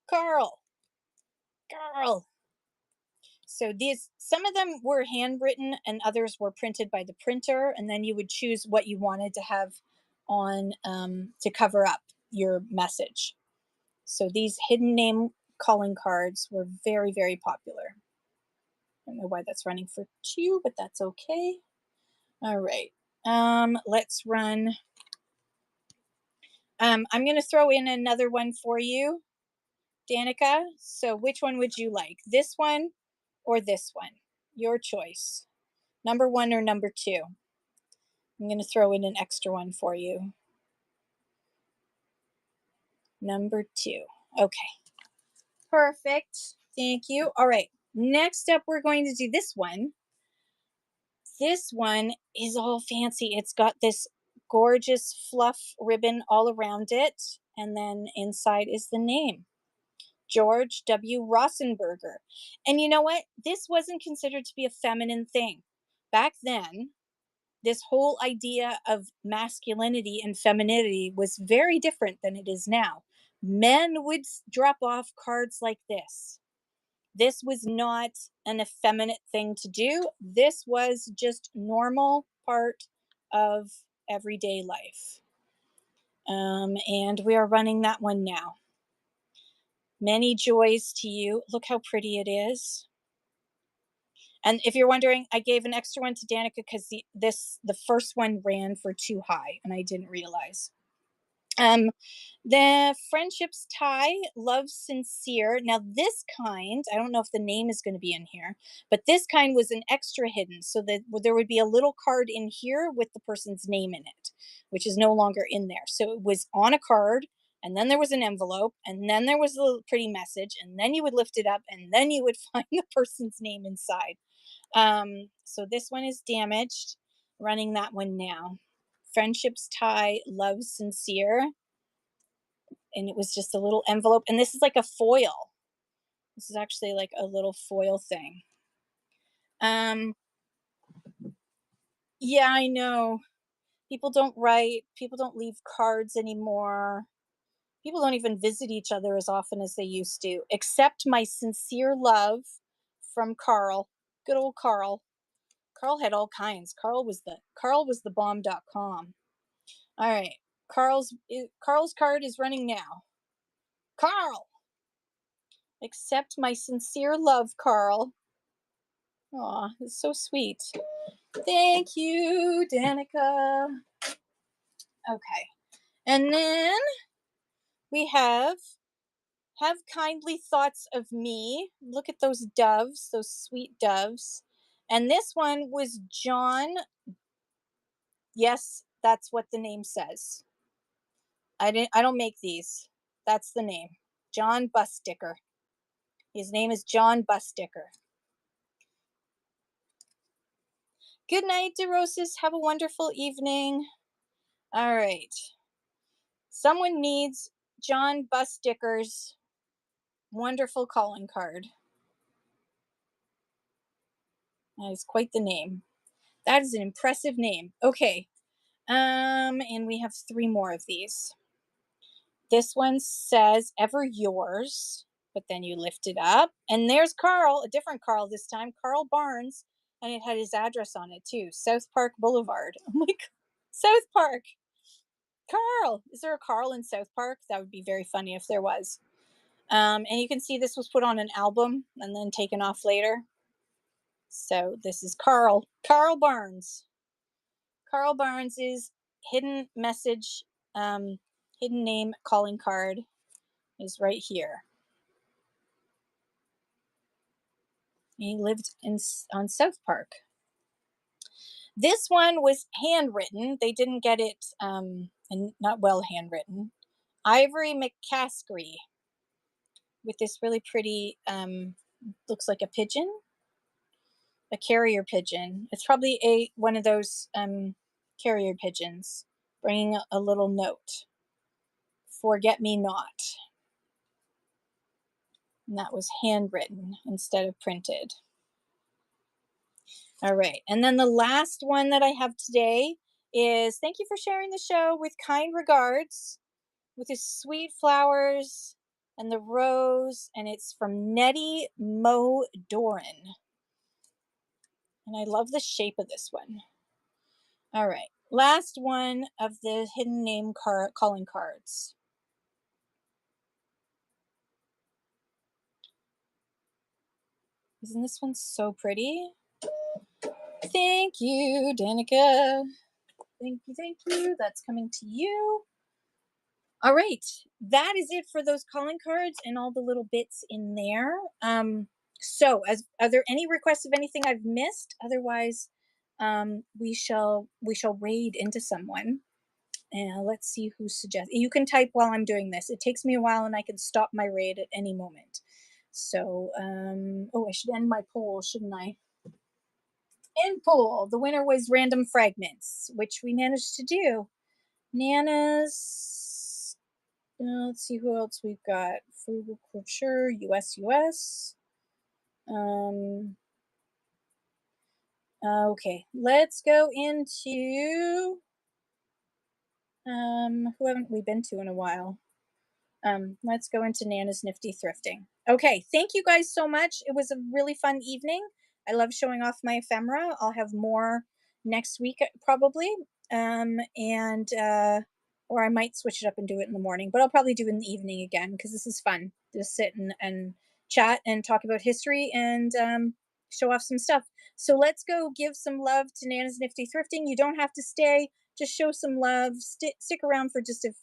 Carl, Carl. So some of them were handwritten and others were printed by the printer. And then you would choose what you wanted to have on to cover up your message. So these hidden name calling cards were very, very popular. I don't know why that's running for 2, but that's okay. All right. Let's run. I'm going to throw in another one for you, Danica. So which one would you like? This one or this one? Your choice. Number 1 or number 2? I'm going to throw in an extra one for you. Number 2. Okay. Perfect. Thank you. All right. Next up, we're going to do this one. This one is all fancy. It's got this gorgeous fluff ribbon all around it. And then inside is the name. George W. Rosenberger. And you know what? This wasn't considered to be a feminine thing. Back then, this whole idea of masculinity and femininity was very different than it is now. Men would drop off cards like this. This was not an effeminate thing to do. This was just normal part of everyday life. And we are running that one now. Many joys to you. Look how pretty it is. And if you're wondering, I gave an extra one to Danica because the first one ran for too high, and I didn't realize. The friendships tie, love sincere. Now this kind, I don't know if the name is going to be in here, but this kind was an extra hidden, so that there would be a little card in here with the person's name in it, which is no longer in there. So it was on a card, and then there was an envelope, and then there was a little pretty message, and then you would lift it up, and then you would find the person's name inside. So this one is damaged. Running that one now. Friendships tie, love sincere. And it was just a little envelope. And this is like a foil. This is actually like a little foil thing. Um, yeah, I know. People don't write, people don't leave cards anymore. People don't even visit each other as often as they used to, except my sincere love from Carl. Good old Carl. Carl had all kinds. Carl was the bomb.com. All right. Carl's card is running now. Carl, accept my sincere love, Carl. Aw, it's so sweet. Thank you, Danica. Okay. And then we have kindly thoughts of me. Look at those doves, those sweet doves. And this one was John. Yes, that's what the name says. I don't make these. That's the name. John Busticker. His name is John Busticker. Good night, DeRosas. Have a wonderful evening. All right. Someone needs John Busticker's wonderful calling card. That is quite the name. That is an impressive name. Okay. And we have 3 more of these. This one says ever yours, but then you lift it up. And there's Carl, a different Carl this time, Carl Barnes. And it had his address on it too, South Park Boulevard. Oh my God. South Park. Carl. Is there a Carl in South Park? That would be very funny if there was. And you can see this was put on an album and then taken off later. So this is Carl Barnes. Carl Barnes's hidden message, hidden name calling card is right here. He lived on South Park. This one was handwritten. They didn't get it, and not well handwritten. Ivory McCaskey with this really pretty, looks like a pigeon, a carrier pigeon. It's probably one of those carrier pigeons bringing a little note. Forget me not. And that was handwritten instead of printed. All right. And then the last one that I have today is thank you for sharing the show with kind regards with his sweet flowers and the rose. And it's from Nettie Mo Doran. And I love the shape of this one. All right. Last one of the hidden name calling cards. Isn't this one so pretty? Thank you, Danica. Thank you, thank you. That's coming to you. All right. That is it for those calling cards and all the little bits in there. So are there any requests of anything I've missed? Otherwise, we shall raid into someone. And let's see who suggests. You can type while I'm doing this. It takes me a while and I can stop my raid at any moment. So, I should end my poll, shouldn't I? End poll. The winner was Random Fragments, which we managed to do. Nana's. Let's see who else we've got. Frugal Couture, US. Okay, let's go into who haven't we been to in a while? Let's go into Nana's Nifty Thrifting. Okay, thank you guys so much. It was a really fun evening. I love showing off my ephemera. I'll have more next week probably. And or I might switch it up and do it in the morning, but I'll probably do it in the evening again because this is fun. Just sit and chat and talk about history and show off some stuff. So let's go give some love to Nana's Nifty Thrifting. You don't have to stay. Just show some love. Stick around for just a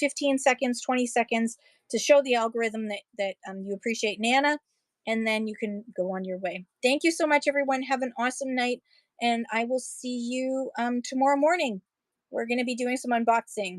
15 seconds, 20 seconds to show the algorithm that you appreciate Nana, and then you can go on your way. Thank you so much, everyone. Have an awesome night, and I will see you tomorrow morning. We're going to be doing some unboxing.